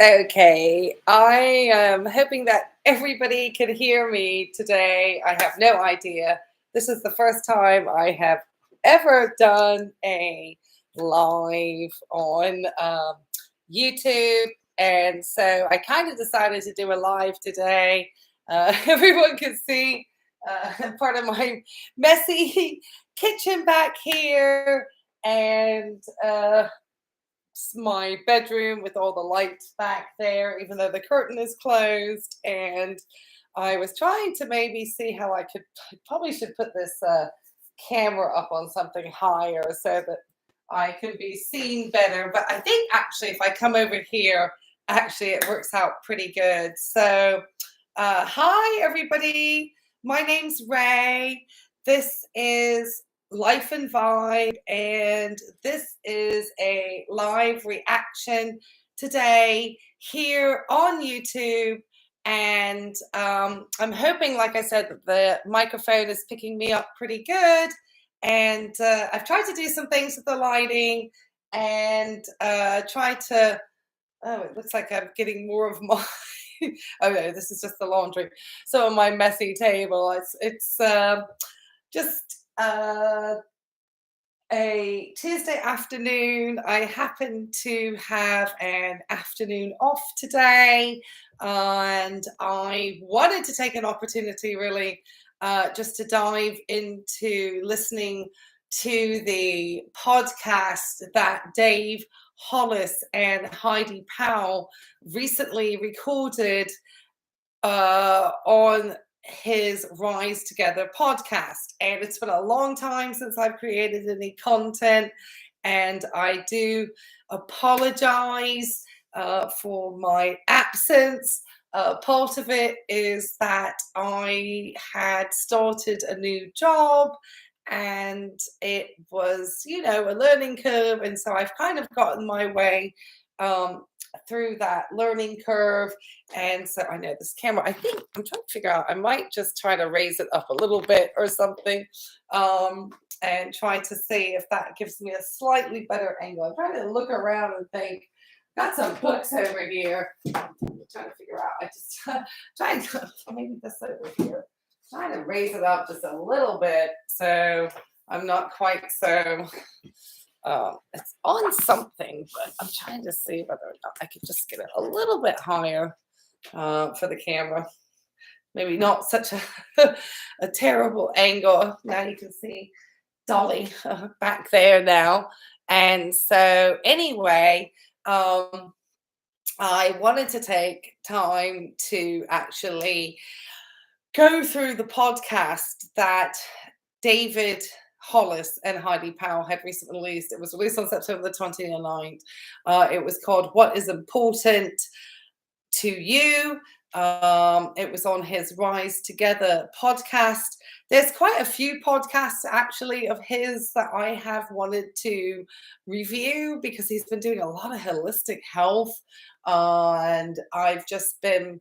Okay, I am hoping that everybody can hear me today. I have no idea. This is the first time I have ever done a live on YouTube. And so I kind of decided to do a live today. Everyone can see part of my messy kitchen back here. And my bedroom with all the lights back there, even though the curtain is closed. And I was trying to maybe see how I probably should put this camera up on something higher so that I can be seen better. But I think actually, if I come over here, actually, it works out pretty good. So, hi, everybody. My name's Ray. This is Life and Vibe, and this is a live reaction today here on YouTube. And I'm hoping, like I said, that the microphone is picking me up pretty good. And I've tried to do some things with the lighting and try to. Oh, it looks like I'm getting more of my. Oh no, this is just the laundry. So on my messy table, it's just a Tuesday afternoon. I happen to have an afternoon off today, and I wanted to take an opportunity really just to dive into listening to the podcast that Dave Hollis and Heidi Powell recently recorded on his Rise Together podcast. And it's been a long time since I've created any content, and I do apologize for my absence. Part of it is that I had started a new job, and it was, a learning curve. And so I've kind of gotten my way through that learning curve. And so I know this camera, I think I'm trying to figure out, I might just try to raise it up a little bit or something, and try to see if that gives me a slightly better angle. I'm trying to look around and think, got some books over here. I'm trying to figure out, I just trying to, maybe this over here, trying to raise it up just a little bit so I'm not quite so it's on something, but I'm trying to see whether or not I could just get it a little bit higher for the camera. Maybe not such a terrible angle. Now you can see Dolly back there now. And so anyway, I wanted to take time to actually go through the podcast that David Hollis and Heidi Powell had recently released. It was released on September the 29th. It was called What is Important to You. It was on his Rise Together podcast. There's quite a few podcasts actually of his that I have wanted to review because he's been doing a lot of holistic health. And I've just been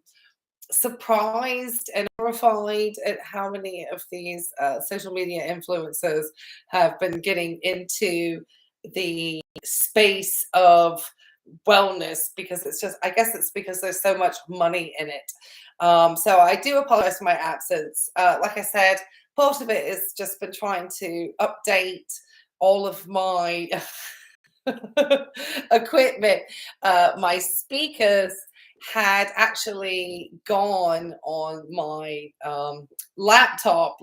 surprised and horrified at how many of these social media influencers have been getting into the space of wellness, because it's just, I guess it's because there's so much money in it. So I do apologize for my absence. Like I said, part of it is just been trying to update all of my equipment. My speakers had actually gone on my laptop,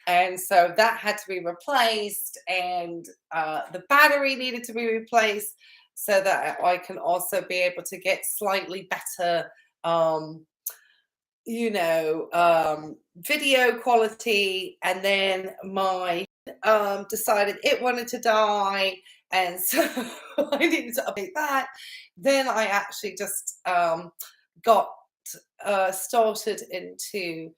and so that had to be replaced, and the battery needed to be replaced so that I can also be able to get slightly better video quality. And then my decided it wanted to die, and so I needed to update that. Then I actually just got started into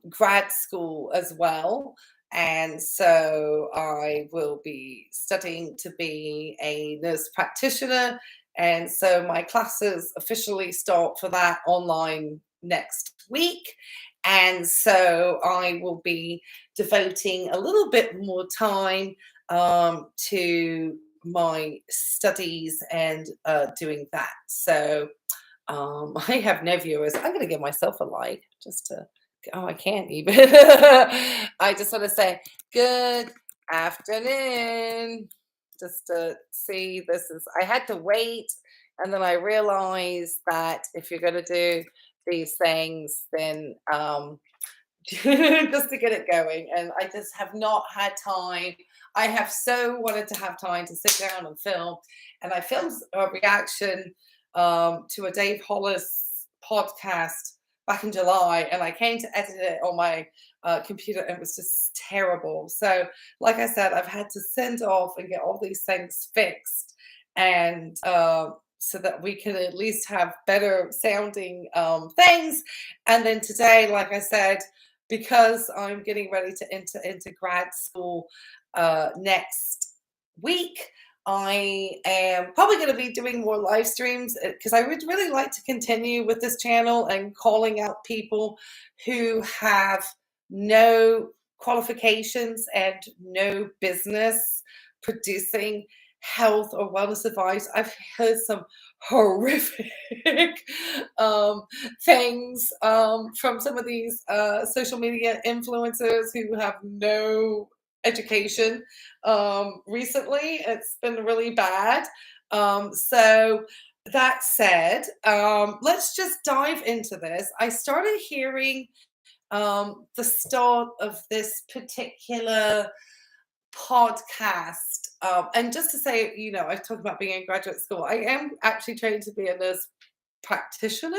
grad school as well. And so I will be studying to be a nurse practitioner. And so my classes officially start for that online next week. And so I will be devoting a little bit more time to my studies and doing that. So I have no viewers. I'm going to give myself a like just to, oh, I can't even. I just want to say good afternoon. Just to see, this is, I had to wait. And then I realized that if you're going to do these things, then just to get it going. And I just have not had time. I have so wanted to have time to sit down and film. And I filmed a reaction to a Dave Hollis podcast back in July. And I came to edit it on my computer and it was just terrible. So, like I said, I've had to send off and get all these things fixed. And so that we can at least have better sounding things. And then today, like I said, because I'm getting ready to enter into grad school next week, I am probably going to be doing more live streams because I would really like to continue with this channel and calling out people who have no qualifications and no business producing health or wellness advice. I've heard some horrific things from some of these social media influencers who have no education recently. It's been really bad. So that said, let's just dive into this. I started hearing the start of this particular podcast. And just to say, I talk about being in graduate school. I am actually trained to be a nurse practitioner,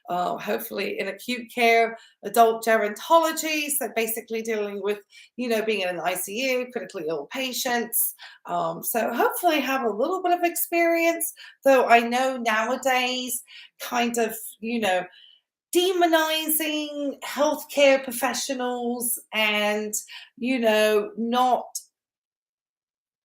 hopefully in acute care, adult gerontology. So basically dealing with, being in an ICU, critically ill patients. So hopefully have a little bit of experience, though I know nowadays kind of, demonizing healthcare professionals and, not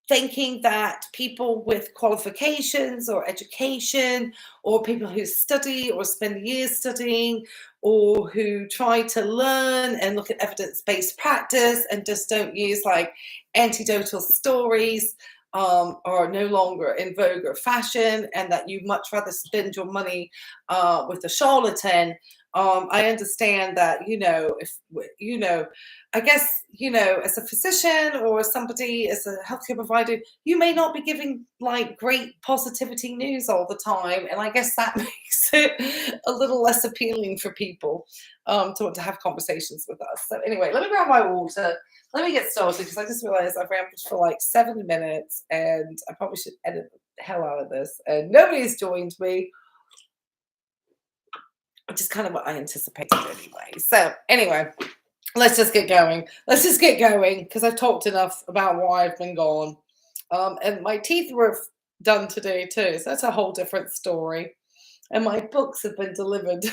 thinking that people with qualifications or education or people who study or spend years studying or who try to learn and look at evidence-based practice and just don't use like anecdotal stories are no longer in vogue or fashion, and that you'd much rather spend your money with a charlatan. I understand that, if, I guess, as a physician or somebody, as a healthcare provider, you may not be giving like great positivity news all the time. And I guess that makes it a little less appealing for people to want to have conversations with us. So anyway, let me grab my water. Let me get started because I just realized I've rambled for like 7 minutes and I probably should edit the hell out of this. And nobody's joined me, which is kind of what I anticipated anyway. So anyway, let's just get going. Let's just get going because I've talked enough about why I've been gone. And my teeth were done today too. So that's a whole different story. And my books have been delivered.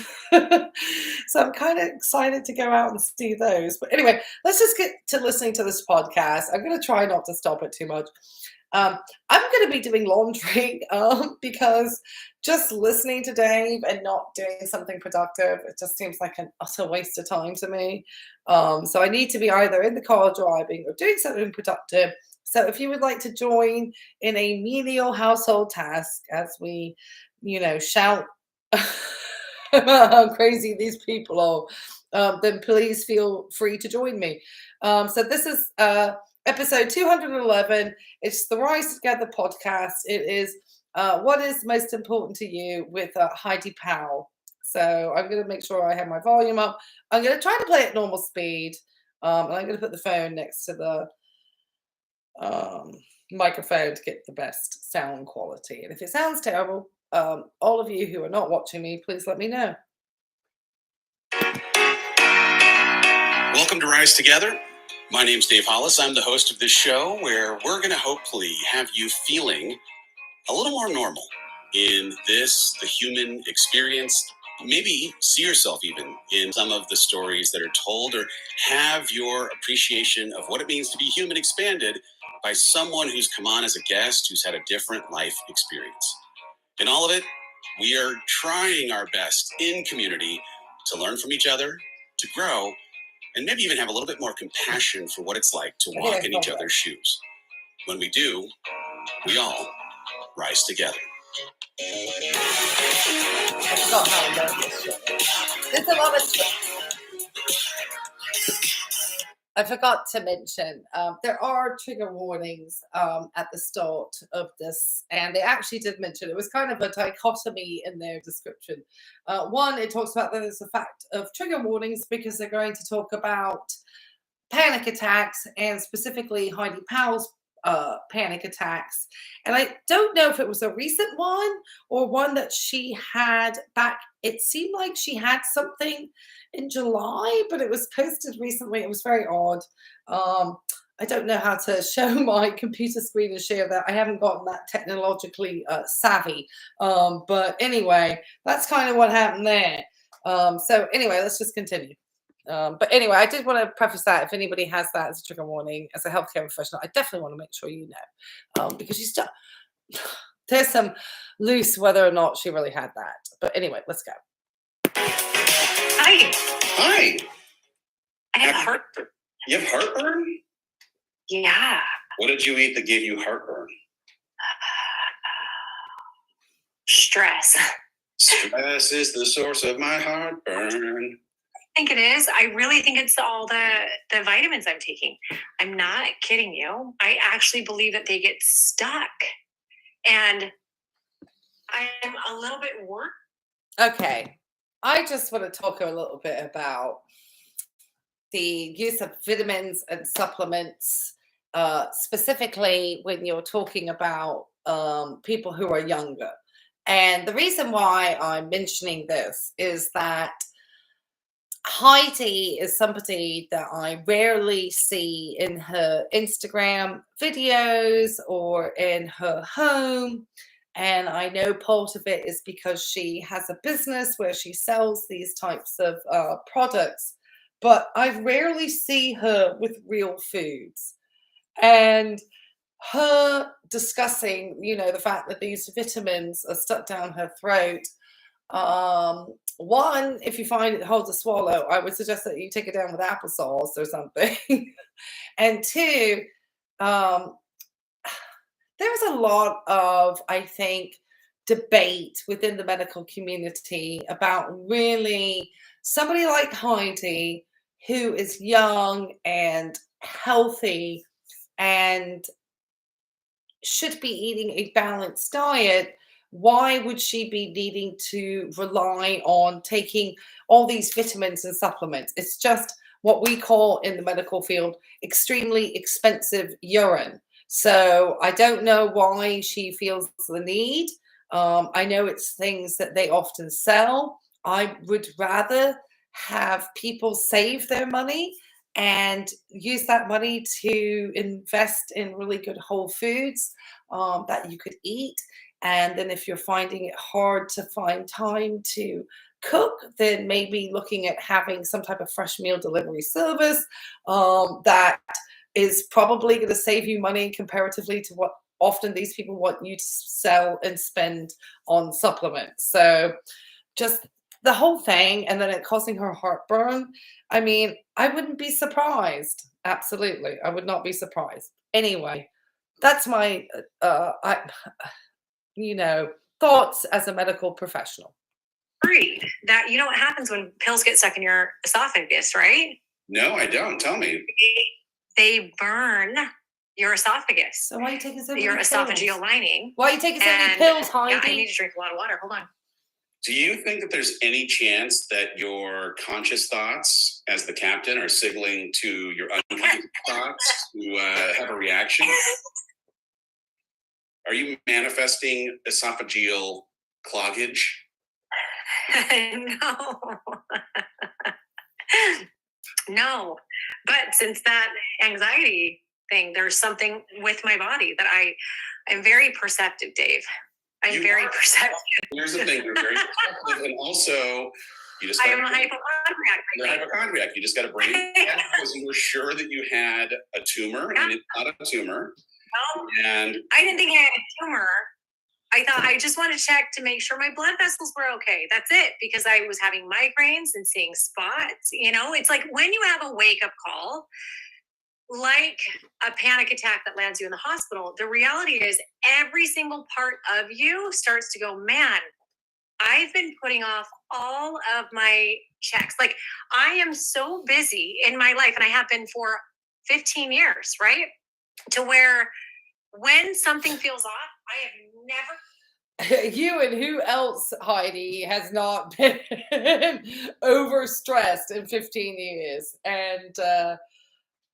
So I'm kind of excited to go out and see those. But anyway, let's just get to listening to this podcast. I'm going to try not to stop it too much. I'm going to be doing laundry because just listening to Dave and not doing something productive, it just seems like an utter waste of time to me. So I need to be either in the car driving or doing something productive. So if you would like to join in a menial household task as we, shout how crazy these people are, then please feel free to join me. So this is episode 211. It's the Rise Together podcast. It is what is most important to you with Heidi Powell. So I'm going to make sure I have my volume up. I'm going to try to play at normal speed. And I'm going to put the phone next to the microphone to get the best sound quality. And if it sounds terrible, all of you who are not watching me, please let me know. Welcome to Rise Together. My name's Dave Hollis. I'm the host of this show where we're going to hopefully have you feeling a little more normal in the human experience. Maybe see yourself even in some of the stories that are told, or have your appreciation of what it means to be human expanded by someone who's come on as a guest who's had a different life experience. In all of it, we are trying our best in community to learn from each other, to grow, and maybe even have a little bit more compassion for what it's like to walk in each other's shoes. When we do, we all rise together. I forgot how I learned this shit. There's a lot of. I forgot to mention there are trigger warnings at the start of this, and they actually did mention it was kind of a dichotomy in their description. One, it talks about that there's a fact of trigger warnings because they're going to talk about panic attacks and specifically Heidi Powell's panic attacks. And I don't know if it was a recent one or one that she had back. It seemed like she had something in July, but it was posted recently. It was very odd. I don't know how to show my computer screen and share that. I haven't gotten that technologically savvy. But anyway, that's kind of what happened there. So anyway, let's just continue. But anyway, I did want to preface that if anybody has that as a trigger warning as a healthcare professional, I definitely want to make sure you know, because you still there's some loose whether or not she really had that. But anyway, let's go. Hi. Hi. I have heartburn. You have heartburn? Yeah. What did you eat that gave you heartburn? Stress. Stress is the source of my heartburn. I think it is. I really think it's all the vitamins I'm taking. I'm not kidding you. I actually believe that they get stuck. And I'm a little bit worried. Okay. I just want to talk a little bit about the use of vitamins and supplements, specifically when you're talking about people who are younger. And the reason why I'm mentioning this is that Heidi is somebody that I rarely see in her Instagram videos or in her home. And I know part of it is because she has a business where she sells these types of products. But I rarely see her with real foods. And her discussing, the fact that these vitamins are stuck down her throat. One, if you find it hard to swallow, I would suggest that you take it down with applesauce or something. And two, there's a lot of, I think, debate within the medical community about really somebody like Heidi, who is young and healthy and should be eating a balanced diet. Why would she be needing to rely on taking all these vitamins and supplements? It's just what we call in the medical field extremely expensive urine. So I don't know why she feels the need. I know it's things that they often sell. I would rather have people save their money and use that money to invest in really good whole foods that you could eat. And then if you're finding it hard to find time to cook, then maybe looking at having some type of fresh meal delivery service that is probably going to save you money comparatively to what often these people want you to sell and spend on supplements. So just the whole thing, and then it causing her heartburn. I mean, I wouldn't be surprised. Absolutely. I would not be surprised. Anyway, that's my thoughts as a medical professional. Worried that you know what happens when pills get stuck in your esophagus, right? No, I don't. Tell me. They burn your esophagus. So why are you taking so many your pills? esophageal lining. Why are you taking so many pills, Heidi? Yeah, I need to drink a lot of water. Hold on. Do you think that there's any chance that your conscious thoughts as the captain are signaling to your unconscious thoughts to have a reaction? Are you manifesting esophageal cloggage? No. No. But since that anxiety thing, there's something with my body that I'm very perceptive, Dave. I'm very perceptive. Here's the thing, you're very perceptive, and also you just I am a hypochondriac. You're a hypochondriac. You just got to bring it because you were sure that you had a tumor, and it's not a tumor. No, and I didn't think I had a tumor. I thought I just wanted to check to make sure my blood vessels were okay. That's it, because I was having migraines and seeing spots. It's like when you have a wake-up call, like a panic attack that lands you in the hospital, the reality is every single part of you starts to go, man, I've been putting off all of my checks. Like, I am so busy in my life, and I have been for 15 years, right? To where when something feels off, I have never. You and who else, Heidi, has not been overstressed in 15 years? And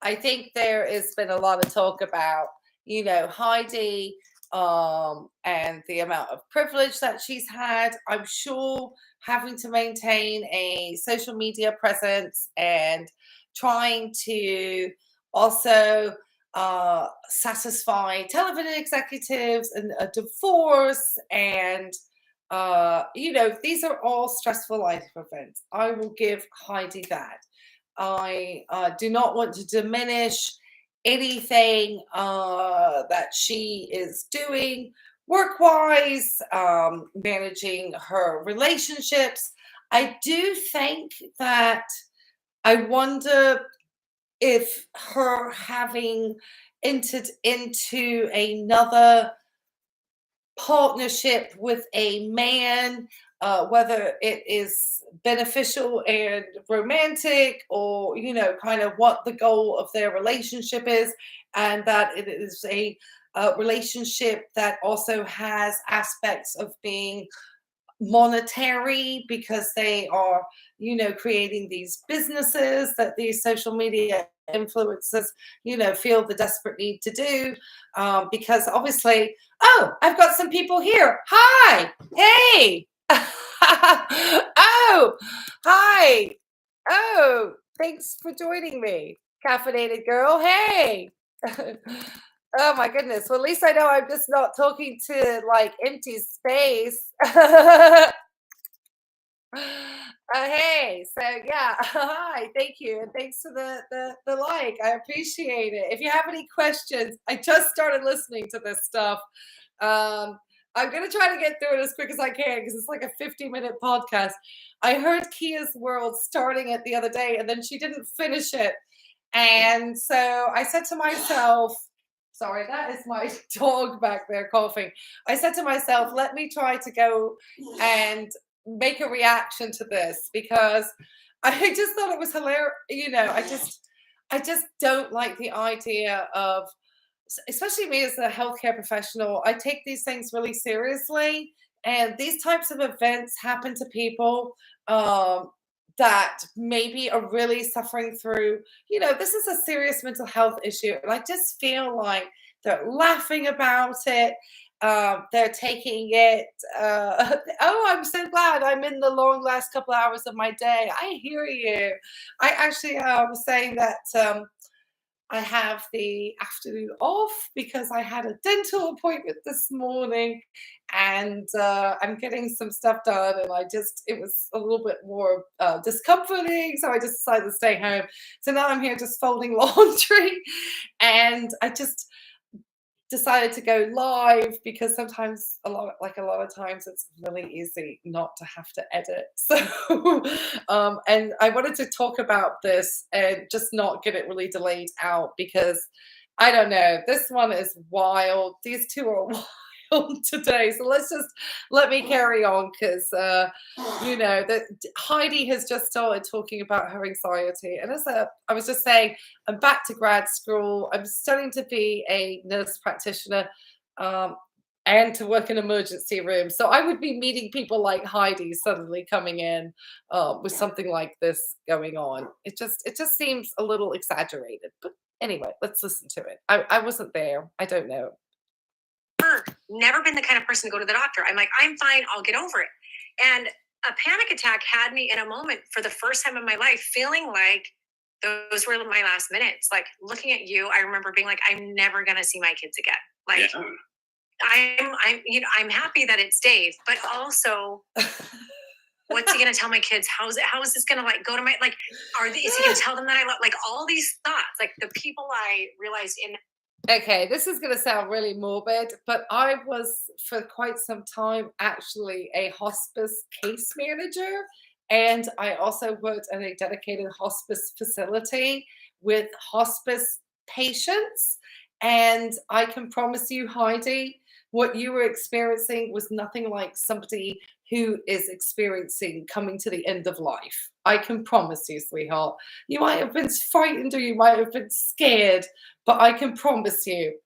I think there has been a lot of talk about, Heidi and the amount of privilege that she's had. I'm sure having to maintain a social media presence and trying to also satisfy television executives and a divorce and these are all stressful life events. I will give Heidi that. I do not want to diminish anything that she is doing work-wise, managing her relationships. I do think that I wonder if her having entered into another partnership with a man, whether it is beneficial and romantic or, kind of what the goal of their relationship is, and that it is a relationship that also has aspects of being monetary because they are, creating these businesses that these social media influencers, feel the desperate need to do. Because obviously, oh, I've got some people here. Hi, hey. Oh, hi. Oh, thanks for joining me, caffeinated girl. Hey. Oh my goodness. Well, at least I know I'm just not talking to like empty space. Hey, so yeah, hi, thank you, and thanks for the like. I appreciate it. If you have any questions, I just started listening to this stuff. Um, I'm gonna try to get through it as quick as I can because it's like a 50-minute podcast. I heard Kia's World starting it the other day, and then she didn't finish it, and so I said to myself, sorry, that is my dog back there coughing. I said to myself, let me try to go and make a reaction to this because I just thought it was hilarious. I just don't like the idea of, especially me as a healthcare professional. I take these things really seriously, and these types of events happen to people that maybe are really suffering through. This is a serious mental health issue, and I just feel like they're laughing about it. They're taking it. Oh, I'm so glad I'm in the long last couple hours of my day. I hear you. I actually was saying that I have the afternoon off because I had a dental appointment this morning, and I'm getting some stuff done. And it was a little bit more discomforting, so I just decided to stay home. So now I'm here just folding laundry, and I just decided to go live because sometimes a lot of times it's really easy not to have to edit. So and I wanted to talk about this and just not get it really delayed out because I don't know, this one is wild. These two are wild today, so let me carry on because that Heidi has just started talking about her anxiety, and I was just saying, I'm back to grad school. I'm studying to be a nurse practitioner and to work in emergency rooms. So I would be meeting people like Heidi suddenly coming in with something like this going on. It just seems a little exaggerated. But anyway, let's listen to it. I wasn't there. I don't know. Never been the kind of person to go to the doctor. I'm like, I'm fine. I'll get over it. And a panic attack had me in a moment for the first time in my life, feeling like those were my last minutes. Like looking at you, I remember being like, I'm never going to see my kids again. Like I'm happy that it's Dave, but also what's he going to tell my kids? How is this going to like go to my, like, is he going to tell them that I love, like all these thoughts, like the people I realized in. Okay, this is going to sound really morbid, but I was for quite some time actually a hospice case manager. And I also worked at a dedicated hospice facility with hospice patience. And I can promise you, Heidi, what you were experiencing was nothing like somebody who is experiencing coming to the end of life. I can promise you, sweetheart. You might have been frightened or you might have been scared, but I can promise you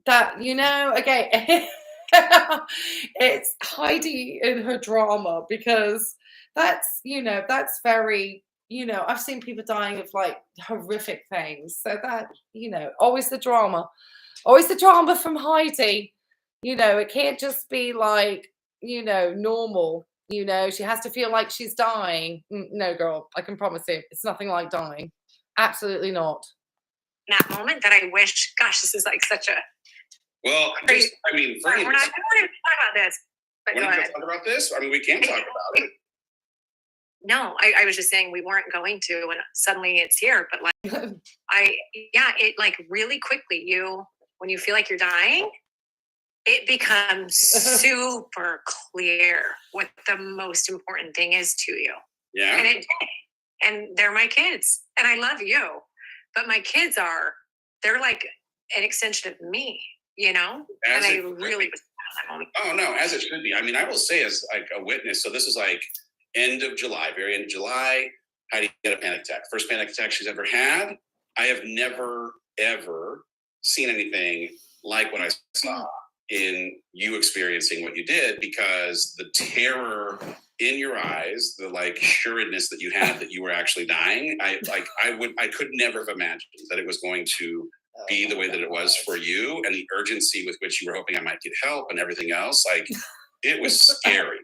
that, again, it's Heidi in her drama, because that's very, I've seen people dying of like horrific things. So that, always the drama from Heidi. It can't just be like, normal. She has to feel like she's dying. No, girl, I can promise you, it's nothing like dying. Absolutely not. That moment that I wish, gosh, this is like such a well, crazy. We're not going to talk about this. But we're not going to talk about this. I mean, we can talk about it. No, I was just saying we weren't going to, and suddenly it's here. But like, it like really quickly, when you feel like you're dying, it becomes super clear what the most important thing is to you. Yeah. And they're my kids, and I love you, but my kids they're like an extension of me, and I really was at that moment. Oh no, as it should be. I mean, I will say as like a witness. So this is like end of July, very end of July. Heidi had a panic attack. First panic attack she's ever had. I have never, ever seen anything like what I saw in you experiencing what you did, because the terror in your eyes, the like sureness that you had that you were actually dying. I could never have imagined that it was going to be the way that it was for you, and the urgency with which you were hoping I might get help and everything else. Like, it was scary.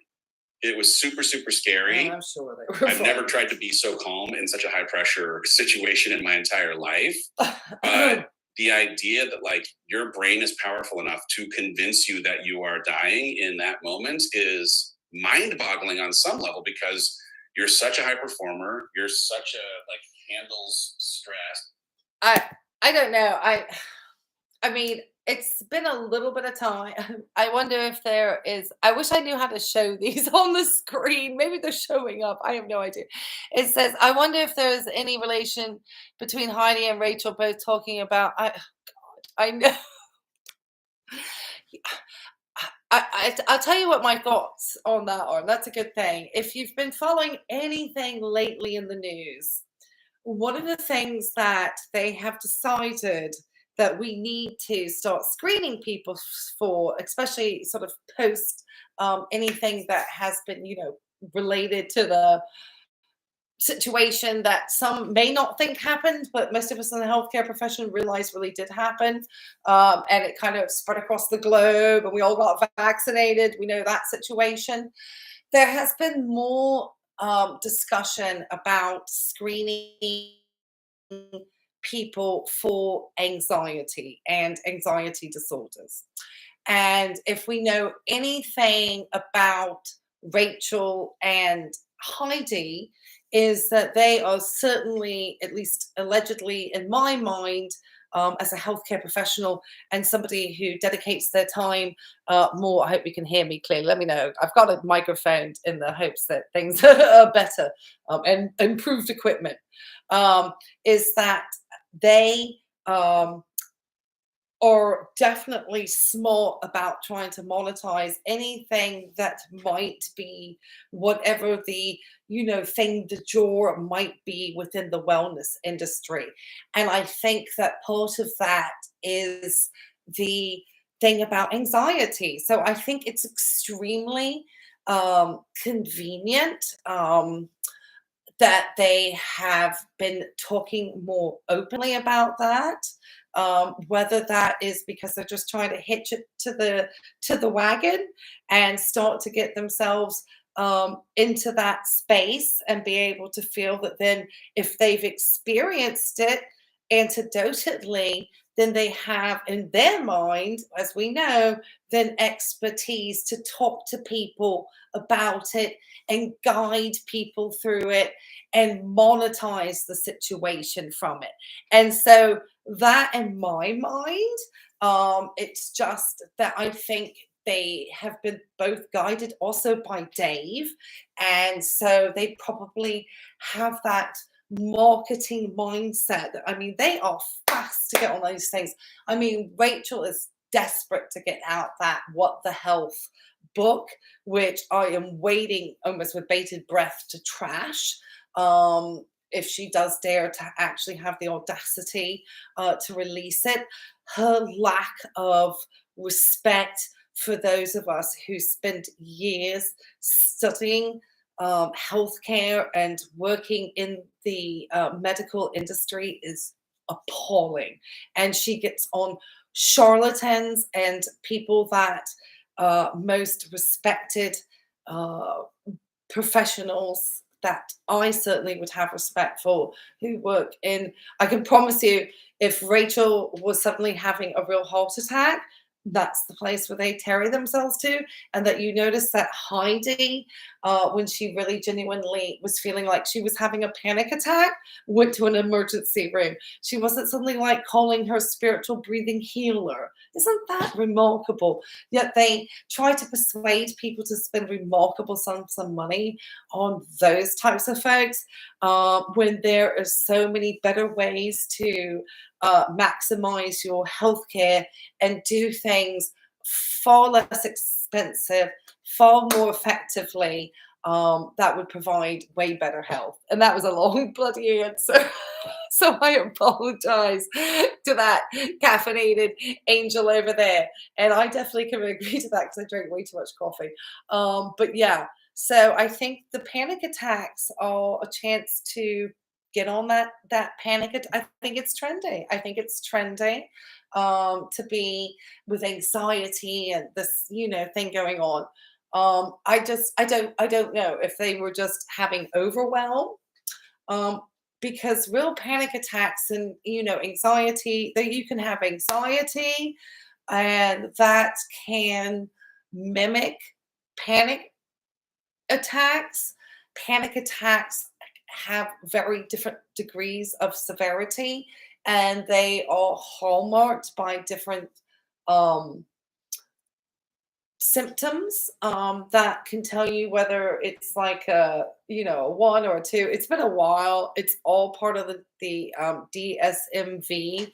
It was super, super scary. I'm sure I've never tried to be so calm in such a high pressure situation in my entire life. But the idea that like your brain is powerful enough to convince you that you are dying in that moment is mind boggling on some level, because you're such a high performer. You're such a handles stress. I don't know. I mean, it's been a little bit of time. I wonder if there is, I wish I knew how to show these on the screen. Maybe they're showing up. I have no idea. It says, I wonder if there's any relation between Heidi and Rachel both talking about, I know. I'll tell you what my thoughts on that are. That's a good thing. If you've been following anything lately in the news, one of the things that they have decided that we need to start screening people for, especially sort of post anything that has been, related to the situation that some may not think happened, but most of us in the healthcare profession realize really did happen. And it kind of spread across the globe and we all got vaccinated. We know that situation. There has been more discussion about screening people for anxiety and anxiety disorders. And if we know anything about Rachel and Heidi, is that they are certainly, at least allegedly in my mind, as a healthcare professional and somebody who dedicates their time more. I hope you can hear me clearly. Let me know. I've got a microphone in the hopes that things are better and improved equipment. Is that they are definitely smart about trying to monetize anything that might be whatever the thing de jour might be within the wellness industry. And I think that part of that is the thing about anxiety. So I think it's extremely convenient that they have been talking more openly about that. Whether that is because they're just trying to hitch it to the wagon and start to get themselves into that space and be able to feel that then if they've experienced it antidotedly, then they have in their mind, as we know, then expertise to talk to people about it and guide people through it and monetize the situation from it. And so that in my mind, it's just that I think they have been both guided also by Dave. And so they probably have that marketing mindset. I mean, they are fast to get on those things. I mean, Rachel is desperate to get out that What the Health book, which I am waiting almost with bated breath to trash. If she does dare to actually have the audacity to release it. Her lack of respect for those of us who spent years studying healthcare and working in the medical industry is appalling. And she gets on charlatans and people that most respected professionals that I certainly would have respect for, who work in, I can promise you, if Rachel was suddenly having a real heart attack, that's the place where they carry themselves to. And that you notice that Heidi, when she really genuinely was feeling like she was having a panic attack, went to an emergency room. She wasn't suddenly like calling her spiritual breathing healer. Isn't that remarkable? Yet they try to persuade people to spend remarkable sums of money on those types of folks, when there are so many better ways to maximize your healthcare and do things far less expensive, far more effectively, that would provide way better health. And that was a long bloody answer. So I apologize to that caffeinated angel over there. And I definitely can agree to that because I drink way too much coffee. But yeah, so I think the panic attacks are a chance to get on that panic. I think it's trendy. I think it's trendy to be with anxiety and this, thing going on. I don't know if they were just having overwhelm, because real panic attacks and anxiety, that you can have anxiety and that can mimic panic attacks. Panic attacks have very different degrees of severity, and they are hallmarked by different symptoms that can tell you whether it's like a a 1 or a 2. It's been a while. It's all part of the DSMV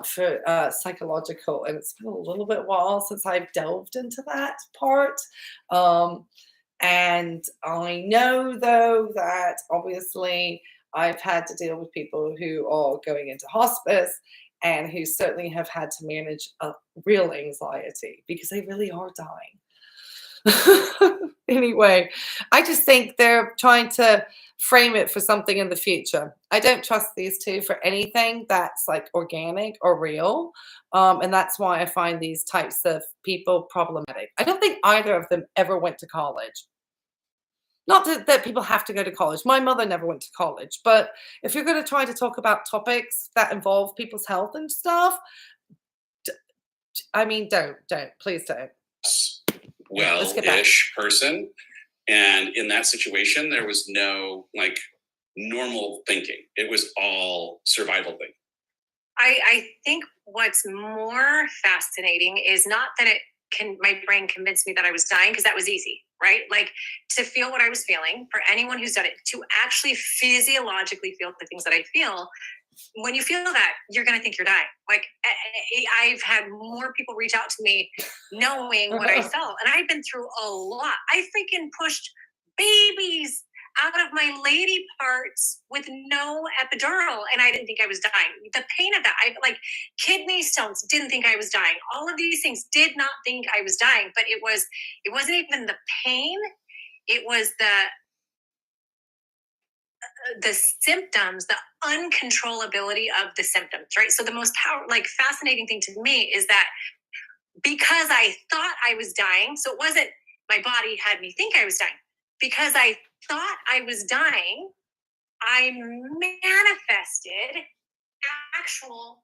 for psychological, and it's been a little bit while since I've delved into that part. And I know, though, that obviously I've had to deal with people who are going into hospice and who certainly have had to manage a real anxiety because they really are dying. Anyway, I just think they're trying to frame it for something in the future. I don't trust these two for anything that's like organic or real. And that's why I find these types of people problematic. I don't think either of them ever went to college. Not that people have to go to college. My mother never went to college. But if you're going to try to talk about topics that involve people's health and stuff, I mean, please don't. Well-ish person. And in that situation, there was no like normal thinking. It was all survival thing. I think what's more fascinating is not that my brain convinced me that I was dying, because that was easy, right? Like, to feel what I was feeling, for anyone who's done it, to actually physiologically feel the things that I feel. When you feel that, you're going to think you're dying. Like, I've had more people reach out to me knowing what I felt. And I've been through a lot. I freaking pushed babies out of my lady parts with no epidural, and I didn't think I was dying. The pain of that, I like kidney stones, didn't think I was dying. All of these things, did not think I was dying. But it wasn't even the pain. It was the symptoms, the uncontrollability of the symptoms, right? So the most fascinating thing to me is that because I thought I was dying, so it wasn't my body had me think I was dying. Because I thought I was dying, I manifested actual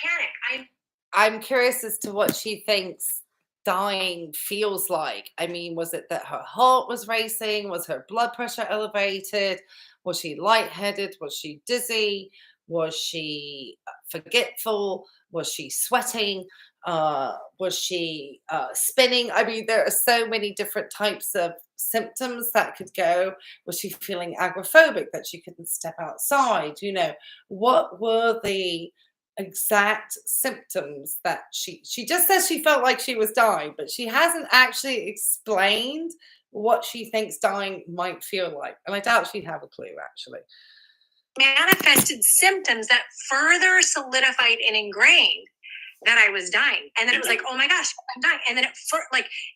panic. I'm curious as to what she thinks dying feels like. I mean, was it that her heart was racing? Was her blood pressure elevated? Was she lightheaded? Was she dizzy? Was she forgetful? Was she sweating? Was she spinning? I mean, there are so many different types of symptoms that could go. Was she feeling agoraphobic that she couldn't step outside? What were the exact symptoms that she just says she felt like she was dying, but she hasn't actually explained what she thinks dying might feel like. And I doubt she'd have a clue, actually. Manifested symptoms that further solidified and ingrained that I was dying. And then it was like, oh my gosh, I'm dying. And then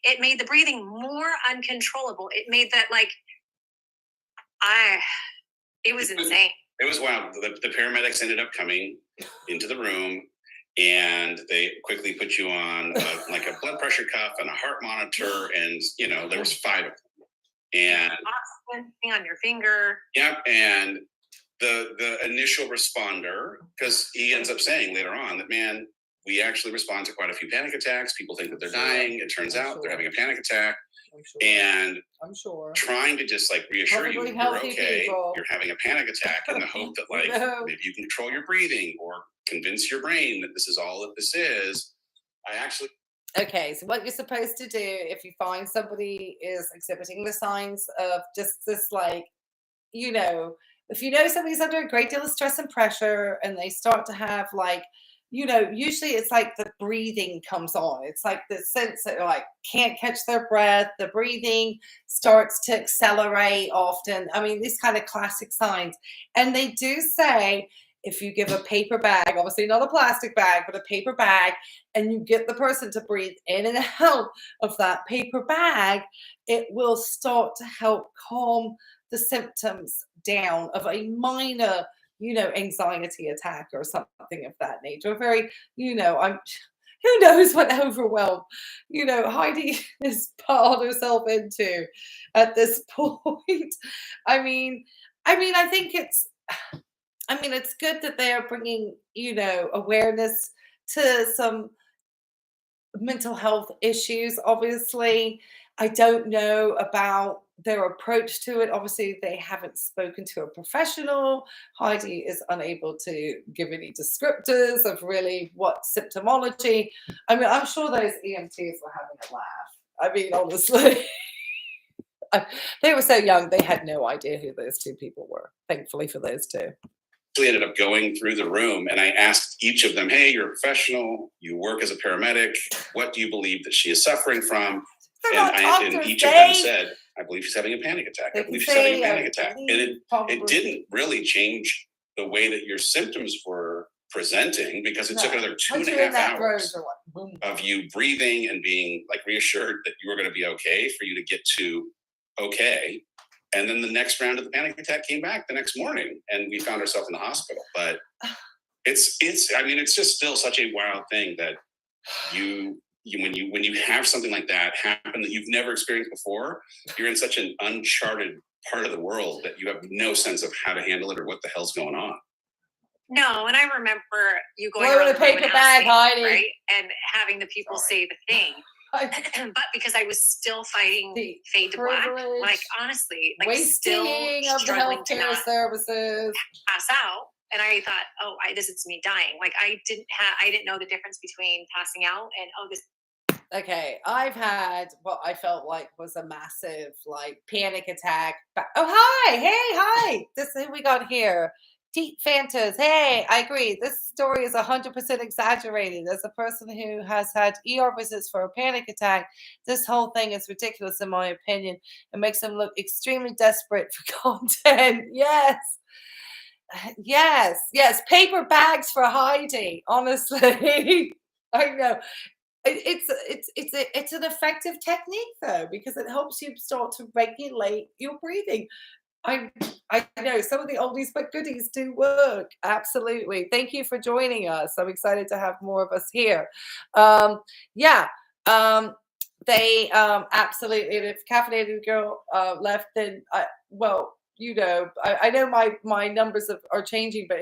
it made the breathing more uncontrollable. It made that it was insane. It was wild. The paramedics ended up coming into the room, and they quickly put you on a blood pressure cuff and a heart monitor, and there was 5 of them. And oxygen on your finger. Yep. And the initial responder, because he ends up saying later on that, man, we actually respond to quite a few panic attacks. People think that they're dying. It turns out they're having a panic attack. And I'm sure trying to just reassure you you're okay. People. You're having a panic attack in the hope that maybe you can control your breathing or convince your brain that this is all that this is. Okay, so what you're supposed to do if you find somebody is exhibiting the signs of just this, if you know somebody's under a great deal of stress and pressure and they start to have usually it's the breathing comes on. It's the sense that can't catch their breath. The breathing starts to accelerate often. I mean, these kind of classic signs. And they do say if you give a paper bag, obviously not a plastic bag, but a paper bag, and you get the person to breathe in and out of that paper bag, it will start to help calm the symptoms down of a minor anxiety attack or something of that nature. Very, who knows what overwhelm, Heidi has piled herself into at this point. I mean, I think it's good that they are bringing, awareness to some mental health issues. Obviously, I don't know about their approach to it. Obviously, they haven't spoken to a professional. Heidi is unable to give any descriptors of really what symptomology. I mean, I'm sure those EMTs were having a laugh. I mean, honestly, they were so young, they had no idea who those 2 people were. Thankfully for those 2. We ended up going through the room, and I asked each of them, hey, you're a professional, you work as a paramedic, what do you believe that she is suffering from? And each of them said, I believe she's having a panic attack. I believe she's having a panic attack. And it didn't really change the way that your symptoms were presenting, because it took another 2.5 hours of you breathing and being reassured that you were going to be okay for you to get to okay. And then the next round of the panic attack came back the next morning, and we found ourselves in the hospital. But it's just still such a wild thing that when you have something like that happen that you've never experienced before, you're in such an uncharted part of the world that you have no sense of how to handle it or what the hell's going on. No, and I remember you going around the paper bag, Heidi, right, and having the people say the thing. But because I was still fighting fade to black, honestly, still struggling to not services, pass out. And I thought, this is me dying. I didn't know the difference between passing out and this. Okay, I've had what I felt like was a massive panic attack. Hi, this is who we got here. Deep Fantas. Hey, I agree. This story is 100% exaggerated. As a person who has had ER visits for a panic attack, this whole thing is ridiculous in my opinion. It makes them look extremely desperate for content. Yes. Paper bags for Heidi. Honestly, I know. It's an effective technique though, because it helps you start to regulate your breathing. I know some of the oldies but goodies do work. Absolutely. Thank you for joining us. I'm excited to have more of us here. They absolutely. If Caffeinated Girl left, then I know my numbers are changing, but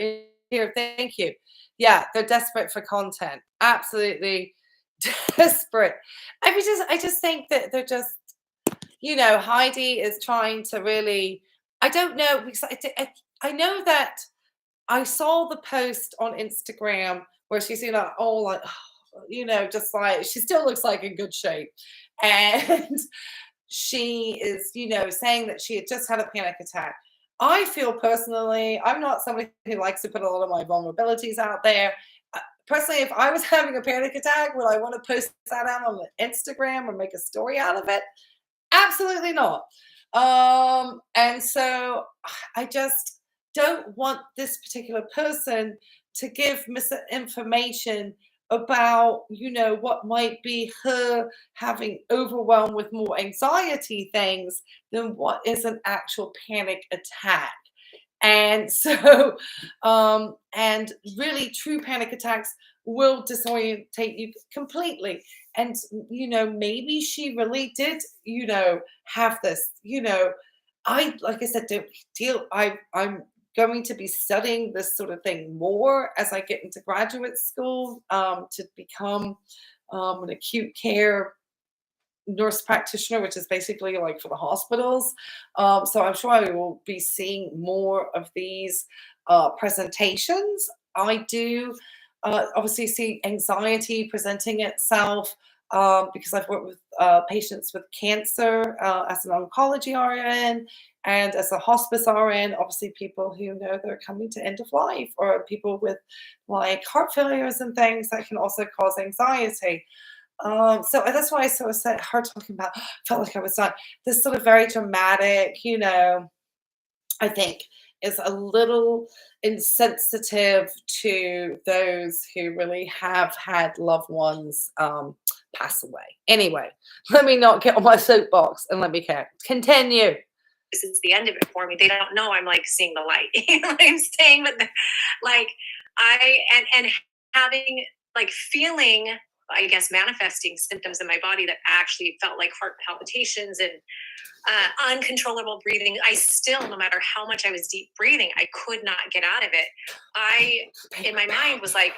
here, thank you. Yeah, they're desperate for content. Absolutely desperate. I just think that they're just, Heidi is trying to really. I don't know, because I know that I saw the post on Instagram where she's, all like, just like, she still looks like in good shape. And she is, saying that she had just had a panic attack. I feel personally, I'm not somebody who likes to put a lot of my vulnerabilities out there. Personally, if I was having a panic attack, would I want to post that out on Instagram or make a story out of it? Absolutely not. And so I just don't want this particular person to give misinformation about, what might be her having overwhelmed with more anxiety things than what is an actual panic attack. And so, and really true panic attacks will disorientate you completely. And, maybe she really did, have this, like I said, don't I'm going to be studying this sort of thing more as I get into graduate school, to become an acute care nurse practitioner, which is basically like for the hospitals. So I'm sure I will be seeing more of these presentations. I do obviously see anxiety presenting itself because I've worked with patients with cancer as an oncology RN and as a hospice RN, obviously people who know they're coming to end of life, or people with like heart failures and things that can also cause anxiety. So that's why I sort of said her talking about felt like I was not this sort of very dramatic, I think is a little insensitive to those who really have had loved ones pass away. Anyway, let me not get on my soapbox and let me continue. This is the end of it for me. They don't know I'm like seeing the light. You know what I'm saying? But like and having like feeling, I guess, manifesting symptoms in my body that actually felt like heart palpitations and uncontrollable breathing. I still, no matter how much I was deep breathing, I could not get out of it. In my mind, was like,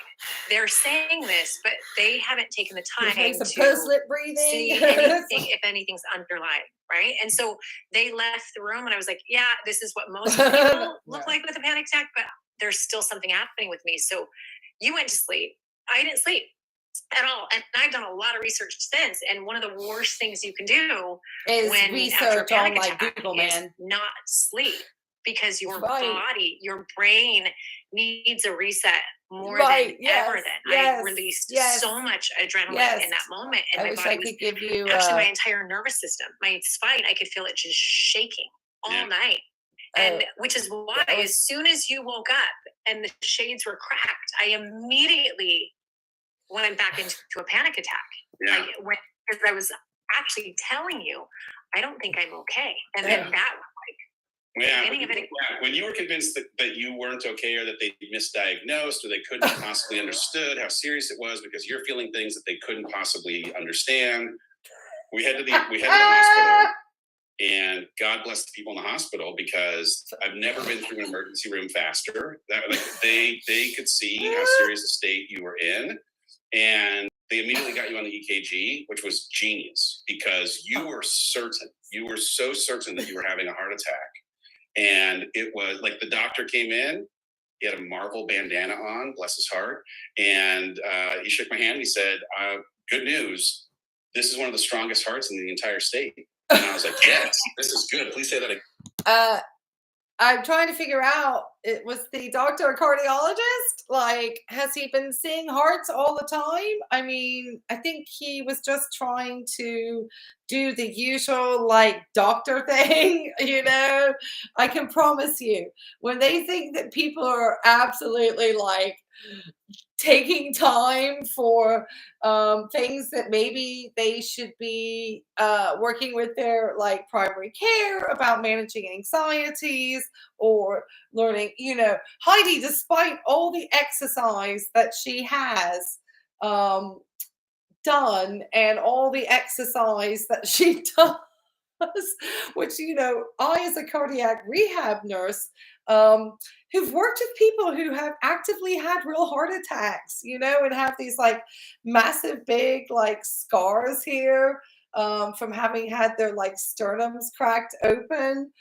they're saying this, but they haven't taken the time to see anything, if anything's underlying, right? And so they left the room, and I was like, yeah, this is what most people look like with a panic attack, but there's still something happening with me. So you went to sleep. I didn't sleep at all. And I've done a lot of research since. And one of the worst things you can do is when research on like Google, man, not sleep, because your body, your brain needs a reset more than ever. I released so much adrenaline in that moment, and my body was give you actually my entire nervous system, my spine. I could feel it just shaking all night. And which is why as soon as you woke up and the shades were cracked, I immediately went back into a panic attack. Because I was actually telling you, I don't think I'm okay. And then that was like the beginning of it. When you were convinced that you weren't okay, or that they misdiagnosed, or they couldn't possibly understood how serious it was because you're feeling things that they couldn't possibly understand, we head to the hospital. And God bless the people in the hospital, because I've never been through an emergency room faster. They could see how serious a state you were in. And they immediately got you on the EKG, which was genius, because you were so certain that you were having a heart attack. And it was like the doctor came in, he had a Marvel bandana on, bless his heart. And he shook my hand and he said, good news, this is one of the strongest hearts in the entire state. And I was like, yes, this is good. Please say that again. I'm trying to figure out, was the doctor a cardiologist? Like, has he been seeing hearts all the time? I mean, I think he was just trying to do the usual, like, doctor thing, I can promise you, when they think that people are absolutely, like, taking time for things that maybe they should be working with their like primary care about managing anxieties or learning, Heidi, despite all the exercise that she has done and all the exercise that she does, which, I, as a cardiac rehab nurse, who've worked with people who have actively had real heart attacks, and have these like massive, big, like scars here from having had their like sternums cracked open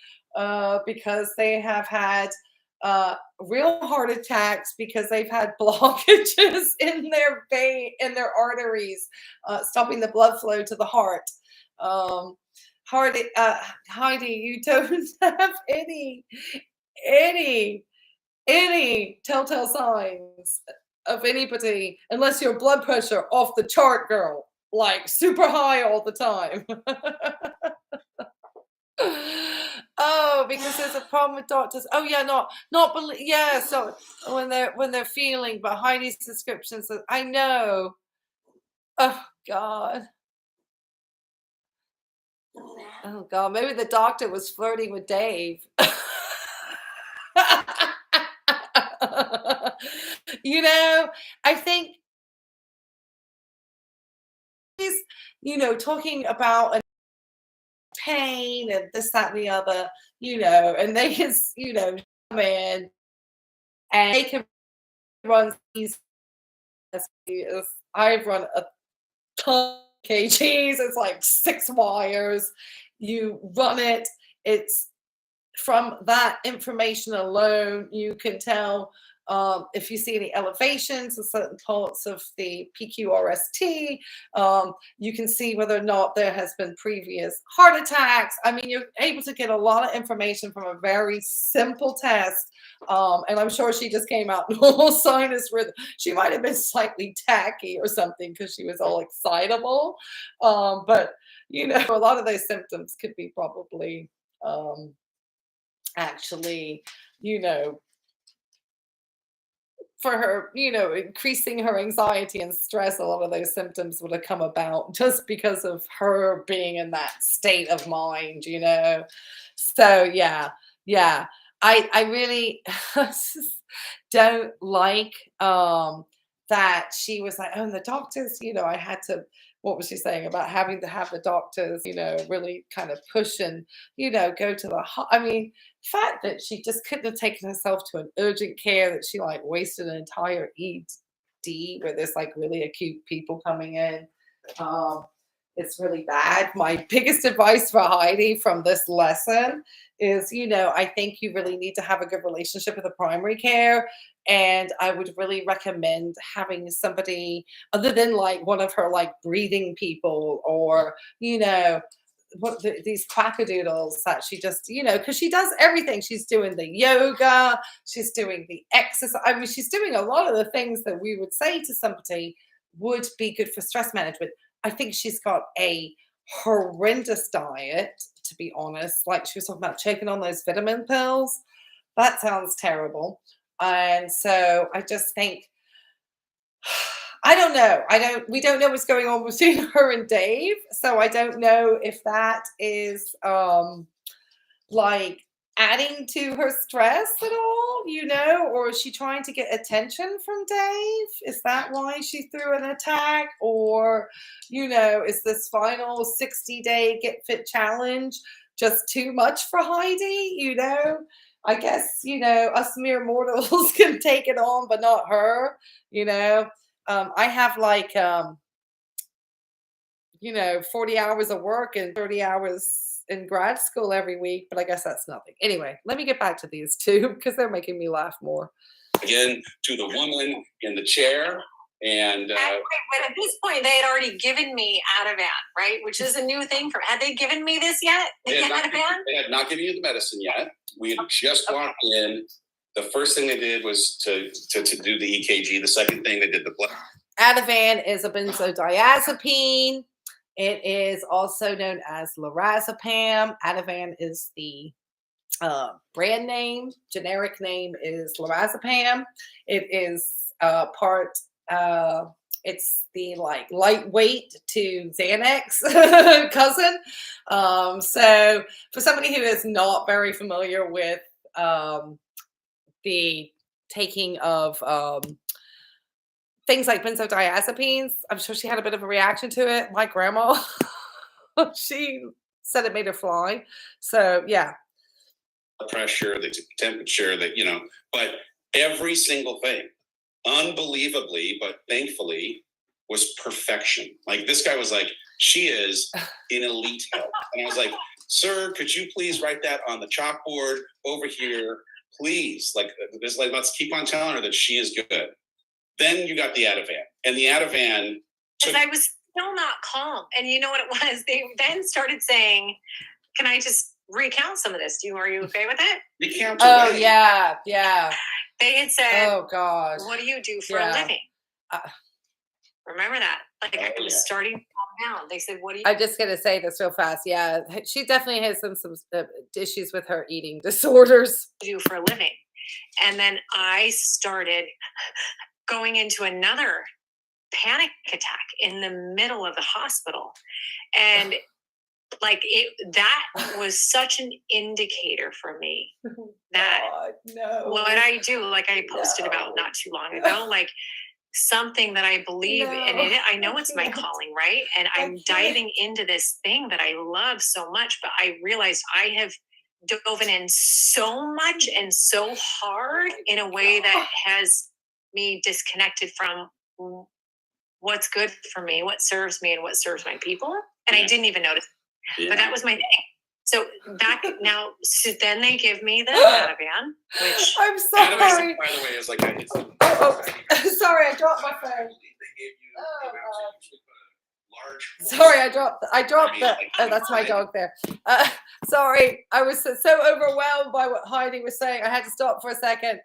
because they have had real heart attacks because they've had blockages in their vein, in their arteries, stopping the blood flow to the heart. Heidi, you don't have any telltale signs of anybody unless your blood pressure off the chart, girl, like super high all the time. Oh, because there's a problem with doctors. Oh yeah, yeah. So when they're feeling, but Heidi's descriptions, I know. Oh God. Oh God. Maybe the doctor was flirting with Dave. I think he's, talking about pain and this, that, and the other, and they can, come in and they can run these. I've run a ton of kgs. It's like 6 wires. You run it. It's from that information alone, you can tell if you see any elevations in certain parts of the PQRST. You can see whether or not there has been previous heart attacks. I mean, you're able to get a lot of information from a very simple test. And I'm sure she just came out normal sinus rhythm. She might have been slightly tacky or something because she was all excitable. But, a lot of those symptoms could be probably actually, for her, increasing her anxiety and stress. A lot of those symptoms would have come about just because of her being in that state of mind, So yeah. I really don't like that she was like, oh, and the doctors, I had to, what was she saying about having to have the doctors, really kind of push and, go to the, I mean, fact that she just couldn't have taken herself to an urgent care, that she like wasted an entire ED where there's like really acute people coming in. It's really bad. My biggest advice for Heidi from this lesson is, I think you really need to have a good relationship with the primary care. And I would really recommend having somebody other than like one of her like breathing people or, these quackadoodles that she just, because she does everything. She's doing the yoga, she's doing the exercise. I mean, she's doing a lot of the things that we would say to somebody would be good for stress management. I think she's got a horrendous diet, to be honest. Like she was talking about taking on those vitamin pills. That sounds terrible. And so I just think, I don't know. We don't know what's going on between her and Dave. So I don't know if that is like adding to her stress at all, or is she trying to get attention from Dave? Is that why she threw an attack? Or, is this final 60-day Get Fit challenge just too much for Heidi? I guess, us mere mortals can take it on, but not her, I have like, 40 hours of work and 30 hours in grad school every week, but I guess that's nothing. Anyway, let me get back to these two because they're making me laugh more. Again, to the woman in the chair. And but at this point, they had already given me Ativan, right? Which is a new thing for. Had they given me this yet? They had not given you the medicine yet. We had just walked in. The first thing they did was to do the EKG. The second thing they did the blood. Ativan is a benzodiazepine. It is also known as lorazepam. Ativan is the brand name. Generic name is lorazepam. It is it's the like lightweight to Xanax cousin. So for somebody who is not very familiar with the taking of things like benzodiazepines, I'm sure she had a bit of a reaction to it. My grandma, she said it made her fly. So yeah. The pressure, the temperature, but every single thing, unbelievably, but thankfully, was perfection. Like this guy was like, she is in elite health. And I was like, sir, could you please write that on the chalkboard over here? please, like, let's keep on telling her that she is good. Then you got the Ativan, and the Ativan. Because I was still not calm, and you know what it was? They then started saying, "Can I just recount some of this? Are you okay with it?" Recount. Oh away. yeah. They had said, "Oh God, what do you do for a living?" Remember that? Like I was starting to calm down. They said, "What do you?" I'm just gonna say this real fast. Yeah, she definitely has some issues with her eating disorders. Do for a living? And then I started going into another panic attack in the middle of the hospital, and that was such an indicator for me that what I do, like I posted about not too long ago, like something that I believe in, I know it's my calling, right? And I'm diving into this thing that I love so much, but I realized I have dove in so much and so hard in a way that has me disconnected from what's good for me, what serves me, and what serves my people. And I didn't even notice. But that was my thing. So back now, so then they give me the Ativan, which I'm sorry. By the way, is like sorry, I dropped my phone. Sorry, I dropped the. Oh, that's my dog there. Sorry, I was so overwhelmed by what Heidi was saying. I had to stop for a second.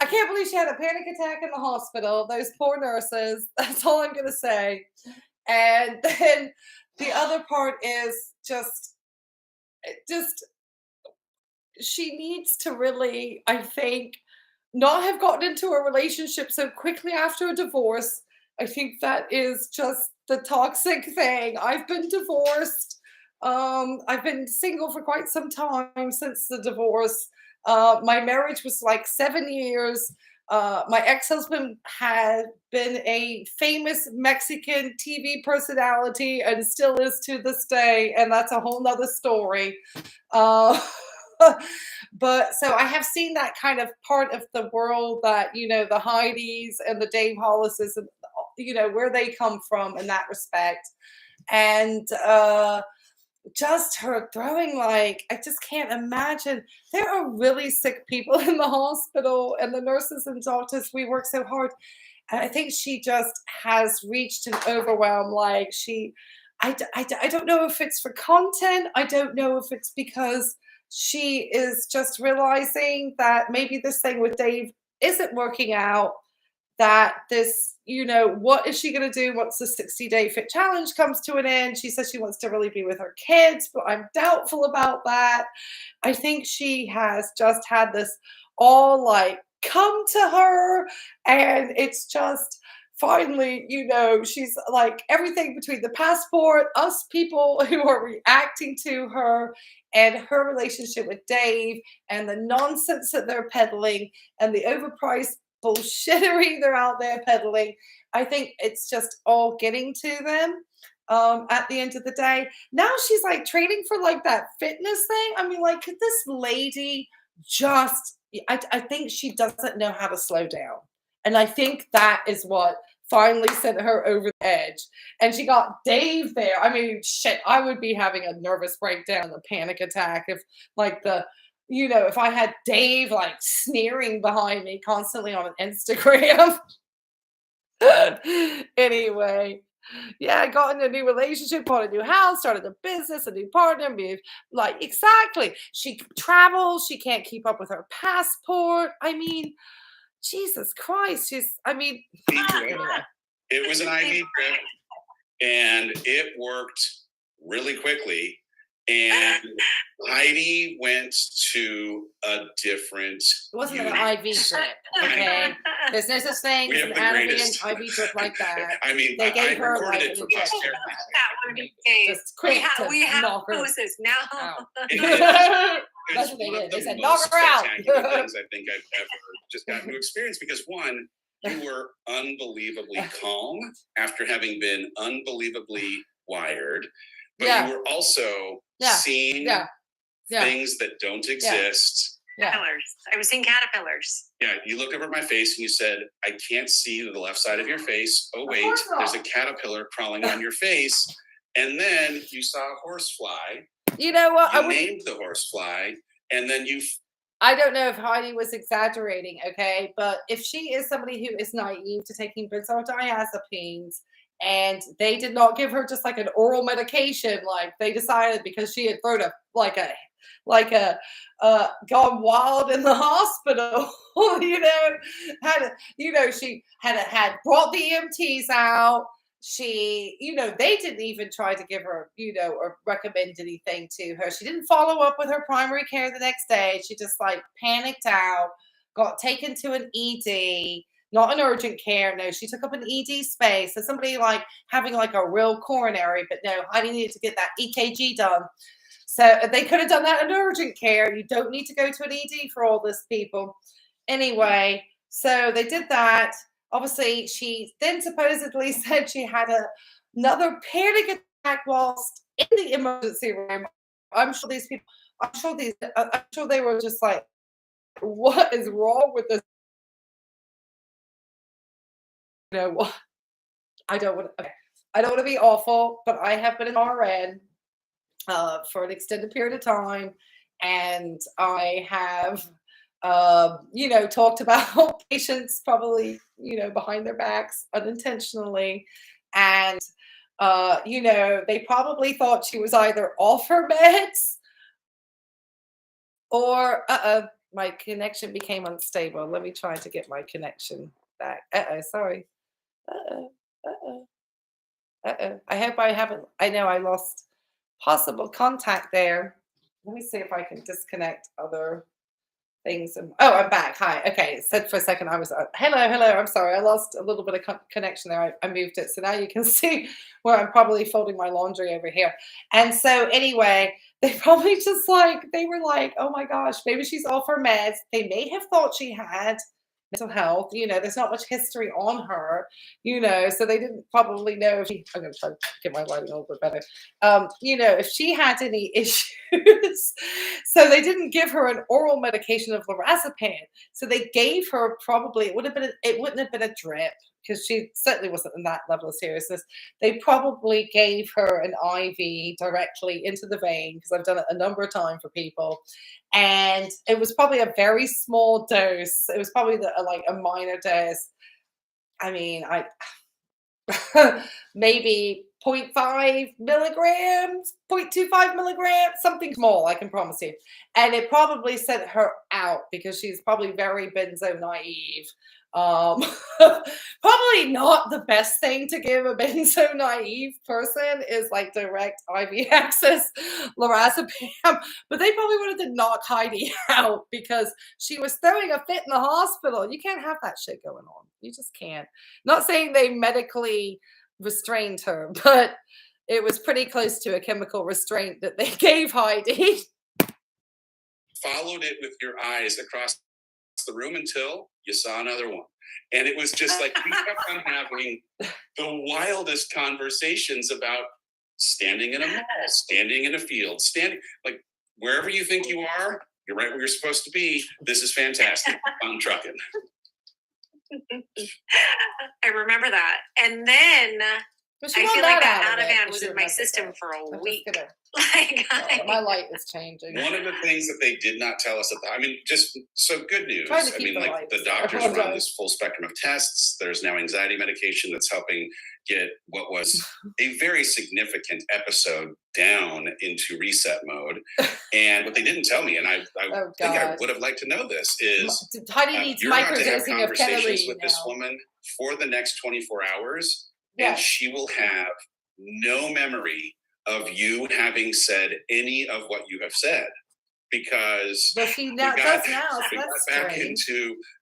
I can't believe she had a panic attack in the hospital. Those poor nurses. That's all I'm gonna say. And then the other part is just she needs to really, I think, not have gotten into a relationship so quickly after a divorce. I think that is just the toxic thing. I've been divorced. I've been single for quite some time since the divorce. My marriage was like 7 years. My ex-husband had been a famous Mexican TV personality and still is to this day, and that's a whole nother story. But so I have seen that kind of part of the world that, the Heidis and the Dave Hollises, and where they come from in that respect. And just her throwing, like, I just can't imagine. There are really sick people in the hospital, and the nurses and doctors, we work so hard. And I think she just has reached an overwhelm. Like I don't know if it's for content. I don't know if it's because she is just realizing that maybe this thing with Dave isn't working out, that this, what is she going to do once the 60-day fit challenge comes to an end? She says she wants to really be with her kids, but I'm doubtful about that. I think she has just had this all like come to her, and it's just finally, she's like everything between the passport, us people who are reacting to her, and her relationship with Dave, and the nonsense that they're peddling, and the overpriced bullshittery they're out there peddling. I think it's just all getting to them at the end of the day. Now she's like training for like that fitness thing. I mean, like, could this lady just, I think she doesn't know how to slow down. And I think that is what finally sent her over the edge. And she got Dave there. I mean, shit, I would be having a nervous breakdown, a panic attack if like if I had Dave like sneering behind me constantly on an Instagram. Anyway, yeah, I got in a new relationship, bought a new house, started a business, a new partner, like, exactly. She travels, she can't keep up with her passport. I mean, Jesus Christ, anyway. It was an IV trip, and it worked really quickly. And Heidi went to a different. It wasn't an IV drip, okay? There's no such thing as an IV drip like that. I mean, they gave her recorded like it for an injection. Just quick we have hoses now. That's what they did. They said, knock her out. Things I think I've ever just gotten to experience, because one, you were unbelievably calm after having been unbelievably wired, but you were also seeing things that don't exist. Caterpillars. I was seeing caterpillars. Yeah, you looked over at my face and you said, I can't see the left side of your face. Oh, wait, there's a caterpillar crawling on your face. And then you saw a horsefly. You know what? You named the horsefly, and then you I don't know if Heidi was exaggerating, okay? But if she is somebody who is naive to taking benzodiazepines and they did not give her just like an oral medication, like they decided because she had thrown a gone wild in the hospital, she had brought the EMTs out. She, they didn't even try to give her, or recommend anything to her. She didn't follow up with her primary care the next day. She just like panicked out, got taken to an ED, not an urgent care. No, she took up an ED space. So somebody like having like a real coronary, but no, Heidi needed to get that EKG done. So they could have done that in urgent care. You don't need to go to an ED for all this, people. Anyway, so they did that. Obviously, she then supposedly said she had another panic attack whilst in the emergency room. I'm sure they were just like, what is wrong with this? What? I don't want to be awful, but I have been an RN for an extended period of time, and I have talked about patients probably, behind their backs unintentionally. And, they probably thought she was either off her meds or, my connection became unstable. Let me try to get my connection back. Sorry. I hope I know I lost possible contact there. Let me see if I can disconnect other things. I'm back. Hi. Okay. It said for a second I was hello. I'm sorry. I lost a little bit of connection there. I moved it. So now you can see where I'm probably folding my laundry over here. And so anyway, they probably they were like, oh my gosh, maybe she's off her meds. They may have thought she had mental health. There's not much history on her, so they didn't probably know if I'm going to try to get my lighting a little bit better. If she had any issues. So they didn't give her an oral medication of lorazepam. So they gave her it wouldn't have been a drip because she certainly wasn't in that level of seriousness. They probably gave her an IV directly into the vein because I've done it a number of times for people. And it was probably a very small dose. It was probably a minor dose. I mean, maybe 0.5 milligrams, 0.25 milligrams, something small, I can promise you. And it probably sent her out because she's probably very benzo naive. Probably not the best thing to give a benzo naive person is like direct IV access lorazepam, but they probably wanted to knock Heidi out because she was throwing a fit in the hospital. You can't have that shit going on. You just can't. Not saying they medically restrained her, but it was pretty close to a chemical restraint that they gave Heidi. Followed it with your eyes across the room until you saw another one. And it was just like we kept on having the wildest conversations about standing in a mall, standing in a field, standing like wherever you think you are, you're right where you're supposed to be. This is fantastic. I'm trucking. I remember that. And then I feel like that Ativan was in my system for a week. My light is changing. One of the things that they did not tell us about, just so good news. The doctors run this full spectrum of tests. There's now anxiety medication that's helping get what was a very significant episode down into reset mode. And what they didn't tell me, and I think I would have liked to know this, is Heidi needs microdosing of ketamine with this woman for the next 24 hours. And she will have no memory of you having said any of what you have said because she now does now.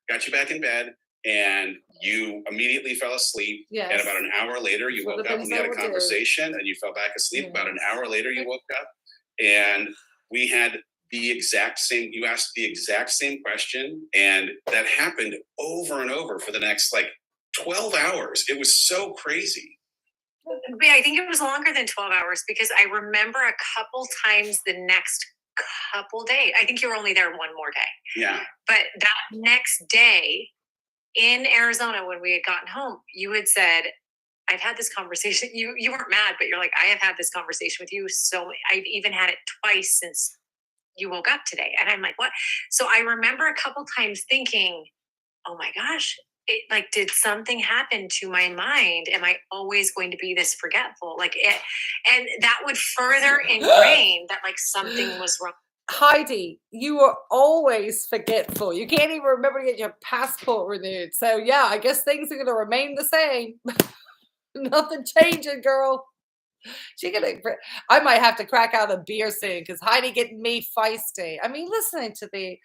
Got you back in bed and you immediately fell asleep. Yes. And about an hour later you woke up and we had a conversation and you fell back asleep. Yes. About an hour later you woke up and we had the exact same, you asked the exact same question and that happened over and over for the next 12 hours. It was so crazy. I think it was longer than 12 hours because I remember a couple times the next couple days. I think you were only there one more day. Yeah. But that next day in Arizona when we had gotten home, you had said, I've had this conversation. You weren't mad, but you're like, I have had this conversation with you. So I've even had it twice since you woke up today. And I'm like, what? So I remember a couple times thinking, oh my gosh, did something happen to my mind? Am I always going to be this forgetful? And that would further ingrain that like something was wrong. Heidi, you are always forgetful. You can't even remember to get your passport renewed. So yeah, I guess things are going to remain the same. Nothing changing, girl. I might have to crack out a beer soon because Heidi getting me feisty. I mean, listening to the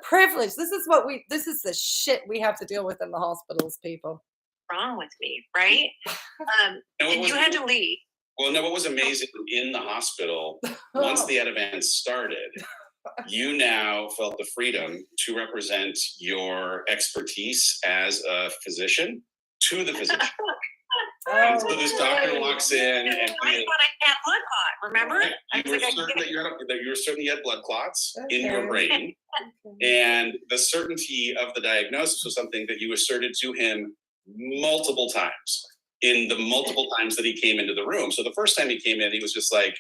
privilege. This is the shit we have to deal with in the hospitals, people. Wrong with me, right? And you had to leave. Well, no, what was amazing in the hospital, once the event started, you now felt the freedom to represent your expertise as a physician to the physician. And so this doctor walks in, and I thought I had blood clot. Remember? You were certain that you were certain you had blood clots in your brain, and the certainty of the diagnosis was something that you asserted to him multiple times in the multiple times that he came into the room. So the first time he came in, he was just like,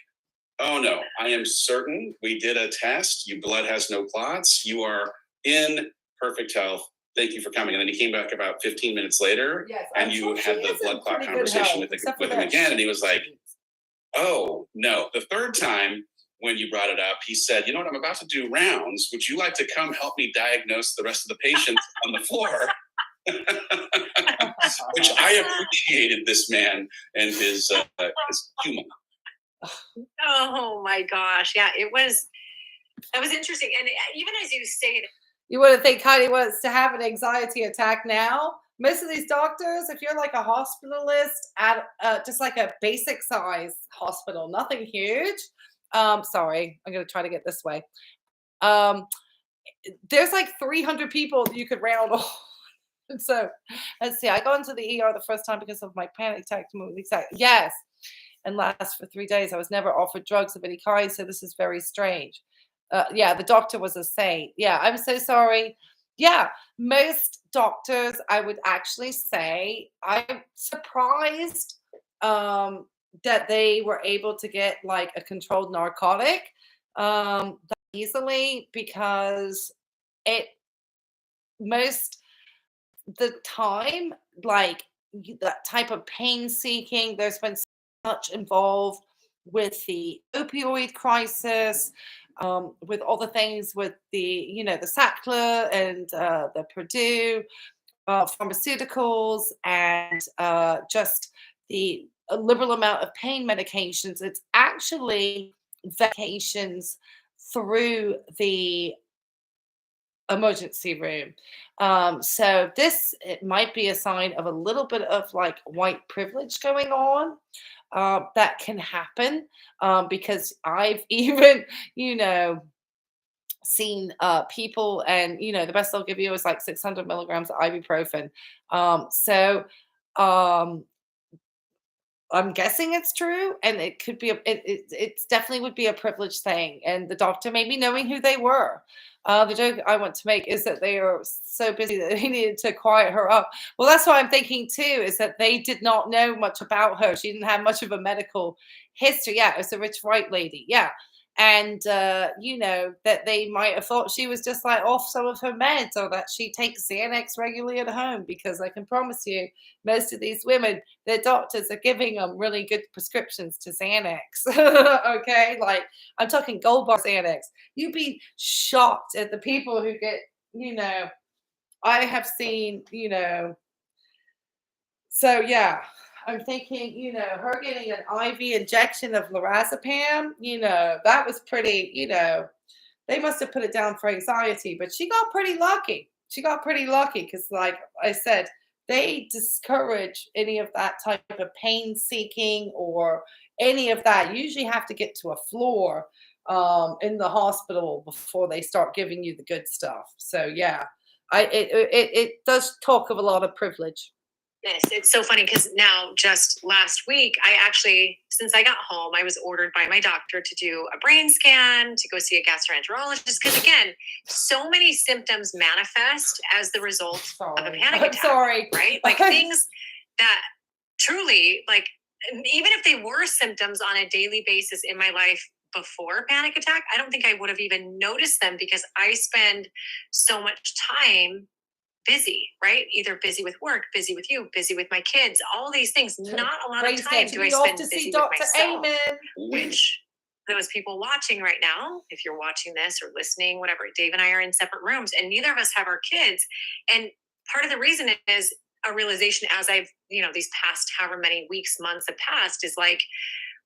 "Oh no, I am certain. We did a test. Your blood has no clots. You are in perfect health. Thank you for coming." And then he came back about 15 minutes later, and you had the blood clot conversation with him again. And he was like, "Oh, no." The third time when you brought it up, he said, "You know what? I'm about to do rounds. Would you like to come help me diagnose the rest of the patients on the floor?" Which I appreciated this man and his humor. Oh my gosh. Yeah, that was interesting. And even as you say that, you wouldn't think Heidi wants to have an anxiety attack now. Most of these doctors, if you're like a hospitalist at just like a basic size hospital, nothing huge. Sorry, I'm going to try to get this way. There's like 300 people that you could round off. And so let's see, I go into the ER the first time because of my panic attack. Yes. And last for 3 days. I was never offered drugs of any kind. So this is very strange. Yeah, the doctor was a saint. Yeah, I'm so sorry. Yeah, most doctors, I would actually say, I'm surprised that they were able to get like a controlled narcotic that easily, because most the time, like that type of pain seeking, there's been so much involved with the opioid crisis, with all the things with the Sackler and the Purdue pharmaceuticals, and just the liberal amount of pain medications. It's actually medications through the emergency room. So it might be a sign of a little bit of like white privilege going on. That can happen, because I've even, seen people, and the best they'll give you is like 600 milligrams of ibuprofen. So I'm guessing it's true, and it could be it's definitely would be a privilege thing. And the doctor maybe knowing who they were. The joke I want to make is that they are so busy that they needed to quiet her up. Well, that's what I'm thinking too, is that they did not know much about her. She didn't have much of a medical history. Yeah, it was a rich white lady. Yeah. And, that they might have thought she was just like off some of her meds, or that she takes Xanax regularly at home, because I can promise you, most of these women, their doctors are giving them really good prescriptions to Xanax. Okay. Like I'm talking gold bar Xanax. You'd be shocked at the people who get, I have seen, so yeah. I'm thinking, her getting an IV injection of lorazepam, that was pretty, they must have put it down for anxiety, but she got pretty lucky. Because, like I said, they discourage any of that type of pain seeking or any of that. You usually have to get to a floor in the hospital before they start giving you the good stuff. So yeah, it does talk of a lot of privilege. It's so funny because now, just last week, since I got home, I was ordered by my doctor to do a brain scan, to go see a gastroenterologist, because again, so many symptoms manifest as the result of a panic attack. Sorry. Right? Like things that truly, like, even if they were symptoms on a daily basis in my life before panic attack, I don't think I would have even noticed them because I spend so much time busy, right? Either busy with work, busy with you, busy with my kids, all these things. Not a lot of time do I spend busy with myself, which those people watching right now, if you're watching this or listening, whatever, Dave and I are in separate rooms and neither of us have our kids. And part of the reason is a realization as I've, these past however many weeks, months have passed is like,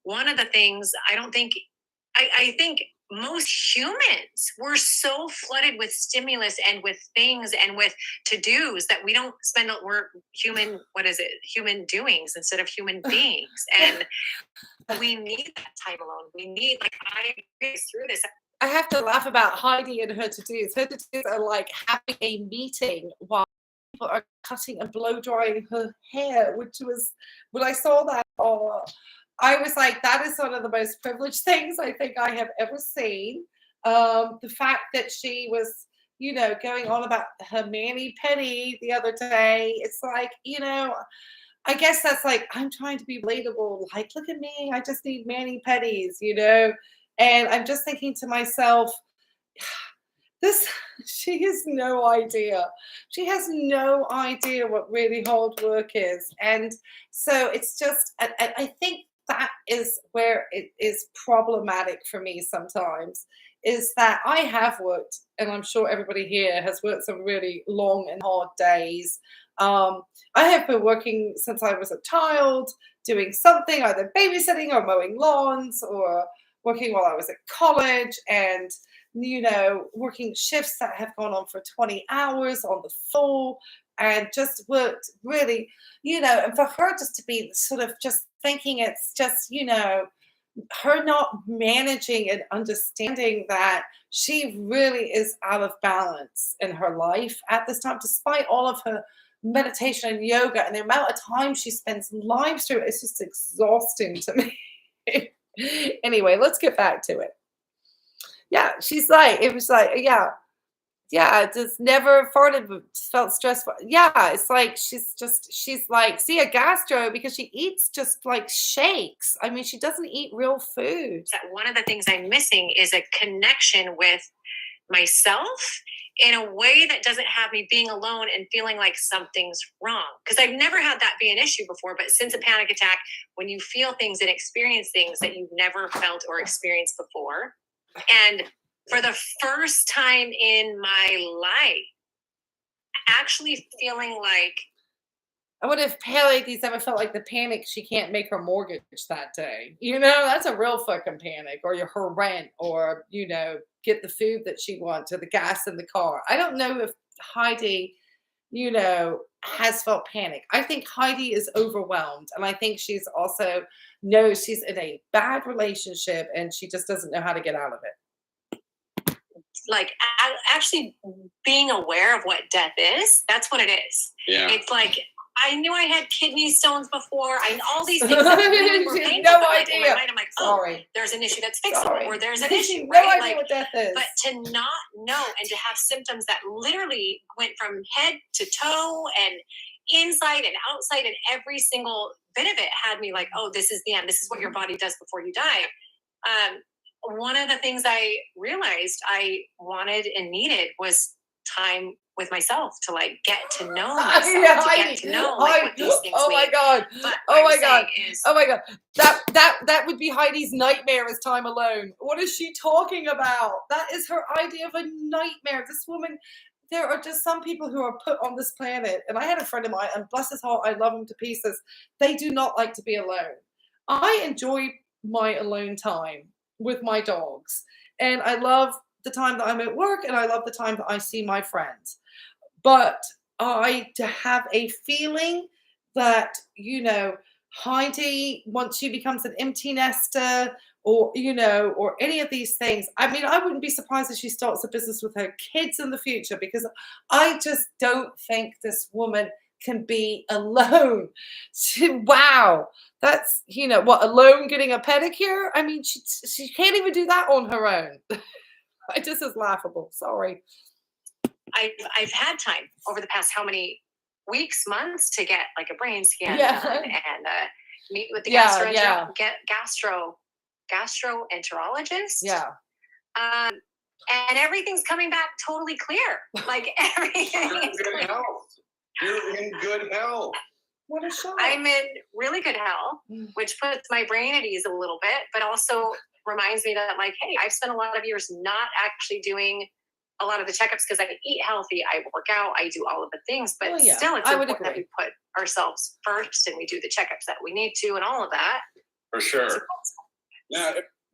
one of the things I think most humans, we're so flooded with stimulus and with things and with to-dos that we don't we're human, human doings instead of human beings. And we need that time alone. We need, I through this. I have to laugh about Heidi and her to-dos. Her to-dos are like having a meeting while people are cutting and blow drying her hair, which was, when I saw that, I was like, that is one of the most privileged things I think I have ever seen. The fact that she was, going on about her mani-pedi the other day. It's like, I guess that's like, I'm trying to be relatable. Like, look at me. I just need mani-pedis, And I'm just thinking to myself, she has no idea. She has no idea what really hard work is. And so it's just, I think that is where it is problematic for me sometimes, is that I have worked, and I'm sure everybody here has worked some really long and hard days. I have been working since I was a child, doing something, either babysitting or mowing lawns, or working while I was at college, and working shifts that have gone on for 20 hours on the floor, and just worked really, and for her just to be sort of just thinking it's just, her not managing and understanding that she really is out of balance in her life at this time, despite all of her meditation and yoga and the amount of time she spends live streaming. It's just exhausting to me. Anyway, let's get back to it. Yeah, she's like, it was like, yeah, just never farted, felt stressful. Yeah, it's like she's like, see a gastro because she eats just like shakes. I mean, she doesn't eat real food. One of the things I'm missing is a connection with myself in a way that doesn't have me being alone and feeling like something's wrong. Because I've never had that be an issue before, but since a panic attack, when you feel things and experience things that you've never felt or experienced before, and for the first time in my life, actually feeling like, I wonder if Pele's ever felt like the panic she can't make her mortgage that day. That's a real fucking panic, or her rent, or, get the food that she wants, or the gas in the car. I don't know if Heidi, has felt panic. I think Heidi is overwhelmed. And I think she's also knows she's in a bad relationship and she just doesn't know how to get out of it. Like actually being aware of what death is, that's what it is. Yeah. It's like, I knew I had kidney stones before. All these things that really were painful. No but idea. In my mind, I'm like, sorry. There's an issue that's fixable, or there's an issue. No right? idea what death is. But to not know and to have symptoms that literally went from head to toe and inside and outside, and every single bit of it had me like, oh, this is the end. This is what your body does before you die. One of the things I realized I wanted and needed was time with myself to like get to know myself, get to know like, what these things oh my mean. God. But Oh my God. Oh my God. That would be Heidi's nightmare, is time alone. What is she talking about? That is her idea of a nightmare. This woman, there are just some people who are put on this planet. And I had a friend of mine, and bless his heart, I love him to pieces. They do not like to be alone. I enjoy my alone time with my dogs. And I love the time that I'm at work, and I love the time that I see my friends. But I have a feeling that, Heidi, once she becomes an empty nester, or, or any of these things, I mean, I wouldn't be surprised if she starts a business with her kids in the future, because I just don't think this woman can be alone. Wow. That's, alone getting a pedicure? I mean, she can't even do that on her own. It just is laughable. Sorry. I've had time over the past how many weeks, months to get like a brain scan done and meet with the gastroenterologist. Yeah. And everything's coming back totally clear. Like everything. You're in good health. You're in good health. What a shock. I'm in really good health, which puts my brain at ease a little bit, but also reminds me that, like, hey, I've spent a lot of years not actually doing a lot of the checkups because I eat healthy, I work out, I do all of the things, but still it's important that we put ourselves first and we do the checkups that we need to and all of that. For sure.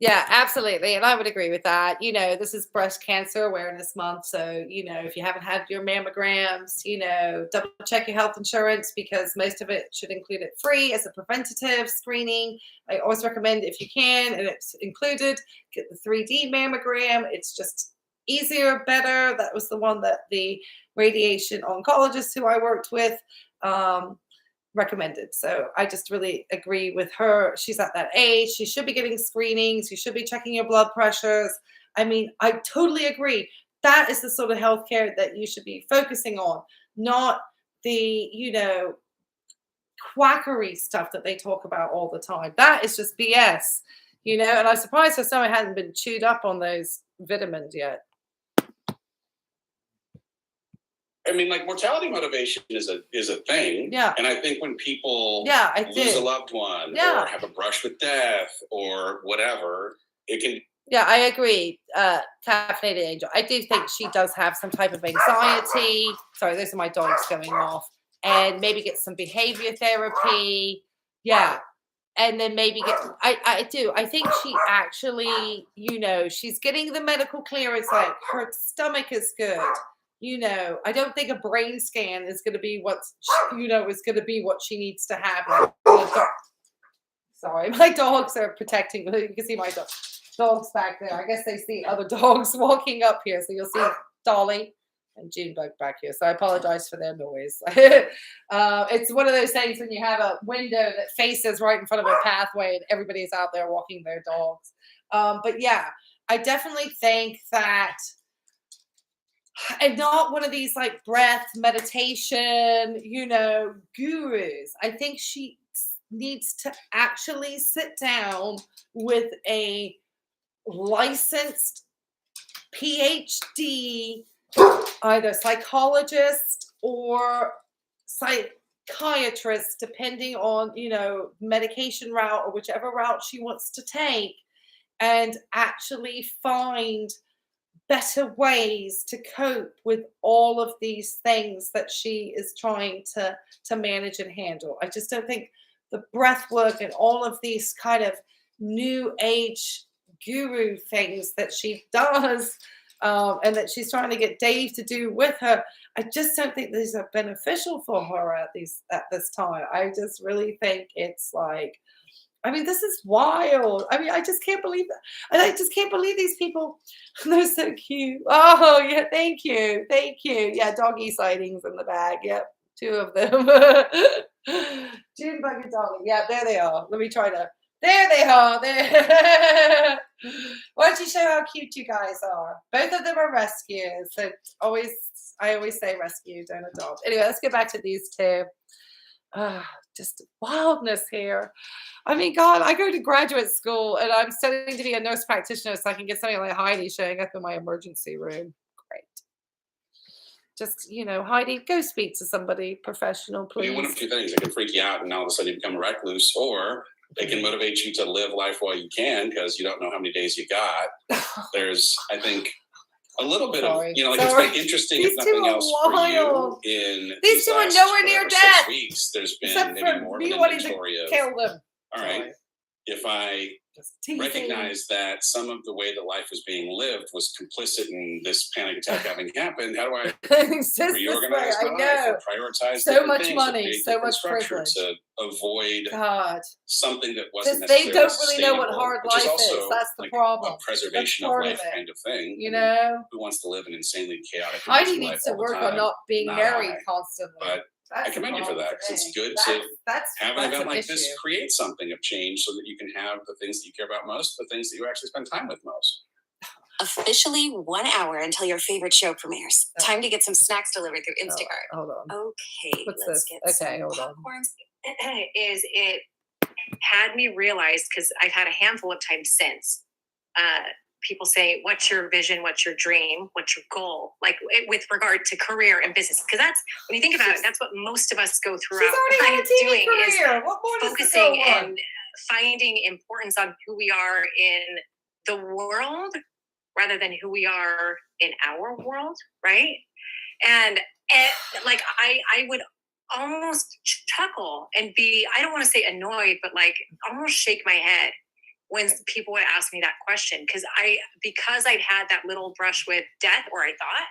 Yeah, absolutely. And I would agree with that. You know, this is Breast Cancer Awareness Month. So, you know, if you haven't had your mammograms, you know, double check your health insurance because most of it should include it free as a preventative screening. I always recommend if you can, and it's included, get the 3D mammogram. It's just easier, better. That was the one that the radiation oncologist who I worked with recommended. So I just really agree with her. She's at that age. She should be getting screenings. You should be checking your blood pressures. I mean, I totally agree. That is the sort of healthcare that you should be focusing on, not the, you know, quackery stuff that they talk about all the time. That is just BS, you know, and I'm surprised her stomach hasn't been chewed up on those vitamins yet. I mean, like, mortality motivation is a thing. Yeah. And I think when people lose a loved one or have a brush with death or whatever, it can. Yeah, I agree. Caffeinated Angel. I do think she does have some type of anxiety. Sorry, those are my dogs going off. And maybe get some behavior therapy. Yeah. And then maybe I do. I think she actually, you know, she's getting the medical clearance. Like her stomach is good. You know, I don't think a brain scan is going to be what's, you know, is going to be what she needs to have. Sorry, my dogs are protecting. You can see my dogs back there. I guess they see other dogs walking up here. So you'll see Dolly and Junebug back here. So I apologize for their noise. It's one of those things when you have a window that faces right in front of a pathway and everybody's out there walking their dogs. But yeah, I definitely think that, and not one of these like breath meditation, you know, gurus. I think she needs to actually sit down with a licensed PhD, either psychologist or psychiatrist, depending on, you know, medication route or whichever route she wants to take, and actually find better ways to cope with all of these things that she is trying to manage and handle. I just don't think the breath work and all of these kind of new age guru things that she does and that she's trying to get Dave to do with her, I just don't think these are beneficial for her at this time. I just really think it's like, I mean, this is wild. I mean, I just can't believe that. And I just can't believe these people. They're so cute. Oh, yeah. Thank you. Thank you. Yeah. Doggy sightings in the bag. Yep. 2 of them. Junebug and Dolly. Yeah. There they are. Let me try to. There they are. There. Why don't you show how cute you guys are? Both of them are rescues. So I always say rescue, don't adopt. Anyway, let's get back to these 2. Just wildness here. I mean, God, I go to graduate school and I'm studying to be a nurse practitioner so I can get something like Heidi showing up in my emergency room. Great. Just, you know, Heidi, go speak to somebody professional, please. I mean, one of 2 things. It can freak you out and all of a sudden you become a recluse, or it can motivate you to live life while you can because you don't know how many days you got. There's, I think, a little bit of, you know, like it's been interesting, if nothing else, for you in these 2 are nowhere near death. 6 weeks. There's been except maybe more of an inventory of, kill them. All right, if I recognize that some of the way that life was being lived was complicit in this panic attack having happened, how do I reorganize my life or prioritize so much money, so much structure privilege to avoid something that wasn't they necessarily don't really know what hard life is. Is. That's the problem. A preservation of life kind of thing. You know, who wants to live an insanely chaotic? Heidi needs to work on not being married constantly. But I commend you for that, because it's good to have an event like this create something of change so that you can have the things that you care about most, the things that you actually spend time with most. Officially 1 hour until your favorite show premieres. Time to get some snacks delivered through Instacart. Hold on. Okay, What's let's this? get Okay, some hold on. popcorn. Is it had me realize, because I've had a handful of times since, people say, what's your vision? What's your dream? What's your goal? Like with regard to career and business. Because that's, when you think about it, that's what most of us go throughout life doing, is focusing and finding importance on who we are in the world rather than who we are in our world, right? And like I would almost chuckle and be, I don't want to say annoyed, but like almost shake my head when people would ask me that question, because I'd had that little brush with death, or I thought.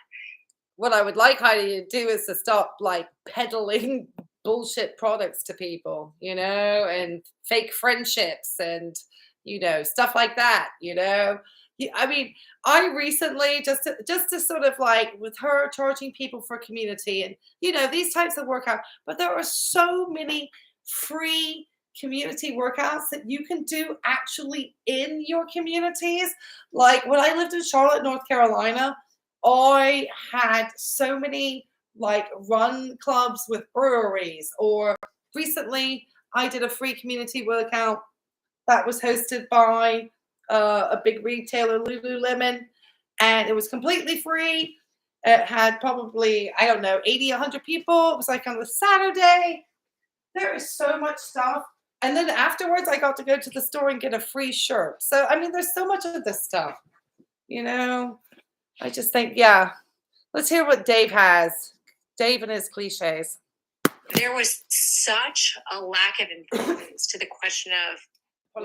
What I would like Heidi to do is to stop like peddling bullshit products to people, you know, and fake friendships and, you know, stuff like that, you know. I mean, I recently just to sort of like with her charging people for community and, you know, these types of workout, but there are so many free community workouts that you can do actually in your communities. Like when I lived in Charlotte, North Carolina, I had so many like run clubs with breweries, or recently I did a free community workout that was hosted by a big retailer, Lululemon, and it was completely free. It had probably, I don't know, 80, 100 people. It was like on a Saturday. There is so much stuff. And then afterwards, I got to go to the store and get a free shirt. So, I mean, there's so much of this stuff, you know. I just think, yeah. Let's hear what Dave has. Dave and his cliches. There was such a lack of importance to the question of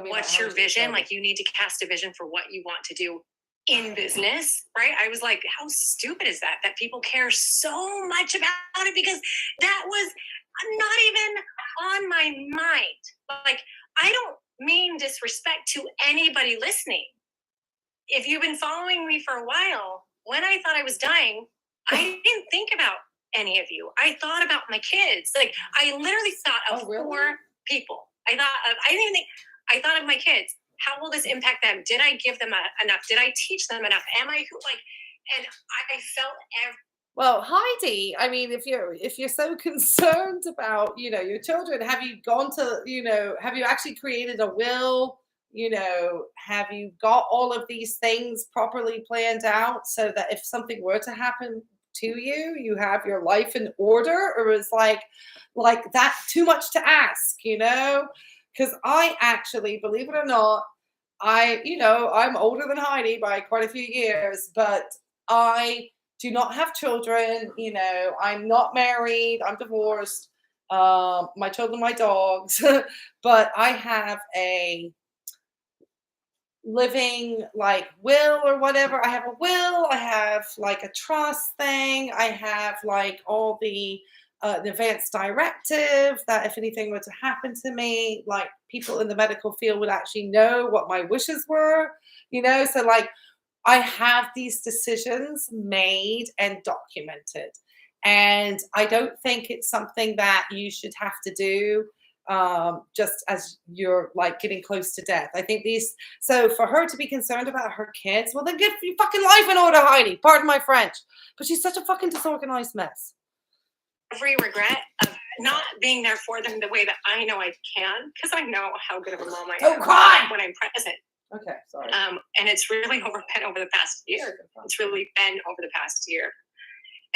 what's your vision? Like, you need to cast a vision for what you want to do in business, right? I was like, how stupid is that? That people care so much about it, because that was not even on my mind. Like, I don't mean disrespect to anybody listening. If you've been following me for a while, when I thought I was dying, I didn't think about any of you. I thought about my kids. Like, I literally thought of 4 people. I didn't even think. I thought of my kids. How will this impact them? Did I give them enough? Did I teach them enough? Am I like? And I felt well, Heidi, I mean, if you're so concerned about, you know, your children, have you gone to, you know, have you actually created a will? You know, have you got all of these things properly planned out so that if something were to happen to you, you have your life in order? Or is like that too much to ask, you know? Because I actually, believe it or not, I'm older than Heidi by quite a few years, but I do not have children. You know, I'm not married. I'm divorced. My children, my dogs, but I have a living like will or whatever. I have a will. I have like a trust thing. I have like all the advance directive that if anything were to happen to me, like people in the medical field would actually know what my wishes were, you know. So like I have these decisions made and documented, and I don't think it's something that you should have to do just as you're like getting close to death. I think so for her to be concerned about her kids, well then get your fucking life in order, Heidi. Pardon my French, but she's such a fucking disorganized mess. Every regret of not being there for them the way that I know I can, because I know how good of a mom I am when I'm present. Okay, sorry. And it's really been over the past year. It's really been over the past year.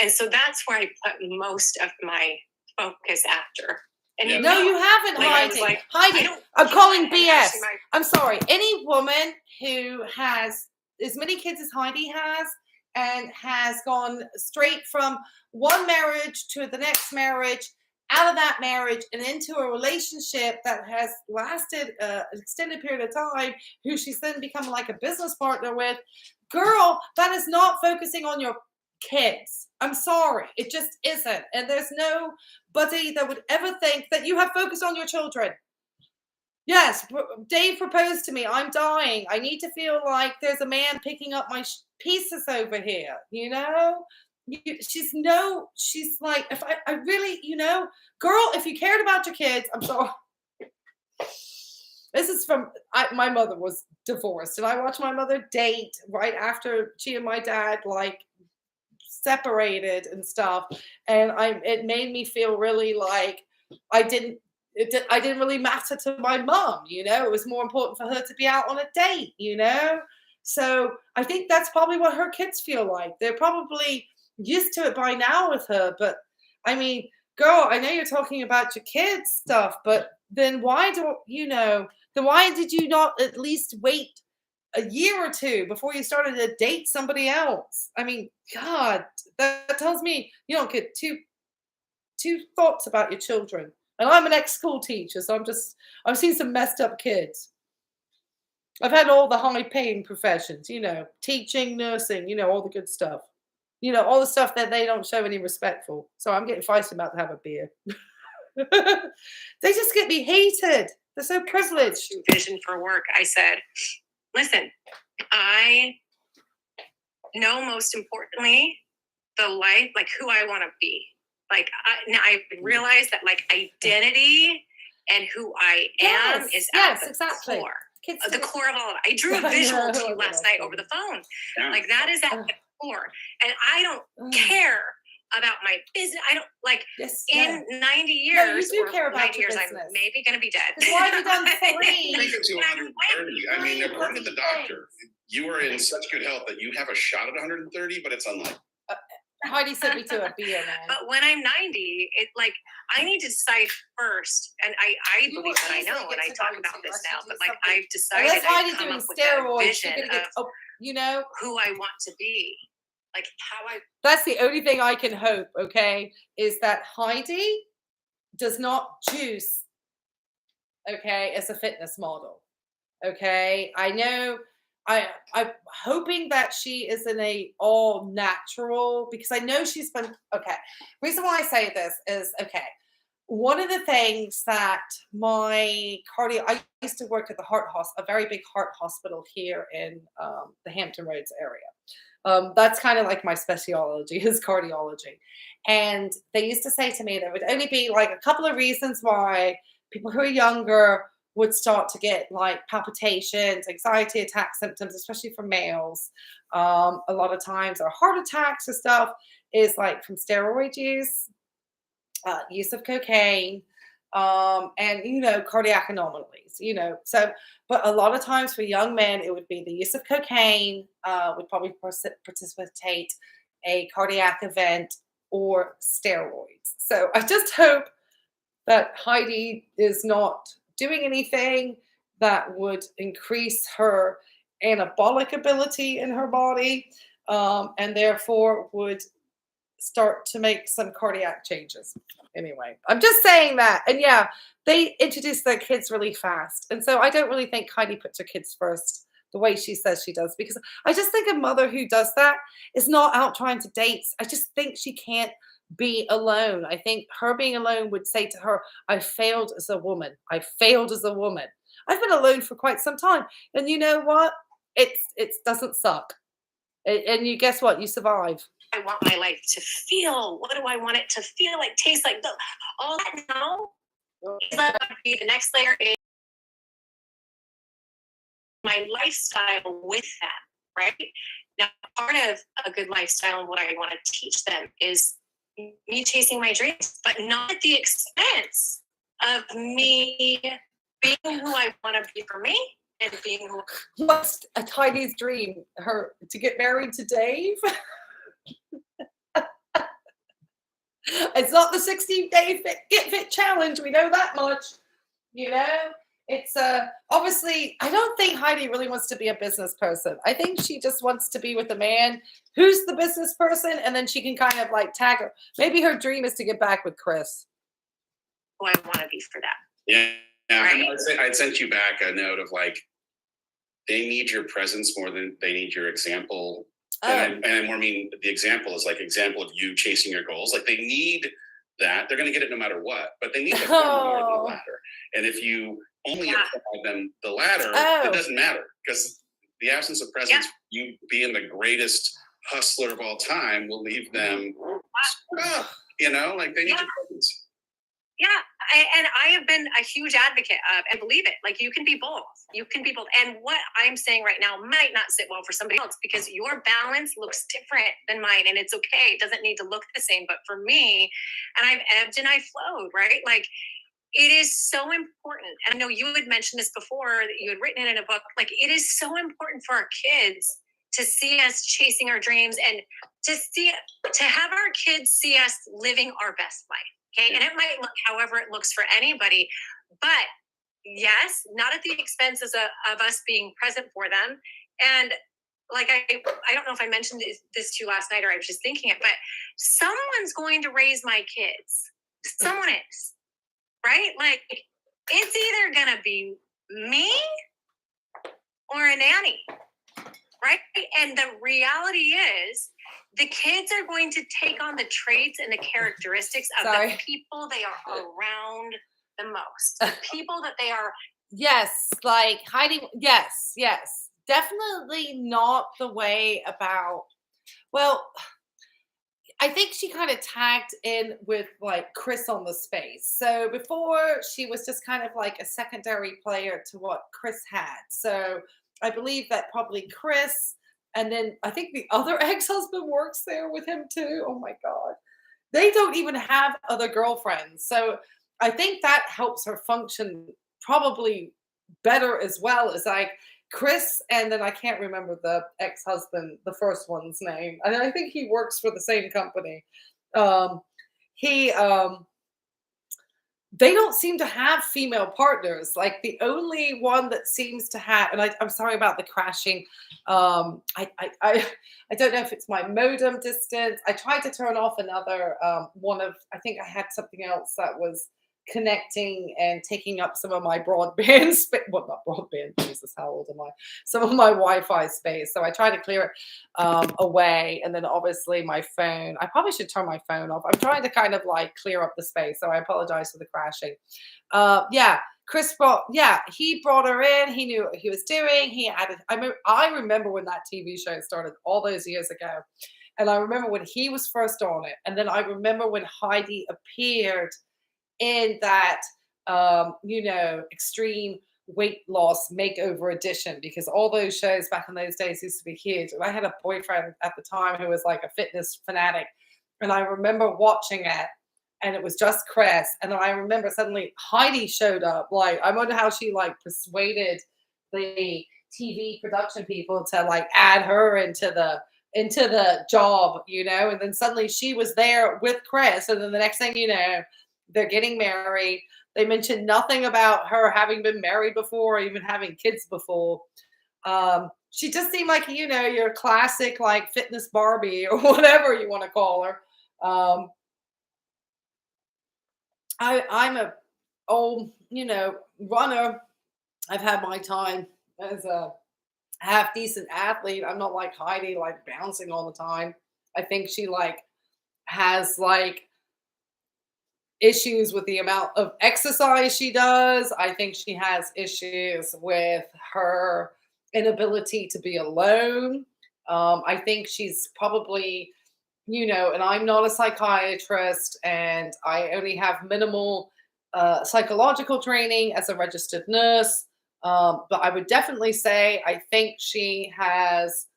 And so that's where I put most of my focus after. And you haven't, Heidi. Heidi, I'm calling BS. I'm sorry. Any woman who has as many kids as Heidi has and has gone straight from one marriage to the next marriage, out of that marriage and into a relationship that has lasted an extended period of time, who she's then become like a business partner with, girl, that is not focusing on your kids. I'm sorry. It just isn't. And there's nobody that would ever think that you have focused on your children. Yes, Dave proposed to me. I'm dying. I need to feel like there's a man picking up my pieces over here, you know? She's like, if I really, you know, girl, if you cared about your kids, I'm sorry. This is from, my mother was divorced, and I watched my mother date right after she and my dad, like, separated and stuff. And it made me feel really like I didn't I didn't really matter to my mom, it was more important for her to be out on a date, So I think that's probably what her kids feel like. They're probably used to it by now with her. But I mean, girl, I know you're talking about your kids stuff, but then why then why did you not at least wait a year or two before you started to date somebody else? I mean, God, that tells me you don't get two thoughts about your children. And I'm an ex-school teacher, so I've seen some messed up kids. I've had all the high-paying professions, teaching, nursing, all the good stuff. All the stuff that they don't show any respect for. So I'm getting feisty about to have a beer. They just get me hated. They're so privileged. Vision for work. I said, listen, I know most importantly the life, like who I want to be. Like I realized that like identity and who I am is at the core. The core of all of it. I drew a visual to you last night over the phone. Yeah. Like that is at the core. And I don't care about my business. I don't like in 90 years. No, you do care about 90 years. Business. I'm maybe going to be dead. Why have you done 3? I think it's 130. I mean, according to the doctor, you are in such good health that you have a shot at 130, but it's unlikely. Heidi sent me to a beer, man. But when I'm 90, it like I need to decide first, and I believe that I know, and I talk about this now. But like I've decided I've come up with a vision of who I want to be, like how I. That's the only thing I can hope. Okay, is that Heidi does not juice. Okay, as a fitness model. Okay, I know. I'm hoping that she is in a all natural, because I know she's been reason why I say this is one of the things that I used to work at a very big heart hospital here in the Hampton Roads area. That's kind of like my specialty is cardiology. And they used to say to me there would only be like a couple of reasons why people who are younger would start to get like palpitations, anxiety attack symptoms, especially for males. A lot of times our heart attacks or stuff is like from steroid use, use of cocaine, and, cardiac anomalies, So, but a lot of times for young men, it would be the use of cocaine, would probably precipitate a cardiac event or steroids. So I just hope that Heidi is not doing anything that would increase her anabolic ability in her body, and therefore would start to make some cardiac changes. Anyway, I'm just saying that. And yeah, they introduce their kids really fast. And so I don't really think Heidi puts her kids first the way she says she does, because I just think a mother who does that is not out trying to date. I just think she can't be alone. I think her being alone would say to her, I failed as a woman. I failed as a woman. I've been alone for quite some time. And you know what? It doesn't suck. And you guess what? You survive. I want my life to feel. What do I want it to feel like? Taste like? All that now is that be the next layer is my lifestyle with them, right? Now, part of a good lifestyle and what I want to teach them is me chasing my dreams, but not at the expense of me being who I want to be for me and being who. What's a Heidi's dream? Her to get married to Dave? It's not the 16-day Get Fit challenge. We know that much. It's obviously, I don't think Heidi really wants to be a business person. I think she just wants to be with a man who's the business person, and then she can kind of like tag her. Maybe her dream is to get back with Chris. Who I want to be for that. Yeah. Right? I'd sent you back a note of like, they need your presence more than they need your example. And more mean the example is like example of you chasing your goals. Like they need that. They're going to get it no matter what, but they need the former more than the latter. And if you only apply them the latter, it doesn't matter, because the absence of presence, you being the greatest hustler of all time, will leave them, like they need your presence. Yeah, and I have been a huge advocate of, and believe it, like you can be both. You can be both. And what I'm saying right now might not sit well for somebody else, because your balance looks different than mine, and it's okay. It doesn't need to look the same. But for me, and I've ebbed and I flowed, right? Like it is so important. And I know you had mentioned this before, that you had written it in a book. Like, it is so important for our kids to see us chasing our dreams, and to have our kids see us living our best life. Okay. And it might look however it looks for anybody, but yes, not at the expenses of us being present for them. And like, I don't know if I mentioned this to you last night, or I was just thinking it, but someone's going to raise my kids. Someone is, right? Like, it's either going to be me or a nanny, right? And the reality is, the kids are going to take on the traits and the characteristics of the people they are around the most. The people that they are. Yes, like Heidi. Yes, yes. Definitely not the way about, well, I think she kind of tagged in with like Chris on the space. So before, she was just kind of like a secondary player to what Chris had. So I believe that probably Chris, and then I think the other ex-husband works there with him too. Oh my God. They don't even have other girlfriends. So I think that helps her function probably better, as well as like Chris, and then I can't remember the ex-husband, the first one's name. And I think he works for the same company. Um, he They don't seem to have female partners. Like, the only one that seems to have, and I'm sorry about the crashing. I don't know if it's my modem distance. I tried to turn off another one of, I think I had something else that was connecting and taking up some of my broadband space. Well, not broadband, Jesus, how old am I? Some of my Wi-Fi space. So I tried to clear it away. And then obviously my phone, I probably should turn my phone off. I'm trying to kind of like clear up the space. So I apologize for the crashing. Yeah. He brought her in. He knew what he was doing. He added, I remember when that TV show started all those years ago. And I remember when he was first on it. And then I remember when Heidi appeared in that, extreme weight loss makeover edition, because all those shows back in those days used to be huge. And I had a boyfriend at the time who was like a fitness fanatic. And I remember watching it, and it was just Chris. And then I remember suddenly Heidi showed up. Like, I wonder how she like persuaded the TV production people to like add her into the job, and then suddenly she was there with Chris. And then the next thing you know, they're getting married. They mentioned nothing about her having been married before, or even having kids before. She just seemed like, your classic like fitness Barbie, or whatever you want to call her. I'm a old, runner. I've had my time as a half decent athlete. I'm not like Heidi, like bouncing all the time. I think she like has like issues with the amount of exercise she does. I think she has issues with her inability to be alone. I think she's probably, and I'm not a psychiatrist, and I only have minimal psychological training as a registered nurse. But I would definitely say I think she has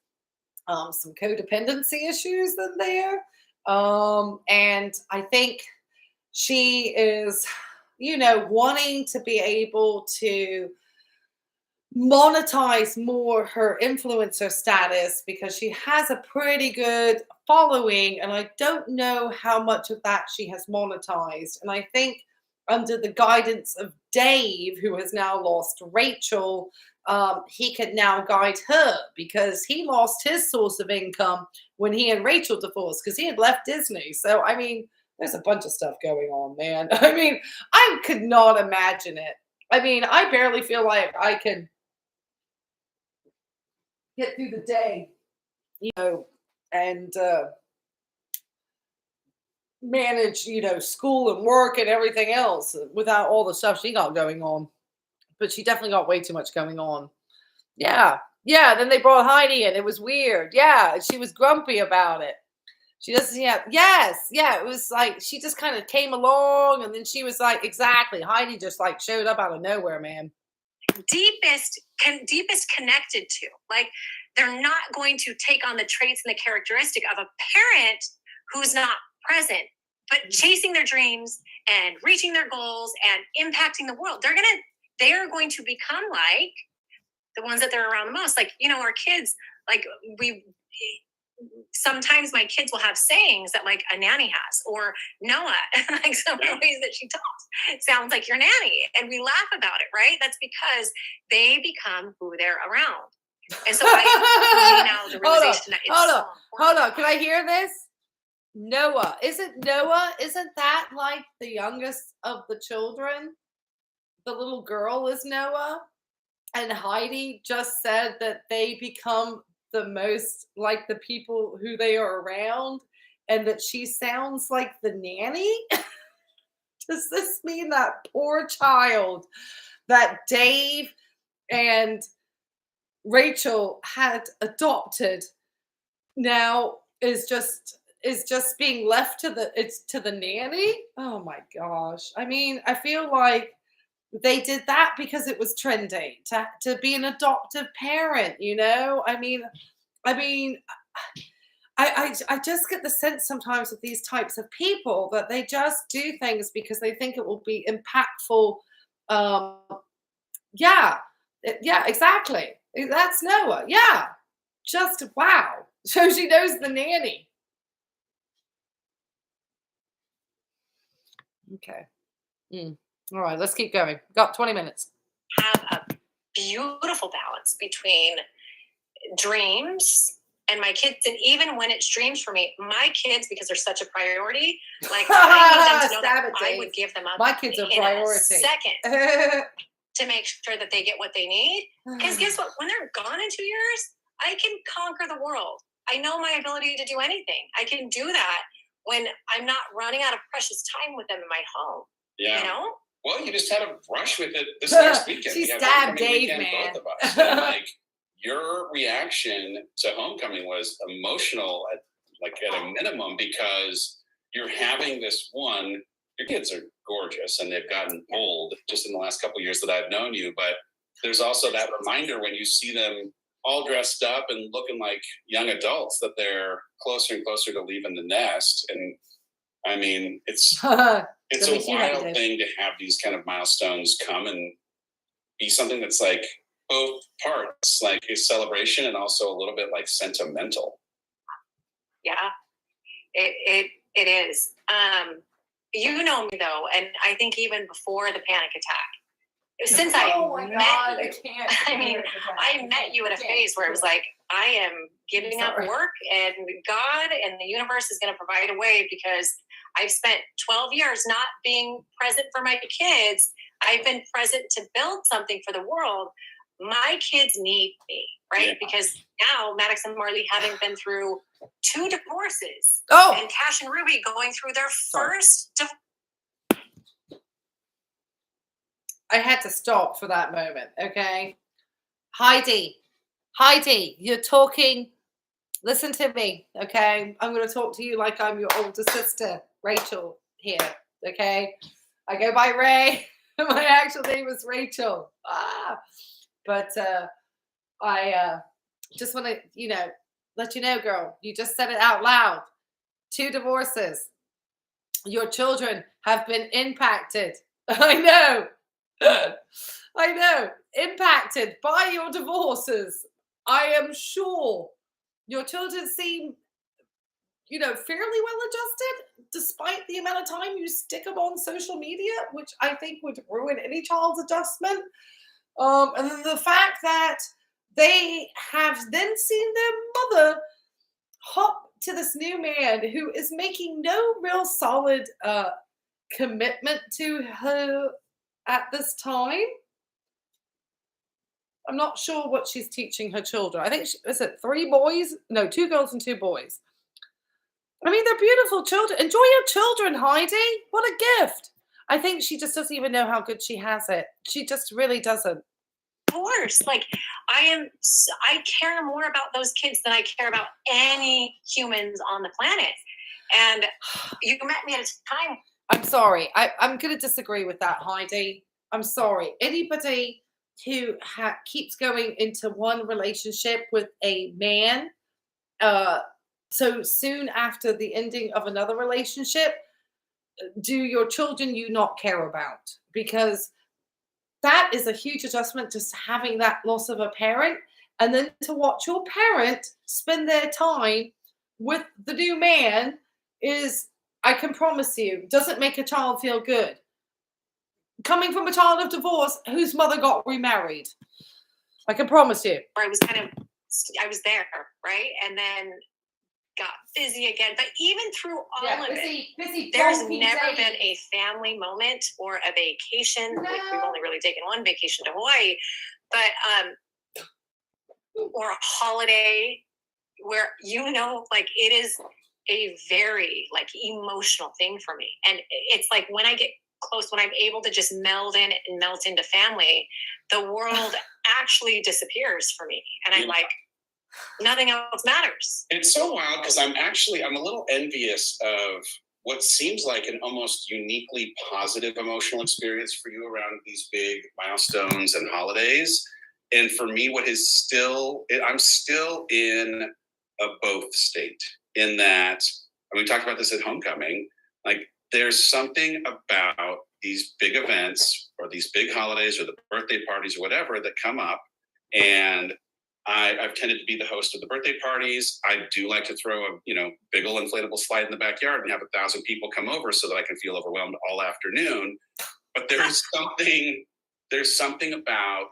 some codependency issues in there. And I think she is, wanting to be able to monetize more her influencer status, because she has a pretty good following. And I don't know how much of that she has monetized. And I think under the guidance of Dave, who has now lost Rachel, he could now guide her, because he lost his source of income when he and Rachel divorced, because he had left Disney. So, I mean, there's a bunch of stuff going on, man. I mean, I could not imagine it. I mean, I barely feel like I can get through the day, and manage, school and work and everything else without all the stuff she got going on. But she definitely got way too much going on. Yeah. Yeah. Then they brought Heidi in. It was weird. Yeah. She was grumpy about it. She doesn't have, yes, yeah, it was like, she just kind of came along, and then she was like, exactly, Heidi just like showed up out of nowhere, man. Deepest connected to. Like, they're not going to take on the traits and the characteristic of a parent who's not present. but chasing their dreams and reaching their goals and impacting the world. They're going to become like the ones that they're around the most. Like, our kids, like sometimes my kids will have sayings that like a nanny has, or Noah, like some of the ways that she talks sounds like your nanny. And we laugh about it, right? That's because they become who they're around. And so I now the realization that it's hold on. Can I hear this? Noah. Isn't that like the youngest of the children? The little girl is Noah. And Heidi just said that they become the most like the people who they are around, and that she sounds like the nanny. Does this mean that poor child that Dave and Rachel had adopted now is just being left to the nanny? Oh my gosh. I mean, I feel like they did that because it was trendy to be an adoptive parent, I mean, I just get the sense sometimes with these types of people that they just do things because they think it will be impactful. Yeah, exactly. That's Noah. Yeah, just wow. So she knows the nanny. Okay. All right, let's keep going. Got 20 minutes. Have a beautiful balance between dreams and my kids. And even when it's dreams for me, my kids, because they're such a priority, like I need them to know that I would give them up. My kids are priority. In a second to make sure that they get what they need. Because guess what? When they're gone in 2 years, I can conquer the world. I know my ability to do anything. I can do that when I'm not running out of precious time with them in my home. Yeah. Well, you just had a brush with it this last weekend. She stabbed Dave, man. Both of us. And, like, your reaction to homecoming was emotional at a minimum, because you're having this one. Your kids are gorgeous and they've gotten old just in the last couple of years that I've known you. But there's also that reminder when you see them all dressed up and looking like young adults that they're closer and closer to leaving the nest. And I mean, it's a wild thing to have these kind of milestones come and be something that's like both parts, like a celebration and also a little bit like sentimental. Yeah, it is. You know me though, and I think even before the panic attack, since I met you at a phase where it was like, I am giving up work, and God and the universe is going to provide a way, because I've spent 12 years not being present for my kids. I've been present to build something for the world. My kids need me, right? Yeah. Because now Maddox and Marley, having been through 2 divorces, and Cash and Ruby going through their first divorce. I had to stop for that moment, okay? Heidi, you're talking. Listen to me, okay? I'm going to talk to you like I'm your older sister, Rachel, here, okay? I go by Ray. My actual name is Rachel. But I just want to, let you know, girl, you just said it out loud. 2 divorces. Your children have been impacted. I know. Impacted by your divorces. I am sure your children seem, fairly well adjusted, despite the amount of time you stick them on social media, which I think would ruin any child's adjustment. And then the fact that they have then seen their mother hop to this new man who is making no real solid commitment to her at this time. I'm not sure what she's teaching her children. I think, is it 3 boys? No, 2 girls and 2 boys. I mean, they're beautiful children. Enjoy your children, Heidi. What a gift. I think she just doesn't even know how good she has it. She just really doesn't. Of course. Like, I care more about those kids than I care about any humans on the planet. And you met me at a time. I'm sorry. I'm going to disagree with that, Heidi. I'm sorry. Anybody who keeps going into one relationship with a man so soon after the ending of another relationship, do your children you not care about? Because that is a huge adjustment, just having that loss of a parent, and then to watch your parent spend their time with the new man is, I can promise you, doesn't make a child feel good. Coming from a child of divorce whose mother got remarried, I can promise you. I was there, right? And then got busy again. But even through all of it, there's never been a family moment or a vacation. No. Like, we've only really taken one vacation to Hawaii, but or a holiday where, like, it is a very, like, emotional thing for me. And it's like when I get close, when I'm able to just meld in and melt into family, the world actually disappears for me. And I'm like, nothing else matters. It's so wild because I'm a little envious of what seems like an almost uniquely positive emotional experience for you around these big milestones and holidays. And for me, I'm still in a both state, in that, and we talked about this at homecoming, like, there's something about these big events or these big holidays or the birthday parties or whatever that come up, and I've tended to be the host of the birthday parties. I do like to throw a big old inflatable slide in the backyard and have 1,000 people come over so that I can feel overwhelmed all afternoon. But there's something about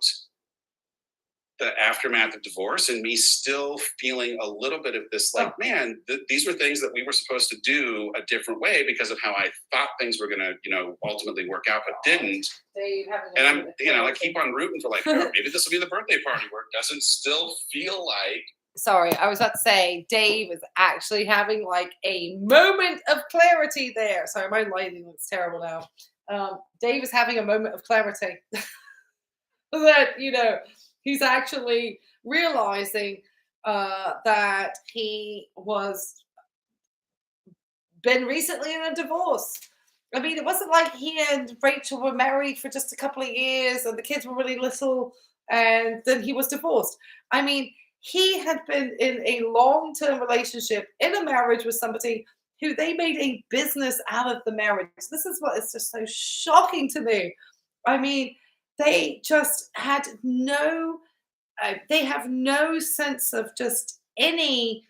the aftermath of divorce and me still feeling a little bit of this, like, man, these were things that we were supposed to do a different way because of how I thought things were going to, ultimately work out, but didn't. And I'm, I keep on rooting for, like, maybe this will be the birthday party where it doesn't still feel like. Sorry, I was about to say, Dave is actually having like a moment of clarity there. Sorry, my lighting looks terrible now. Dave is having a moment of clarity that, he's actually realizing that he was been recently in a divorce. I mean, it wasn't like he and Rachel were married for just a couple of years and the kids were really little and then he was divorced. I mean, he had been in a long-term relationship, in a marriage with somebody who they made a business out of the marriage. This is what is just so shocking to me. I mean, they just had they have no sense of just any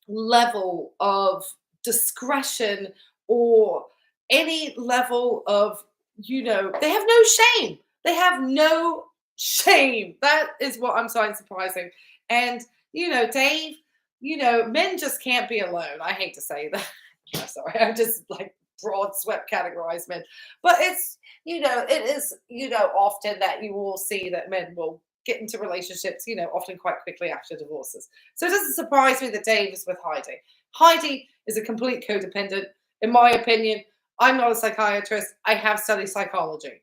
level of discretion or any level of, they have no shame. They have no shame. That is what I'm finding surprising. And, Dave, men just can't be alone. I hate to say that. I'm sorry. I'm just like broad swept categorize men. But it's, it is, often that you will see that men will get into relationships, often quite quickly after divorces. So it doesn't surprise me that Dave is with Heidi. Heidi is a complete codependent. In my opinion, I'm not a psychiatrist. I have studied psychology.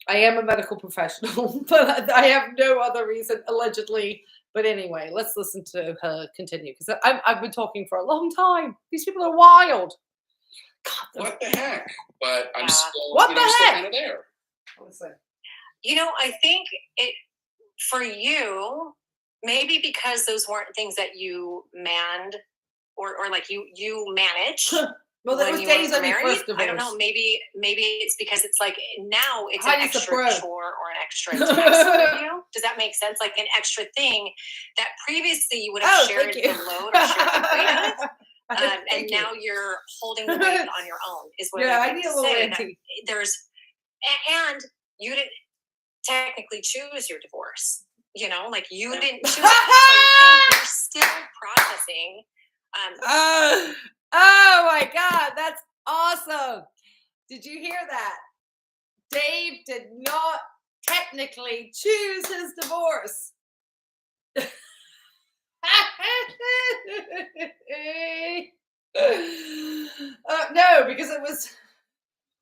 I am a medical professional, but I have no other reason, allegedly. But anyway, let's listen to her continue, because I've been talking for a long time. These people are wild. God, what the heck? But I'm still, what the heck? still kind of there. Listen. I think it, for you, maybe because those weren't things that you manned or like you managed. Well, that was Dave's first divorce. I don't know. Maybe it's because it's like now it's an extra chore or an extra task for you. Does that make sense? Like an extra thing that previously you would have shared the load or shared the weight of, and now you're holding the weight on your own. Is what I need to say. And you didn't technically choose your divorce. Like you didn't choose it. You're still processing. Oh my God, that's awesome. Did you hear that? Dave did not technically choose his divorce. No, because it was,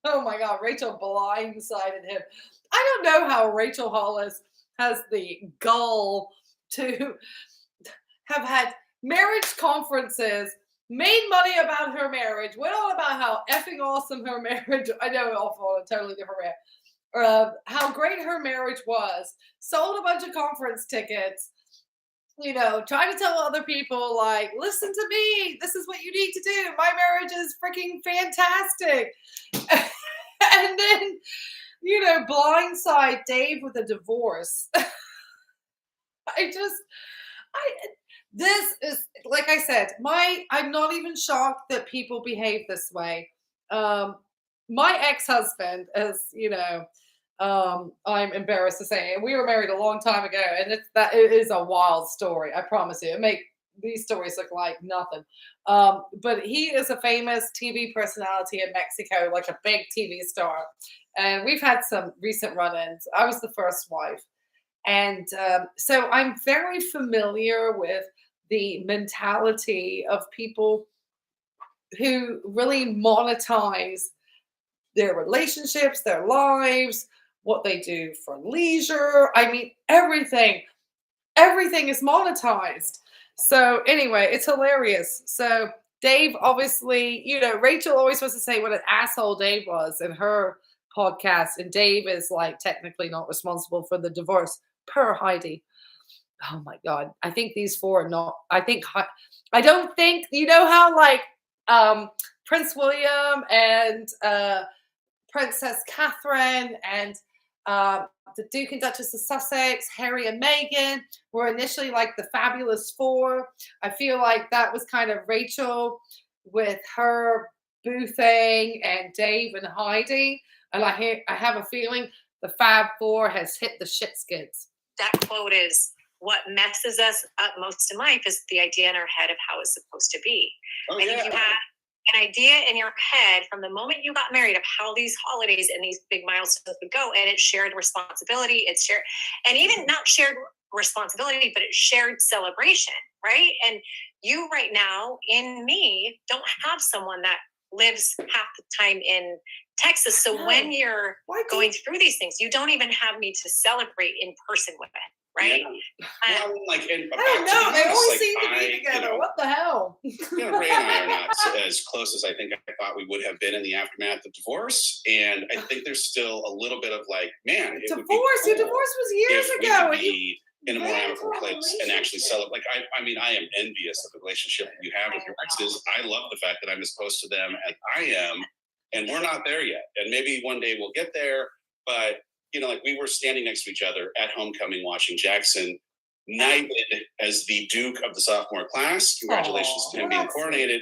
oh my God, Rachel blindsided him. I don't know how Rachel Hollis has the gall to have had marriage conferences, made money about her marriage, went on about how effing awesome her marriage, I know, off on a totally different rant, how great her marriage was, sold a bunch of conference tickets, try to tell other people, like, listen to me. This is what you need to do. My marriage is freaking fantastic. And then, blindside Dave with a divorce. I just, I, this is, like I said, I'm not even shocked that people behave this way. My ex-husband, as I'm embarrassed to say, and we were married a long time ago, and it is a wild story. I promise you, it make these stories look like nothing. But he is a famous TV personality in Mexico, like a big TV star, and we've had some recent run-ins. I was the first wife, and so I'm very familiar with the mentality of people who really monetize their relationships, their lives, what they do for leisure. I mean, everything is monetized. So anyway, it's hilarious. So Dave, obviously, Rachel always wants to say what an asshole Dave was in her podcast, and Dave is like technically not responsible for the divorce per Heidi. Oh my God. I think these four are not, I don't think, how like Prince William and Princess Catherine and the Duke and Duchess of Sussex, Harry and Meghan were initially like the fabulous four. I feel like that was kind of Rachel with her boo thing and Dave and Heidi. And I have a feeling the Fab Four has hit the shit skids. That quote is, what messes us up most in life is the idea in our head of how it's supposed to be. Oh, and if you had an idea in your head from the moment you got married of how these holidays and these big milestones would go, and it's shared responsibility, it's shared, and even not shared responsibility, but it's shared celebration, right? And you right now in me don't have someone that lives half the time in Texas. So when you're going through these things, you don't even have me to celebrate in person with it. Right? Yeah. Well, I don't know. They always seem to be together. What the hell? Ray and I are not as close as I think I thought we would have been in the aftermath of divorce. And I think there's still a little bit of like, man, divorce. Your divorce was years ago. We could be in a more amicable place and actually celebrate. Like, I mean, I am envious of the relationship you have with your exes. I love the fact that I'm as close to them as I am, and we're not there yet. And maybe one day we'll get there, but like we were standing next to each other at homecoming watching Jackson knighted as the Duke of the sophomore class. Congratulations to him being coronated.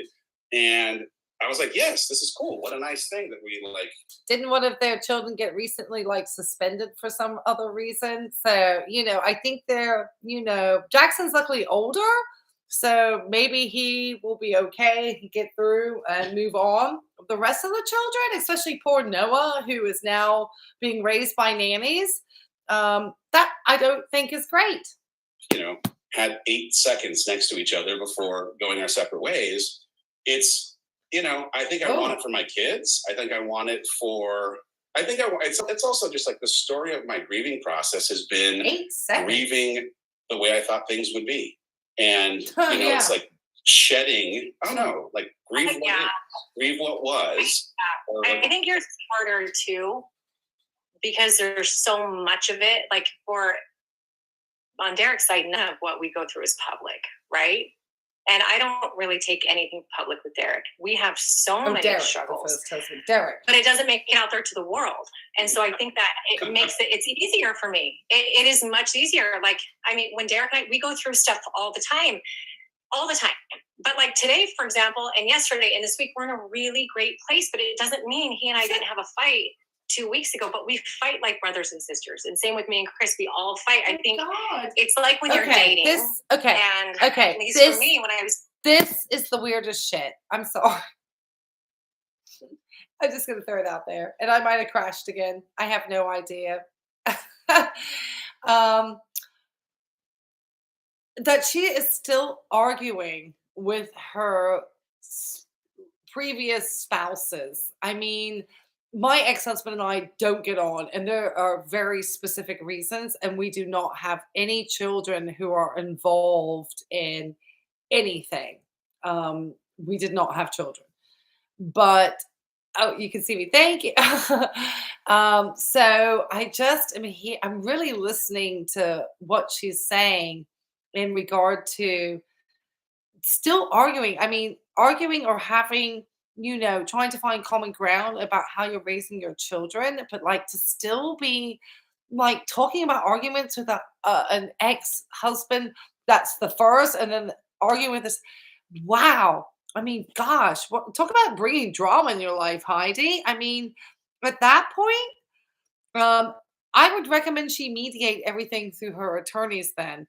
And I was like, yes, this is cool. What a nice thing that we like. Didn't one of their children get recently like suspended for some other reason? So, I think they're, Jackson's luckily older. So maybe he will be okay, get through and move on. The rest of the children, especially poor Noah, who is now being raised by nannies, that I don't think is great. Had 8 seconds next to each other before going our separate ways. It's, I think I want it for my kids. I think I want it for, it's also just like the story of my grieving process has been 8 seconds. Grieving the way I thought things would be. And, it's like shedding, I don't know, like grieve what was. I think you're smarter too, because there's so much of it. Like on Derek's side, none of what we go through is public, right? And I don't really take anything public with Derek. We have so many struggles. Derek. But it doesn't make it out there to the world. And so I think that it makes it's easier for me. It is much easier. Like, I mean, when Derek and I, we go through stuff all the time. But like today, for example, and yesterday and this week, we're in a really great place, but it doesn't mean he and I didn't have a fight 2 weeks ago, but we fight like brothers and sisters. And same with me and Chris, we all fight. I think it's like when you're dating. And at least for me, when I was... This is the weirdest shit. I'm sorry. I'm just going to throw it out there. And I might have crashed again. I have no idea. That she is still arguing with her previous spouses. I mean, my ex-husband and I don't get on, and there are very specific reasons, and we do not have any children who are involved in anything. We did not have children, but you can see me. Thank you. So I'm really listening to what she's saying, in regard to still arguing. I mean, arguing or having, trying to find common ground about how you're raising your children, but like to still be like talking about arguments with an ex-husband that's the first, and then arguing with this. Wow. I mean, gosh, talk about bringing drama in your life, Heidi. I mean, at that point, I would recommend she mediate everything through her attorneys then.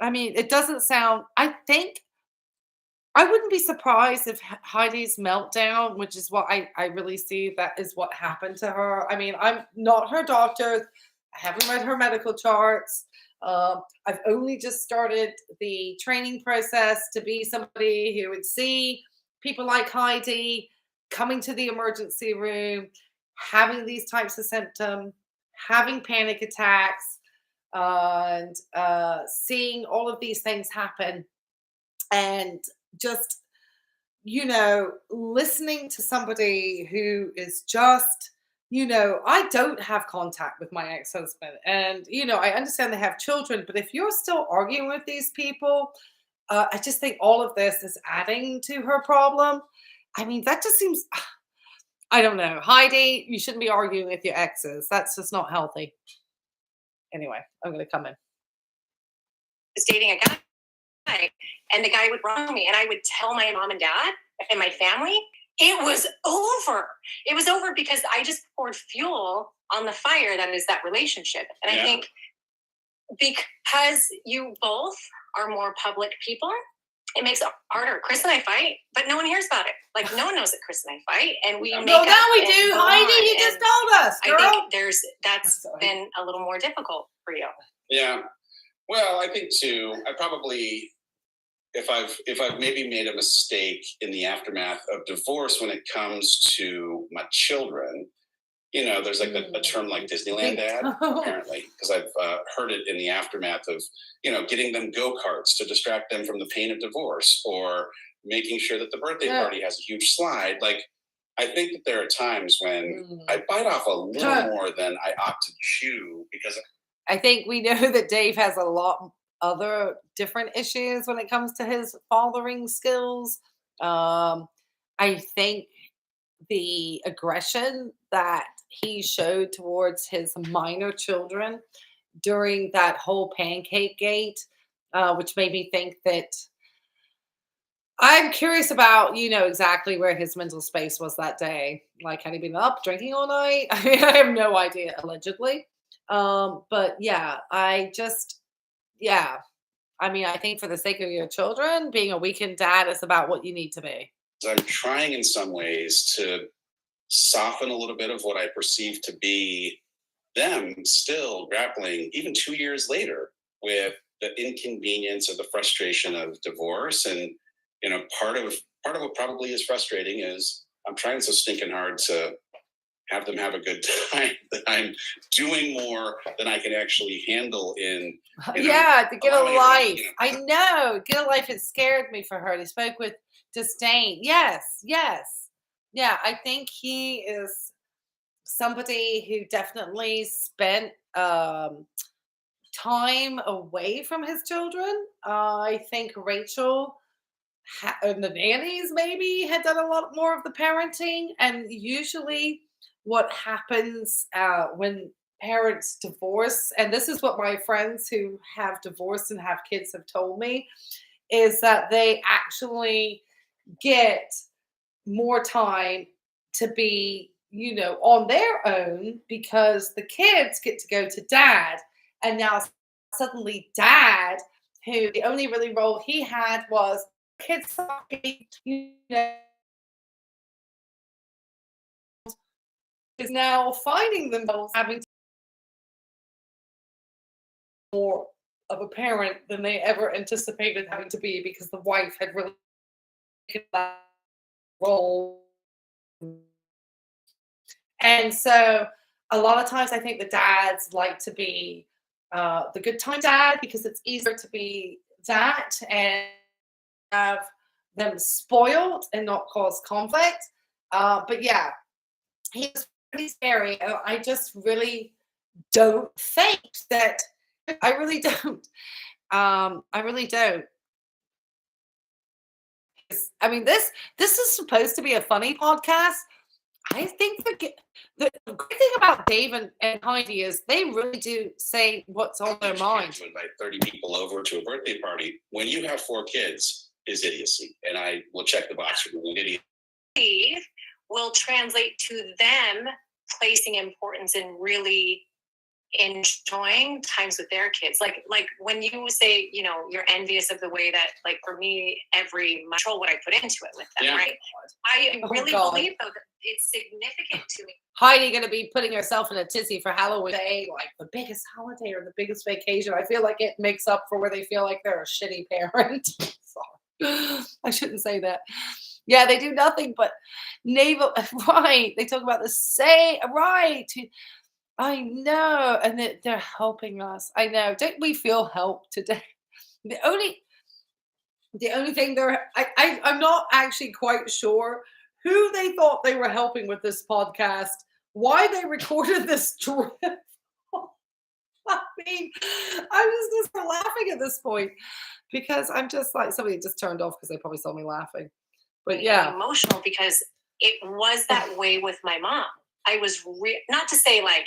I mean, it doesn't sound, I think, I wouldn't be surprised if Heidi's meltdown, which is what I really see that is what happened to her. I mean, I'm not her doctor. I haven't read her medical charts. I've only just started the training process to be somebody who would see people like Heidi coming to the emergency room, having these types of symptoms, having panic attacks, and seeing all of these things happen. And just, listening to somebody who is just, I don't have contact with my ex-husband. And, I understand they have children, but if you're still arguing with these people, I just think all of this is adding to her problem. I mean, that just seems, I don't know. Heidi, you shouldn't be arguing with your exes. That's just not healthy. Anyway, I'm going to come in. Was dating a guy, and the guy would wrong me, and I would tell my mom and dad and my family. It was over. It was over because I just poured fuel on the fire that is that relationship. And I think because you both are more public people, it makes it harder. Chris and I fight, but no one hears about it. Like, no one knows that Chris and I fight, and we make now we do, Heidi. You just told us, girl. I think that's been a little more difficult for you. Yeah. Well, I think too, I probably, if I've maybe made a mistake in the aftermath of divorce when it comes to my children, there's like a term like Disneyland dad, apparently, because I've heard it in the aftermath of, getting them go-karts to distract them from the pain of divorce, or making sure that the birthday party has a huge slide. Like, I think that there are times when I bite off a little more than I ought to chew, because I think we know that Dave has a lot other different issues when it comes to his fathering skills. I think the aggression that he showed towards his minor children during that whole pancake gate, which made me think that I'm curious about, exactly where his mental space was that day. Like, had he been up drinking all night? I mean, I have no idea, allegedly. But yeah, I mean, I think for the sake of your children, being a weekend dad is about what you need to be. I'm trying in some ways to soften a little bit of what I perceive to be them still grappling, even 2 years later, with the inconvenience or the frustration of divorce. And, part of what probably is frustrating is I'm trying so stinking hard to have them have a good time that I'm doing more than I can actually handle in. To get a life. I know. Get a life. It scared me for her. They spoke with disdain. Yes. Yeah, I think he is somebody who definitely spent time away from his children. I think Rachel and the nannies maybe had done a lot more of the parenting, and usually what happens when parents divorce, and this is what my friends who have divorced and have kids have told me, is that they actually get more time to be, on their own, because the kids get to go to dad. And now suddenly dad, who the only really role he had was kids, is now finding themselves having more of a parent than they ever anticipated having to be, because the wife had really taken that role. And so a lot of times I think the dads like to be the good time dad, because it's easier to be that and have them spoiled and not cause conflict. But yeah, he's pretty scary. I just really don't think that, I really don't. I really don't. I mean, this is supposed to be a funny podcast. I think the great thing about Dave and Heidi is they really do say what's on their mind. To invite 30 people over to a birthday party when you have 4 kids is idiocy. And I will check the box for the idiot. Will translate to them placing importance in really enjoying times with their kids. Like when you say, you know, you're envious of the way that, like, for me, every control what I put into it with them, right? I really believe though that it's significant to me. Heidi gonna be putting herself in a tizzy for Halloween Day, like the biggest holiday or the biggest vacation. I feel like it makes up for where they feel like they're a shitty parent. Sorry. I shouldn't say that. Yeah, they do nothing but navel. Right. They talk about the same. Right. I know. And they're helping us. I know. Don't we feel helped today? The only thing I'm not actually quite sure who they thought they were helping with this podcast, why they recorded this trip. I mean, I was just laughing at this point because I'm just like, somebody just turned off because they probably saw me laughing. But yeah. Emotional because it was that way with my mom. I was not to say like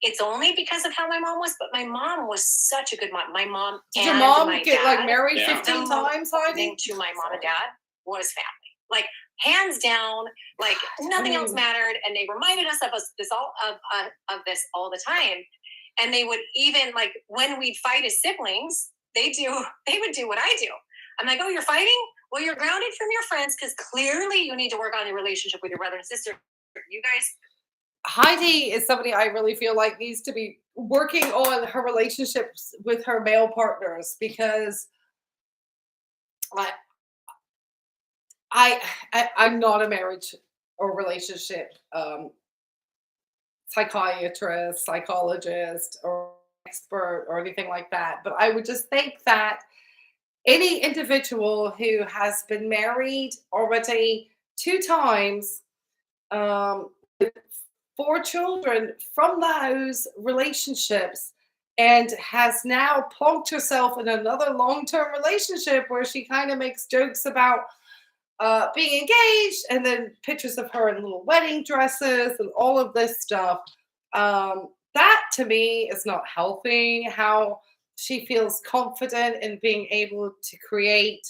it's only because of how my mom was, but my mom was such a good mom. My mom Did your mom get like married 15 times, Heidi? To my mom and dad was family. Like hands down, like nothing else mattered. And they reminded us of this all the time. And they would even like when we'd fight as siblings, they would do what I do. I'm like, oh, you're fighting? Well, you're grounded from your friends because clearly you need to work on your relationship with your brother and sister. You guys. Heidi is somebody I really feel like needs to be working on her relationships with her male partners because I'm not a marriage or relationship psychiatrist, psychologist, or expert or anything like that. But I would just think that any individual who has been married already 2 times, 4 children from those relationships, and has now plonked herself in another long-term relationship where she kind of makes jokes about being engaged and then pictures of her in little wedding dresses and all of this stuff. That to me is not healthy. How she feels confident in being able to create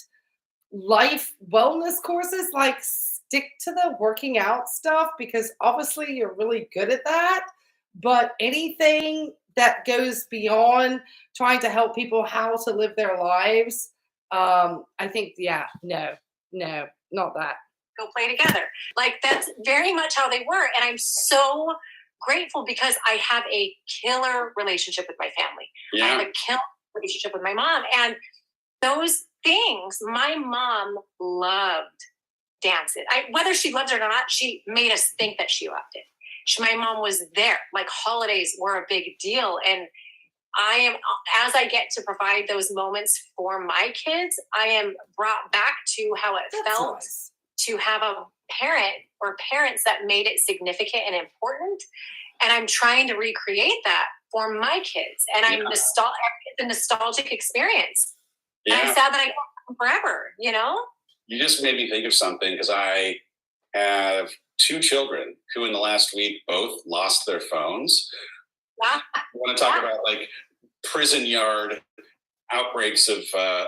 life wellness courses, like stick to the working out stuff because obviously you're really good at that. But anything that goes beyond trying to help people how to live their lives, I think, no, not that. Go play together. Like that's very much how they were. And I'm so grateful because I have a killer relationship with my family. I have a killer relationship with my mom. And those things, my mom loved dancing. Whether she loved it or not, she made us think that she loved it. My mom was there. Like holidays were a big deal. And as I get to provide those moments for my kids, I am brought back to how it felt to have a parent or parents that made it significant and important. And I'm trying to recreate that for my kids. And I'm the nostalgic experience. Yeah. And I'm sad that I don't forever, you know? You just made me think of something because I have 2 children who in the last week both lost their phones. I want to talk about like prison yard outbreaks of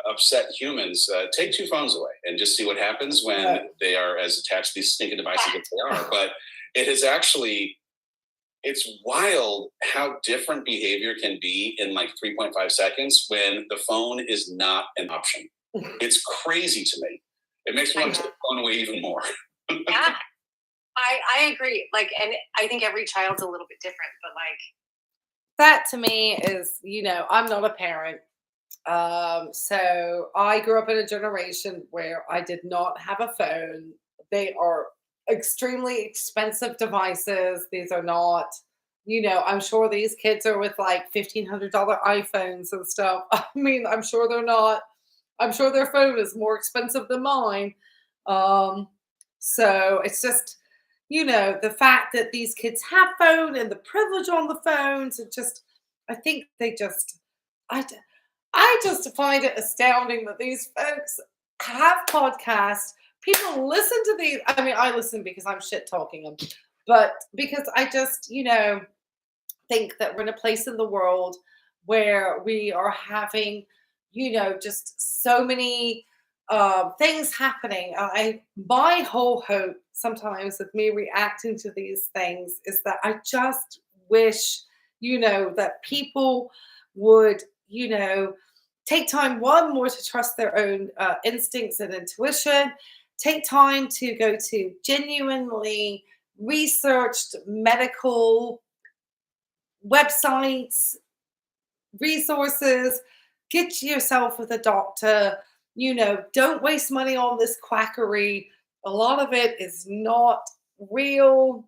upset humans. Take 2 phones away and just see what happens when they are as attached to these stinking devices as they are. But it is actually, it's wild how different behavior can be in like 3.5 seconds when the phone is not an option. It's crazy to me. It makes me want to take the phone away even more. Yeah, I agree. Like, and I think every child's a little bit different, but like, that to me is, I'm not a parent. So I grew up in a generation where I did not have a phone. They are extremely expensive devices. These are not, I'm sure these kids are with like $1,500 iPhones and stuff. I mean, I'm sure they're not. I'm sure their phone is more expensive than mine. So it's just, the fact that these kids have phone and the privilege on the phones, I think they just, I just find it astounding that these folks have podcasts. People listen to these. I mean, I listen because I'm shit talking them, but because I just, think that we're in a place in the world where we are having, just so many things happening. My whole hope sometimes of me reacting to these things is that I just wish, that people would, take time one more to trust their own instincts and intuition. Take time to go to genuinely researched medical websites, resources, get yourself with a doctor, don't waste money on this quackery. A lot of it is not real.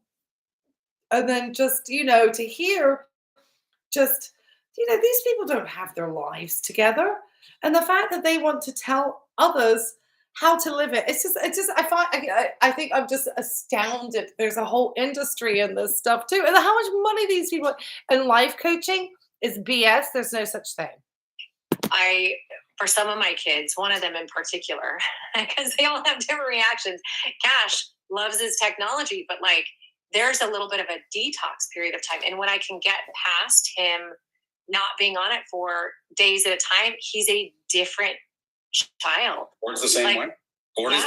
And then just, to hear just, these people don't have their lives together. And the fact that they want to tell others how to live it, I think I'm just astounded. There's a whole industry in this stuff too. And how much money these people, and life coaching is BS. There's no such thing. For some of my kids, one of them in particular, because they all have different reactions. Cash loves his technology, but like there's a little bit of a detox period of time. And when I can get past him not being on it for days at a time, he's a different child. Ford's the same way. Ford is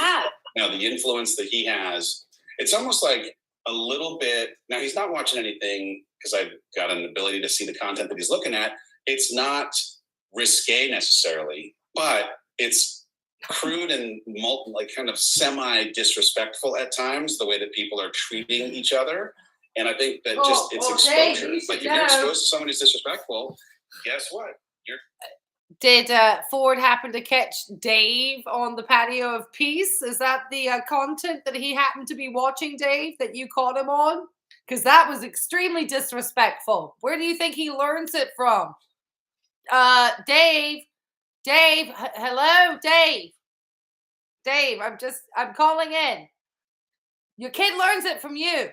now the influence that he has. It's almost like a little bit. Now he's not watching anything because I've got an ability to see the content that he's looking at. It's not risque necessarily, but it's crude and kind of semi-disrespectful at times, the way that people are treating each other. And I think that it's exposure. Dave, like if you're exposed to someone who's disrespectful, guess what? Did Ford happen to catch Dave on the patio of peace? Is that the content that he happened to be watching, Dave, that you caught him on? Because that was extremely disrespectful. Where do you think he learns it from? Dave, hello, Dave, I'm calling in. Your kid learns it from you.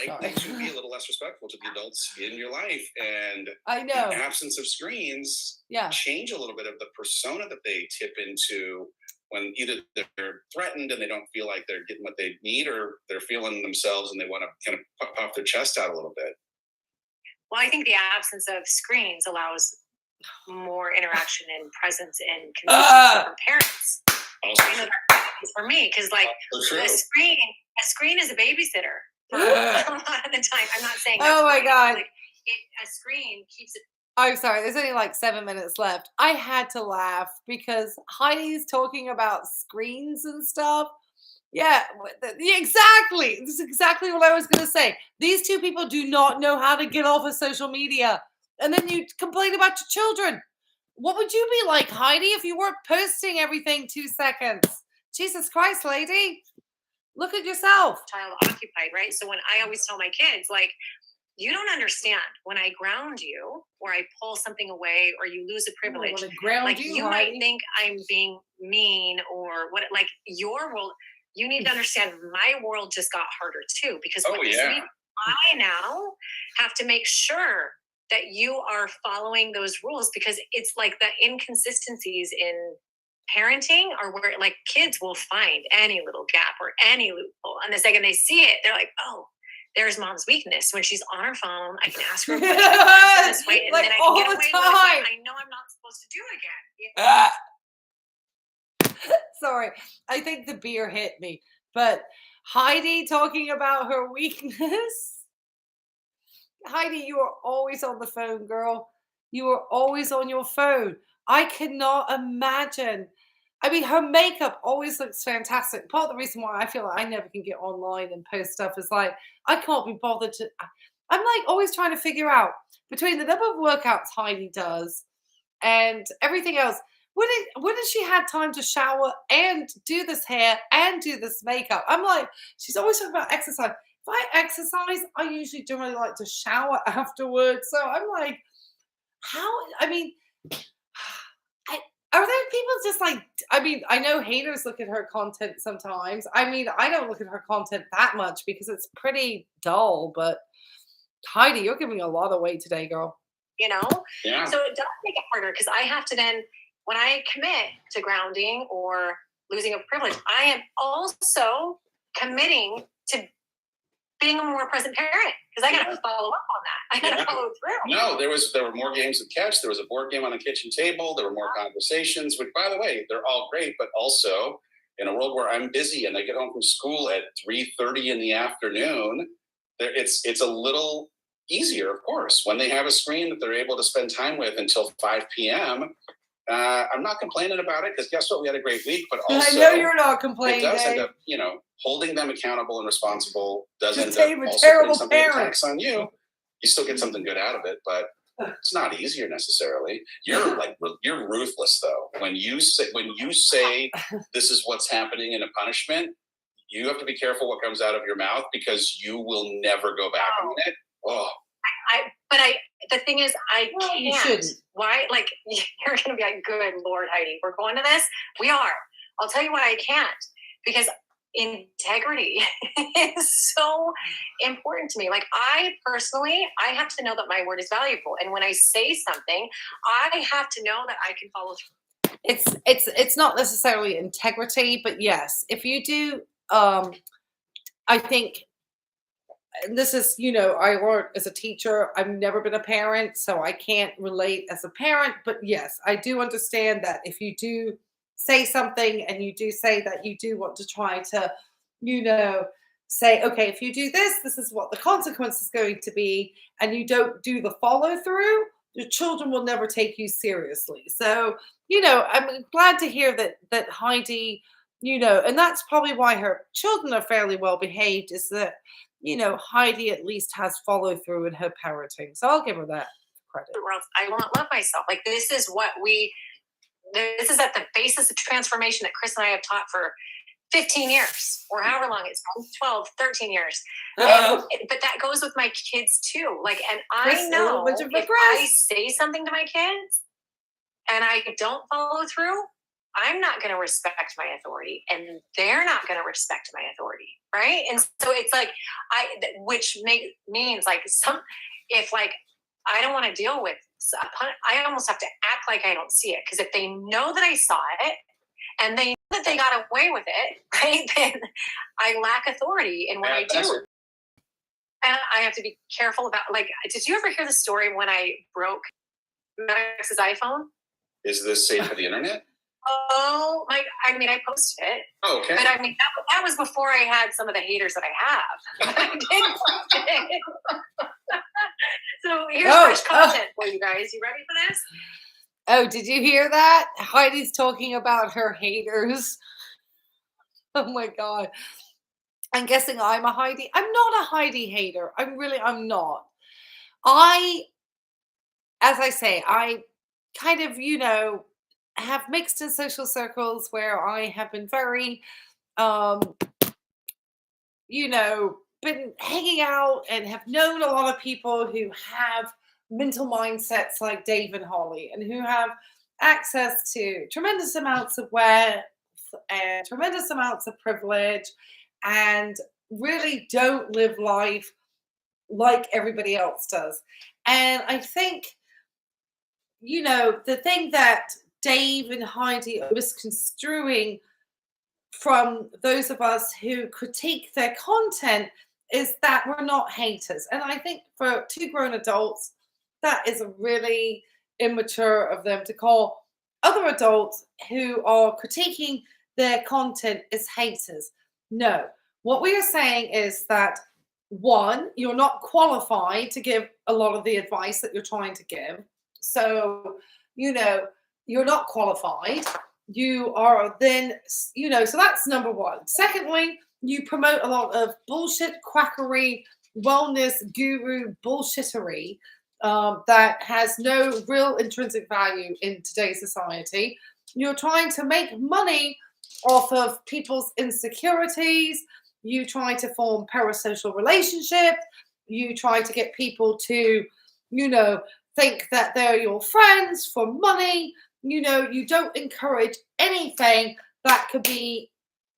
Likely to be a little less respectful to the adults in your life, and I know the absence of screens change a little bit of the persona that they tip into when either they're threatened and they don't feel like they're getting what they need, or they're feeling themselves and they want to kind of puff their chest out a little bit. Well, I think the absence of screens allows more interaction and presence and consistency for parents. I know that's for me because, like, a screen is a babysitter for a lot of the time. I'm not saying. Oh my God! Like, a screen keeps it. I'm sorry. There's only like 7 minutes left. I had to laugh because Heidi's talking about screens and stuff. Yeah, exactly. This is exactly what I was going to say. These two people do not know how to get off of social media. And then you complain about your children. What would you be like, Heidi, if you weren't posting everything 2 seconds? Jesus Christ, lady. Look at yourself. Child occupied, right? So when I always tell my kids, like, you don't understand when I ground you or I pull something away or you lose a privilege. Like you might think I'm being mean or what, like your world. You need to understand my world just got harder too, because what this means, I now have to make sure that you are following those rules, because it's like the inconsistencies in parenting are where like kids will find any little gap or any loophole. And the second they see it, they're like, oh, there's mom's weakness. When she's on her phone, I can ask her a question this way, and like then I can get away with what I know I'm not supposed to do again. Sorry, I think the beer hit me. But Heidi talking about her weakness. Heidi, you are always on the phone, girl. You are always on your phone. I cannot imagine. I mean, her makeup always looks fantastic. Part of the reason why I feel like I never can get online and post stuff is like, I can't be bothered to. I'm like always trying to figure out between the number of workouts Heidi does and everything else. When did she have time to shower and do this hair and do this makeup? I'm like, she's always talking about exercise. If I exercise, I usually generally like to shower afterwards. So I'm like, how? I mean, are there people just like, I mean, I know haters look at her content sometimes. I mean, I don't look at her content that much because it's pretty dull, but Heidi, you're giving a lot away today, girl. you know? Yeah. So it does make it harder because I have to then, when I commit to grounding or losing a privilege, I am also committing to being a more present parent because I got to follow up on that. I got to follow through. No, there were more games of catch. There was a board game on the kitchen table. There were more conversations, which, by the way, they're all great. But also, in a world where I'm busy and I get home from school at 3:30 in the afternoon, it's a little easier, of course, when they have a screen that they're able to spend time with until 5 p.m. I'm not complaining about it because guess what? We had a great week, but also I know you're not complaining. It does end up, holding them accountable and responsible does Just end up also putting something in tax on you. You still get something good out of it, but it's not easier necessarily. You're ruthless though. When you say this is what's happening in a punishment, you have to be careful what comes out of your mouth because you will never go back on it. Oh. The thing is, I can't. You shouldn't. Why? Like, you're going to be like, good Lord, Heidi, we're going to this? We are. I'll tell you why I can't. Because integrity is so important to me. Like, I personally, I have to know that my word is valuable. And when I say something, I have to know that I can follow through. It's not necessarily integrity, but yes, if you do, I think, and this is, I work as a teacher. I've never been a parent, so I can't relate as a parent. But yes, I do understand that if you do say something and you do say that you do want to try to, say, okay, if you do this, this is what the consequence is going to be, and you don't do the follow through, your children will never take you seriously. So, I'm glad to hear that Heidi, and that's probably why her children are fairly well behaved, is that, Heidi at least has follow through in her parenting. So I'll give her that credit. Or else I won't love myself. Like, this is at the basis of transformation that Chris and I have taught for 15 years or however long it's been, 12, 13 years. But that goes with my kids too. Like, and I know if I say something to my kids and I don't follow through, I'm not going to respect my authority and they're not going to respect my authority. Right. And so it's like, which means like if like, I don't want to deal with, I almost have to act like I don't see it. Because if they know that I saw it and they know that they got away with it, right, then I lack authority in what I do. And I have to be careful about, like, did you ever hear the story when I broke Max's iPhone? Is this safe for the internet? Oh, I posted it. Oh, okay. But that was before I had some of the haters that I have. I did post it. So here's fresh content for you guys. You ready for this? Oh, did you hear that? Heidi's talking about her haters. Oh my God. I'm guessing I'm a Heidi. I'm not a Heidi hater. I'm not. As I say, I kind of, have mixed in social circles where I have been very, been hanging out and have known a lot of people who have mental mindsets like Dave and Holly and who have access to tremendous amounts of wealth and tremendous amounts of privilege and really don't live life like everybody else does. And I think, the thing that Dave and Heidi are misconstruing from those of us who critique their content is that we're not haters. And I think for two grown adults, that is really immature of them to call other adults who are critiquing their content as haters. No, what we are saying is that, one, you're not qualified to give a lot of the advice that you're trying to give. So, you're not qualified. You are then, so that's number one. Secondly, you promote a lot of bullshit, quackery, wellness guru bullshittery that has no real intrinsic value in today's society. You're trying to make money off of people's insecurities. You try to form parasocial relationships. You try to get people to, think that they're your friends for money. You don't encourage anything that could be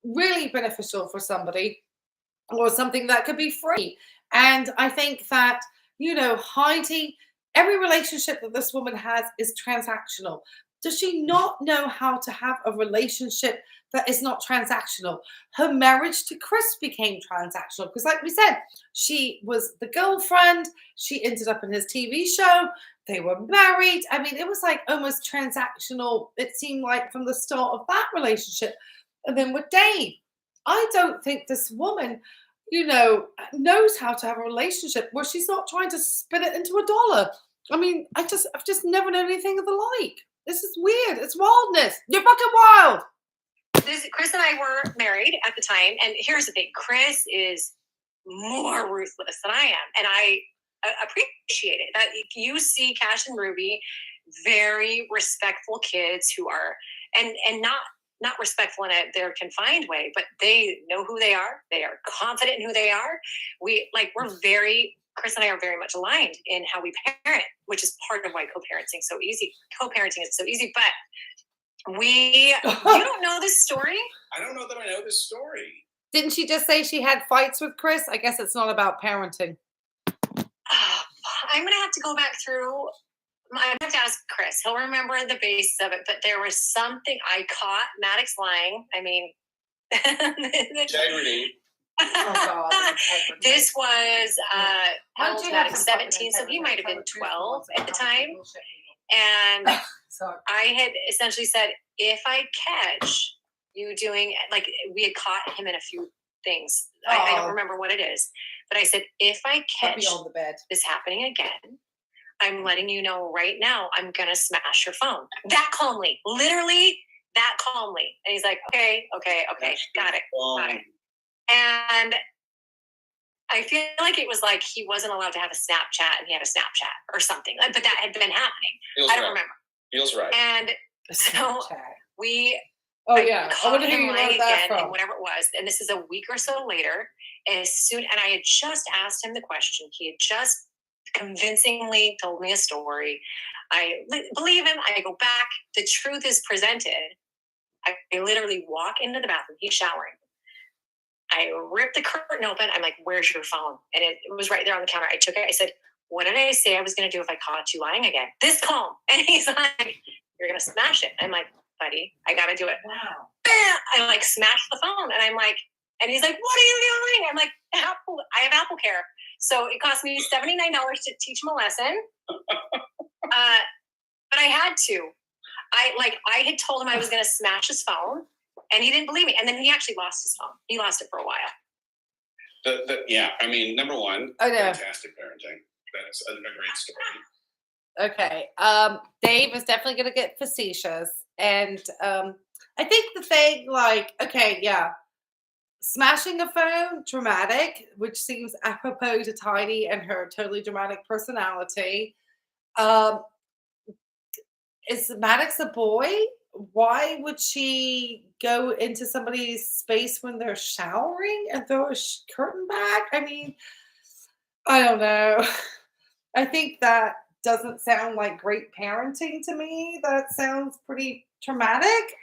really beneficial for somebody or something that could be free. And I think that, Heidi every relationship that this woman has is transactional. Does she not know how to have a relationship that is not transactional? Her marriage to Chris became transactional because, like we said, she was the girlfriend. She ended up in his TV show. They were married. I mean, it was like almost transactional, it seemed like, from the start of that relationship. And then with Dave, I don't think this woman, knows how to have a relationship where she's not trying to spin it into a dollar. I mean, I've just never known anything of the like. This is weird. It's wildness. You're fucking wild. Chris and I were married at the time, and here's the thing: Chris is more ruthless than I am, and I appreciate it. That you see Cash and Ruby, very respectful kids who are, and not respectful in their confined way, but they know who they are. They are confident in who they are. Chris and I are very much aligned in how we parent, which is part of why co-parenting is so easy. Co-parenting is so easy, but you don't know this story? I don't know that I know this story. Didn't she just say she had fights with Chris? I guess it's not about parenting. I'm going to have to go back through. I have to ask Chris. He'll remember the basis of it, but there was something I caught Maddox lying. I mean, integrity. Oh God. This was Maddox 17, so he might have been 12 at the time. And I had essentially said, if I catch you doing, like, we had caught him in a few things. I don't remember what it is, but I said, if I catch this happening again, I'm letting you know right now, I'm going to smash your phone. That calmly, literally that calmly. And he's like, okay, got it. And I feel like it was like he wasn't allowed to have a Snapchat and he had a Snapchat or something, but that had been happening. I don't remember. Feels right. And so I wonder who you learned that from. And whatever it was. And this is a week or so later. And I had just asked him the question. He had just convincingly told me a story. I believe him. I go back. The truth is presented. I literally walk into the bathroom. He's showering. I ripped the curtain open. I'm like, where's your phone? And it was right there on the counter. I took it. I said, what did I say I was going to do if I caught you lying again? This calm. And he's like, you're going to smash it. I'm like, buddy, I got to do it. Wow. Bam! I like smashed the phone. And I'm like, and he's like, what are you doing? I'm like, I have Apple Care. So it cost me $79 to teach him a lesson. But I had to. I had told him I was going to smash his phone, and he didn't believe me. And then he actually lost his phone. He lost it for a while. Yeah, I mean, number one, fantastic parenting. That's a great story. Okay. Dave is definitely going to get facetious. And I think the thing, smashing a phone, dramatic, which seems apropos to Heidi and her totally dramatic personality. Is Maddox a boy? Why would she go into somebody's space when they're showering and throw a curtain back? I mean, I don't know. I think that doesn't sound like great parenting to me. That sounds pretty traumatic.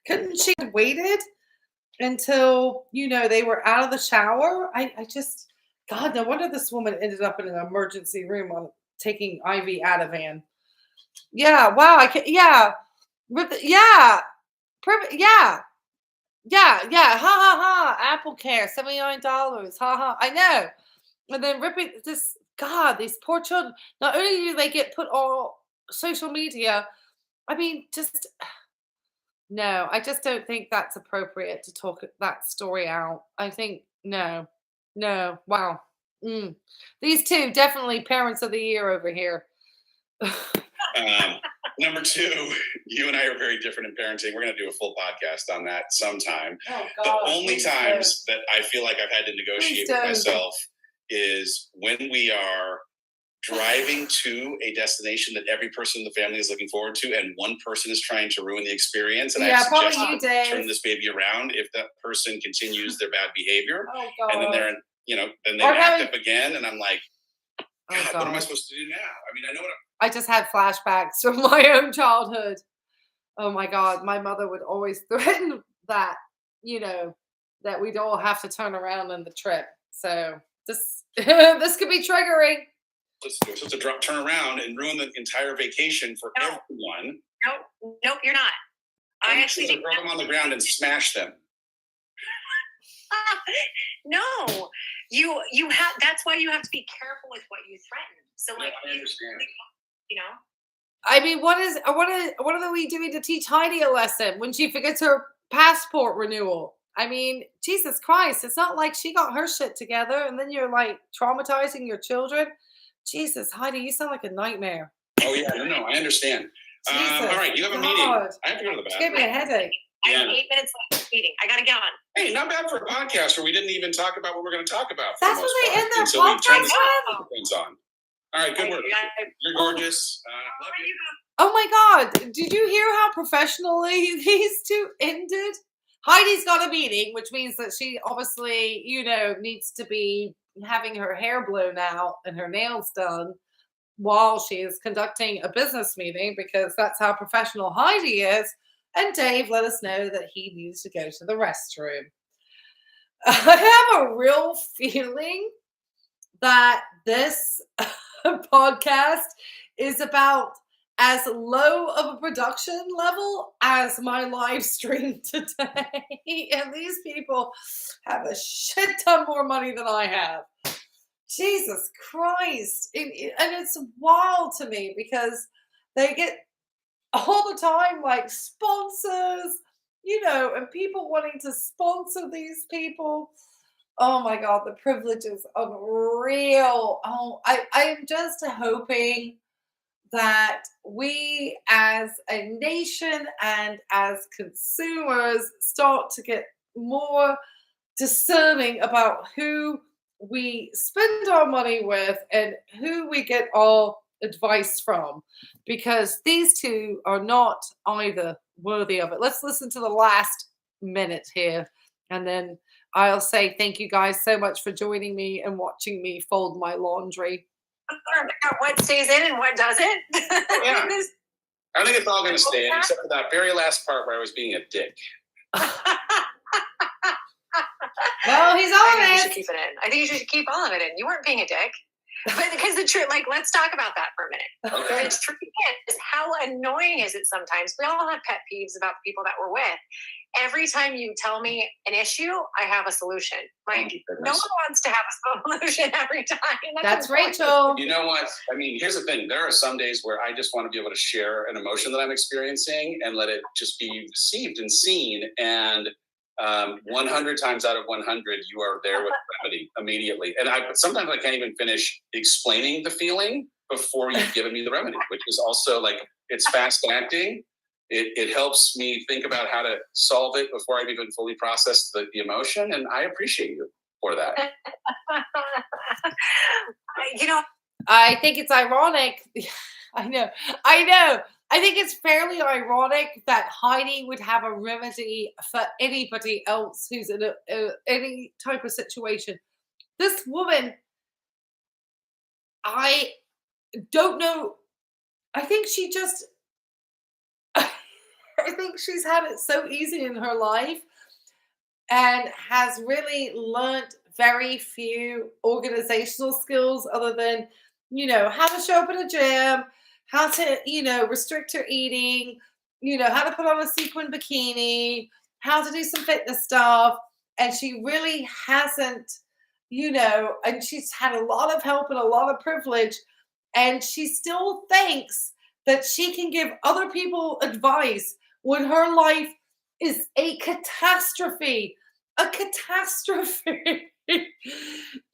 Couldn't she have waited until, they were out of the shower? God, no wonder this woman ended up in an emergency room on taking IV Ativan. Yeah, wow. Perfect. Yeah. Ha ha ha. Apple Care, $79. Ha ha. I know. And then ripping this, God, these poor children. Not only do they get put on social media, I mean, no, I just don't think that's appropriate to talk that story out. I think, no, wow. These two, definitely parents of the year over here. Number two, you and I are very different in parenting. We're going to do a full podcast on that sometime. Oh, God, the only times that I feel like I've had to negotiate with myself is when we are driving to a destination that every person in the family is looking forward to, and one person is trying to ruin the experience. And I suggest turn this baby around if that person continues their bad behavior. Oh, God. And then then they act up again, and I'm like, God, what am I supposed to do now? I mean, I know what I just had flashbacks from my own childhood. Oh my God. My mother would always threaten that, that we'd all have to turn around on the trip. So this could be triggering. We're supposed to turn around and ruin the entire vacation for everyone. Nope, you're not. I actually think throw them on the ground and smash them. No, you have. That's why you have to be careful with what you threaten. So, like, I understand. You know. I mean, what are we doing to teach Heidi a lesson when she forgets her passport renewal? I mean, Jesus Christ, it's not like she got her shit together and then you're like traumatizing your children. Jesus, Heidi, you sound like a nightmare. Oh yeah, no, I understand. Jesus, all right, you have a meeting. I have to go to the bathroom. Give me a headache. I have 8 minutes left of the meeting. I gotta get on. Hey, not bad for a podcast where we didn't even talk about what we're going to talk about. That's what they end their podcast with. All right, good work. You're gorgeous. Love you. Oh my God. Did you hear how professionally these two ended? Heidi's got a meeting, which means that she obviously, needs to be having her hair blown out and her nails done while she is conducting a business meeting, because that's how professional Heidi is. And Dave let us know that he needs to go to the restroom. I have a real feeling that this podcast is about as low of a production level as my live stream today. And these people have a shit ton more money than I have. Jesus Christ. And it's wild to me because they get all the time like sponsors, and people wanting to sponsor these people. Oh my God, the privilege is unreal. Oh, I'm just hoping that we as a nation and as consumers start to get more discerning about who we spend our money with and who we get our advice from, because these two are not either worthy of it. Let's listen to the last minute here, and then I'll say thank you guys so much for joining me and watching me fold my laundry. What stays in and what doesn't. Yeah. I think it's all going to stay in, except for that very last part where I was being a dick. Well, he's I on think you it. should keep it in. I think you should keep all of it in. You weren't being a dick. But because the truth, let's talk about that for a minute. Okay. The truth is, how annoying is it sometimes? We all have pet peeves about the people that we're with. Every time you tell me an issue, I have a solution. Like, no one wants to have a solution every time. That's Rachel. You know what? I mean, here's the thing. There are some days where I just want to be able to share an emotion that I'm experiencing and let it just be received and seen. And 100 times out of 100, you are there with remedy immediately. And sometimes I can't even finish explaining the feeling before you've given me the remedy, which is also like, it's fast acting. It helps me think about how to solve it before I've even fully processed the emotion. And I appreciate you for that. I think it's ironic. I know. I think it's fairly ironic that Heidi would have a remedy for anybody else who's in any type of situation. This woman, I don't know. I think I think she's had it so easy in her life and has really learned very few organizational skills other than, how to show up at a gym, how to, restrict her eating, how to put on a sequin bikini, how to do some fitness stuff. And she really hasn't, and she's had a lot of help and a lot of privilege. And she still thinks that she can give other people advice when her life is a catastrophe. A catastrophe.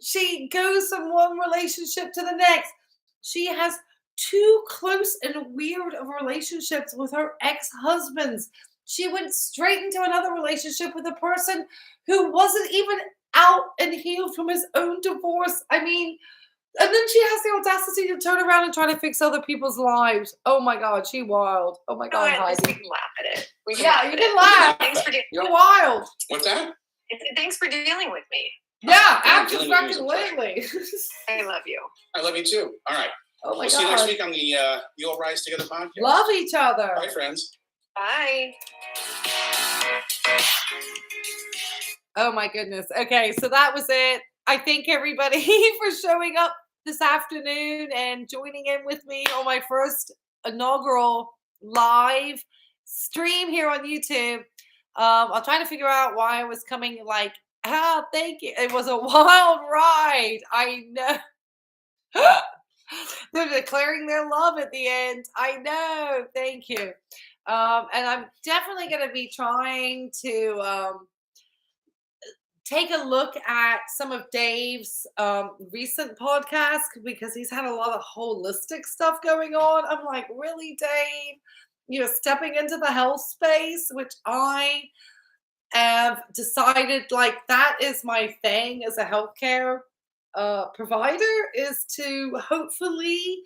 She goes from one relationship to the next. She has 2 close and weird of relationships with her ex-husbands. She went straight into another relationship with a person who wasn't even out and healed from his own divorce. I mean, and then she has the audacity to turn around and try to fix other people's lives. Oh my God, she wild. Oh my God, Heidi. We can laugh at it. You can laugh. Thanks for You're wild. What's that? Thanks for dealing with me. Yeah, absolutely. I love you. I love you too. All right. Oh my We'll see you next week on the All Rise Together podcast. Love each other. Bye, friends. Bye. Oh my goodness. Okay, so that was it. I thank everybody for showing up this afternoon and joining in with me on my first inaugural live stream here on YouTube. I'll try to figure out why I was coming like, thank you. It was a wild ride. I know. They're declaring their love at the end. I know. Thank you. And I'm definitely going to be trying to take a look at some of Dave's recent podcasts because he's had a lot of holistic stuff going on. I'm like, really, Dave? You're stepping into the health space, which I have decided like that is my thing as a healthcare provider, is to hopefully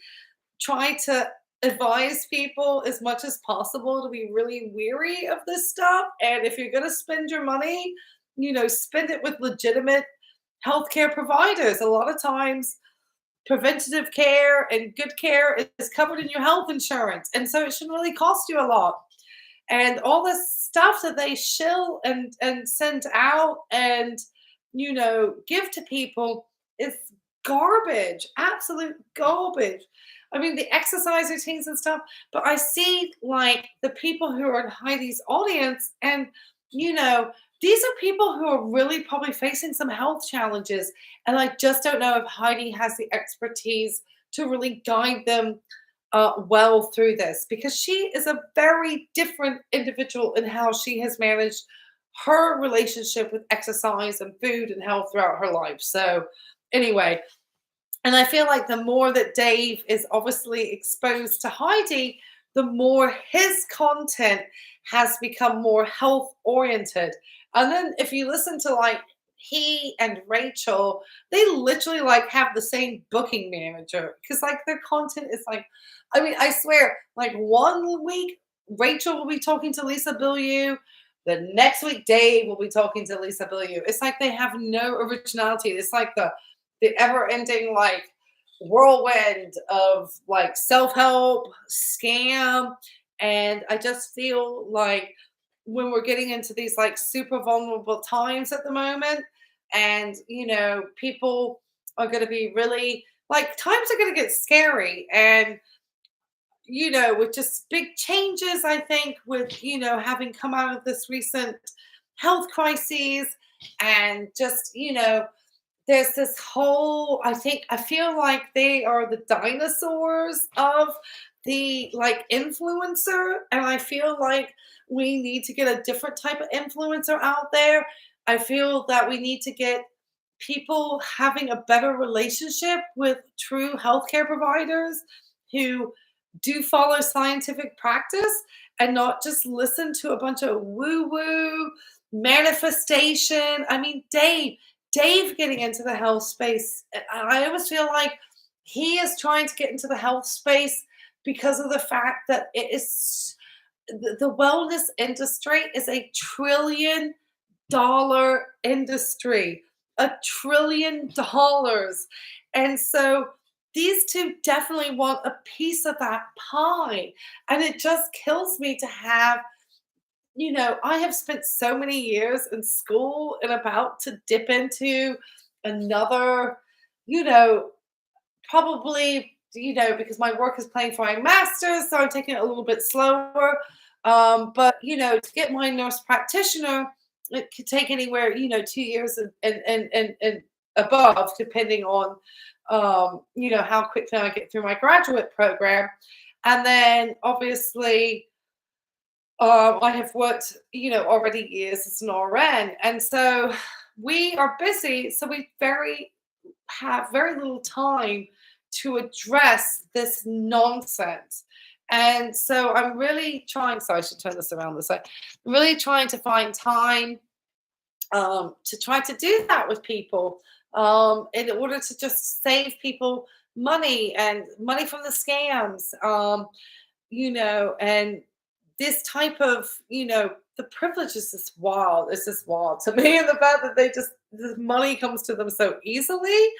try to advise people as much as possible to be really weary of this stuff. And if you're going to spend your money, spend it with legitimate healthcare providers. A lot of times, preventative care and good care is covered in your health insurance. And so it shouldn't really cost you a lot. And all this stuff that they shill and send out and, give to people is garbage, absolute garbage. I mean, the exercise routines and stuff, but I see like the people who are in Heidi's audience and, these are people who are really probably facing some health challenges. And I just don't know if Heidi has the expertise to really guide them well through this, because she is a very different individual in how she has managed her relationship with exercise and food and health throughout her life. So anyway, and I feel like the more that Dave is obviously exposed to Heidi, the more his content has become more health oriented. And then if you listen to like he and Rachel, they literally like have the same booking manager because like their content is like, I mean, I swear, like one week Rachel will be talking to Lisa Bilyeu. The next week Dave will be talking to Lisa Bilyeu. It's like they have no originality. It's like the ever-ending like whirlwind of like self-help scam. And I just feel like when we're getting into these like super vulnerable times at the moment, and people are going to be really like, times are going to get scary, and with just big changes, I think, with having come out of this recent health crises, and just there's this whole, I feel like they are the dinosaurs of the like influencer, and I feel like we need to get a different type of influencer out there. I feel that we need to get people having a better relationship with true healthcare providers who do follow scientific practice and not just listen to a bunch of woo-woo manifestation. I mean, Dave getting into the health space, I almost feel like he is trying to get into the health space because of the fact that it is the wellness industry is $1 trillion industry, $1 trillion. And so these two definitely want a piece of that pie. And it just kills me to have, I have spent so many years in school and about to dip into another, probably, because my work is paying for my master's, so I'm taking it a little bit slower. But, to get my nurse practitioner, it could take anywhere, 2 years and above, depending on, how quickly I get through my graduate program. And then obviously, I have worked, already years as an RN. And so we are busy. So we have very little time to address this nonsense. And so I'm really trying, so I should turn this around this way. I'm really trying to find time to try to do that with people in order to just save people money and money from the scams, and this type of, the privilege is just wild. It's just wild to me. And the fact that the money comes to them so easily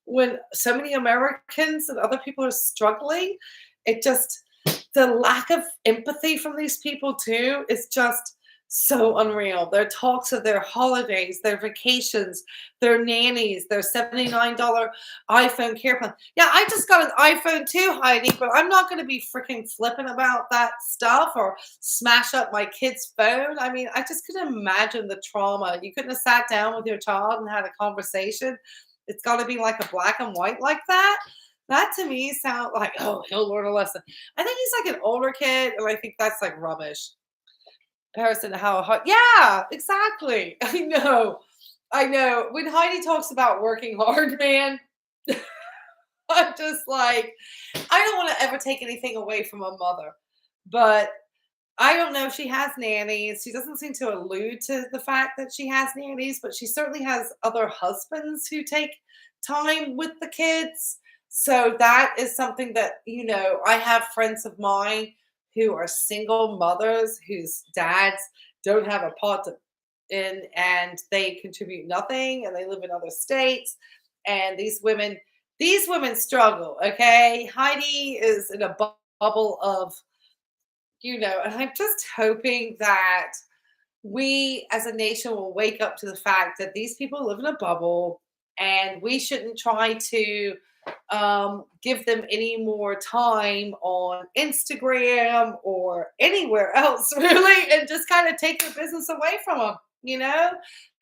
when so many Americans and other people are struggling, the lack of empathy from these people too is just so unreal. Their talks of their holidays, their vacations, their nannies, their $79 iPhone care plan. Yeah, I just got an iPhone too, Heidi, but I'm not going to be freaking flipping about that stuff or smash up my kid's phone. I mean, I just couldn't imagine the trauma. You couldn't have sat down with your child and had a conversation. It's got to be like a black and white like that. That to me sounds like, oh, he'll learn a lesson. I think he's like an older kid, and I think that's like rubbish. Comparison to how hard. Yeah, exactly. I know. When Heidi talks about working hard, man, I'm just like, I don't want to ever take anything away from a mother, but I don't know if she has nannies. She doesn't seem to allude to the fact that she has nannies, but she certainly has other husbands who take time with the kids. So that is something that, I have friends of mine who are single mothers whose dads don't have a pot in and they contribute nothing and they live in other states. And these women struggle. Okay. Heidi is in a bubble of, and I'm just hoping that we as a nation will wake up to the fact that these people live in a bubble and we shouldn't try to give them any more time on Instagram or anywhere else, really, and just kind of take their business away from them.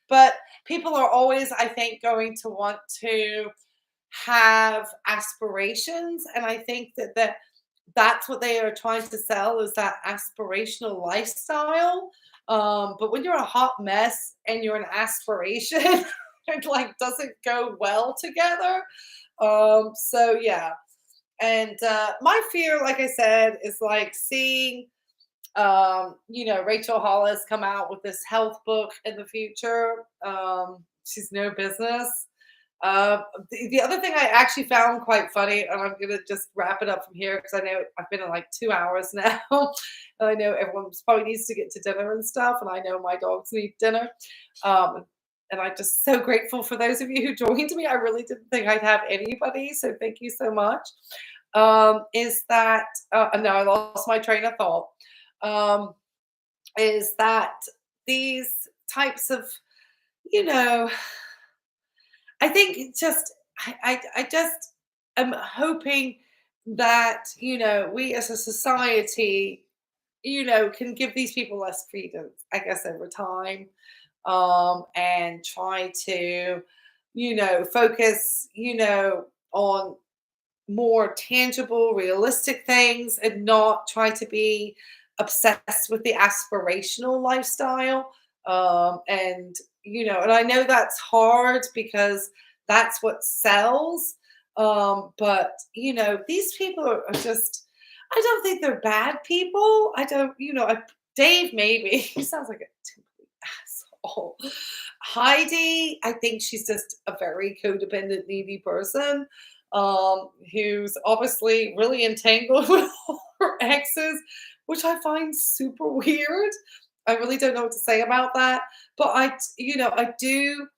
But people are always, I think, going to want to have aspirations. And I think that's what they are trying to sell is that aspirational lifestyle. But when you're a hot mess and you're an aspiration, it like doesn't go well together. So yeah. And my fear, like I said, is like seeing Rachel Hollis come out with this health book in the future. She's no business. The other thing I actually found quite funny, and I'm gonna just wrap it up from here because I know I've been in like 2 hours now, and I know everyone probably needs to get to dinner and stuff, and I know my dogs need dinner. And I'm just so grateful for those of you who joined me. I really didn't think I'd have anybody, so thank you so much. Is that now I lost my train of thought. Is that these types of, I think I just am hoping that, we as a society, can give these people less freedom, I guess, over time, and try to, focus, on more tangible, realistic things and not try to be obsessed with the aspirational lifestyle. And I know that's hard because that's what sells. But these people are just, I don't think they're bad people. I don't, Dave, maybe he sounds like a asshole. Heidi, I think she's just a very codependent, needy person, who's obviously really entangled with her exes, which I find super weird. I really don't know what to say about that. But I do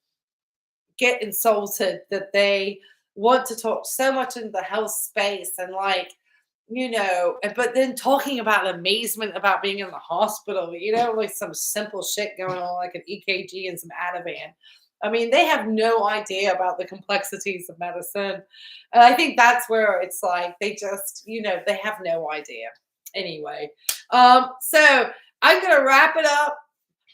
get insulted that they want to talk so much in the health space and but then talking about amazement about being in the hospital, like some simple shit going on, like an EKG and some Ativan. I mean, they have no idea about the complexities of medicine. And I think that's where it's like, they just, they have no idea. Anyway, so I'm going to wrap it up.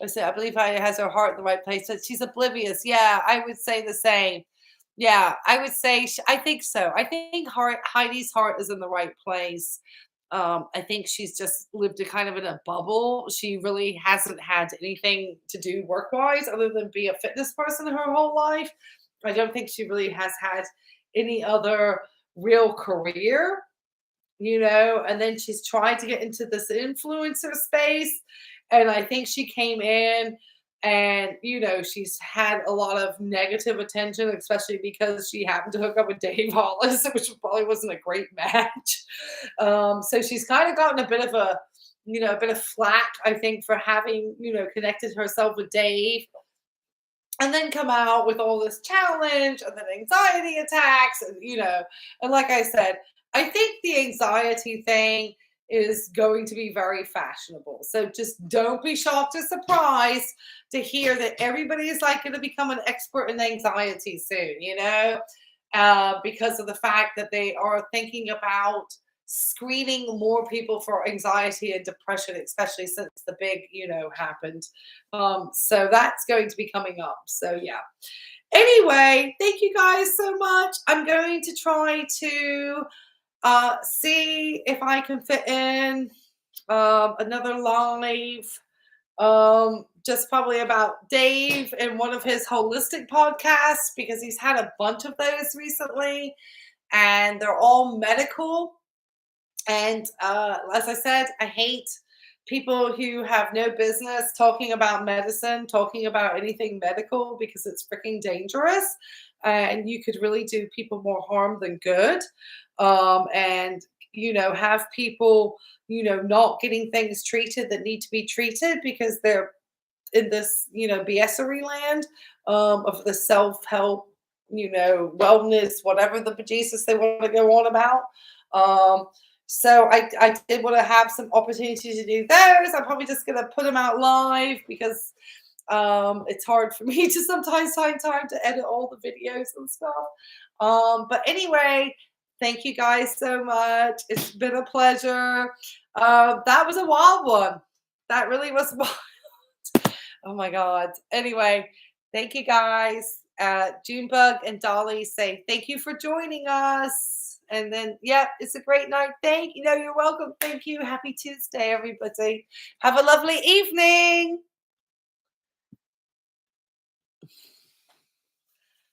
I believe Heidi has her heart in the right place. So she's oblivious. Yeah, I would say the same. Yeah, I would say, I think so. I think Heidi's heart is in the right place. I think she's just lived in a bubble. She really hasn't had anything to do work-wise other than be a fitness person her whole life. I don't think she really has had any other real career, and then she's tried to get into this influencer space. And I think she came in and, she's had a lot of negative attention, especially because she happened to hook up with Dave Hollis, which probably wasn't a great match. So she's kind of gotten a bit of flack, I think, for having, connected herself with Dave and then come out with all this challenge and then anxiety attacks. And like I said, I think the anxiety thing is going to be very fashionable. So just don't be shocked or surprised to hear that everybody is like going to become an expert in anxiety soon, because of the fact that they are thinking about screening more people for anxiety and depression, especially since the big, happened. So that's going to be coming up. So yeah. Anyway, thank you guys so much. I'm going to try to see if I can fit in another live, just probably about Dave and one of his holistic podcasts, because he's had a bunch of those recently and they're all medical. And as I said, I hate people who have no business talking about medicine, talking about anything medical, because it's freaking dangerous. And you could really do people more harm than good. And, have people, not getting things treated that need to be treated because they're in this, BSery land of the self-help, wellness, whatever the bejesus they want to go on about. So I did want to have some opportunity to do those. I'm probably just going to put them out live because it's hard for me to sometimes find time to edit all the videos and stuff. But anyway, thank you guys so much. It's been a pleasure. That was a wild one. That really was wild. Oh my God. Anyway, thank you guys. Junebug and Dolly say thank you for joining us. And then, it's a great night. You're welcome. Thank you. Happy Tuesday, everybody. Have a lovely evening.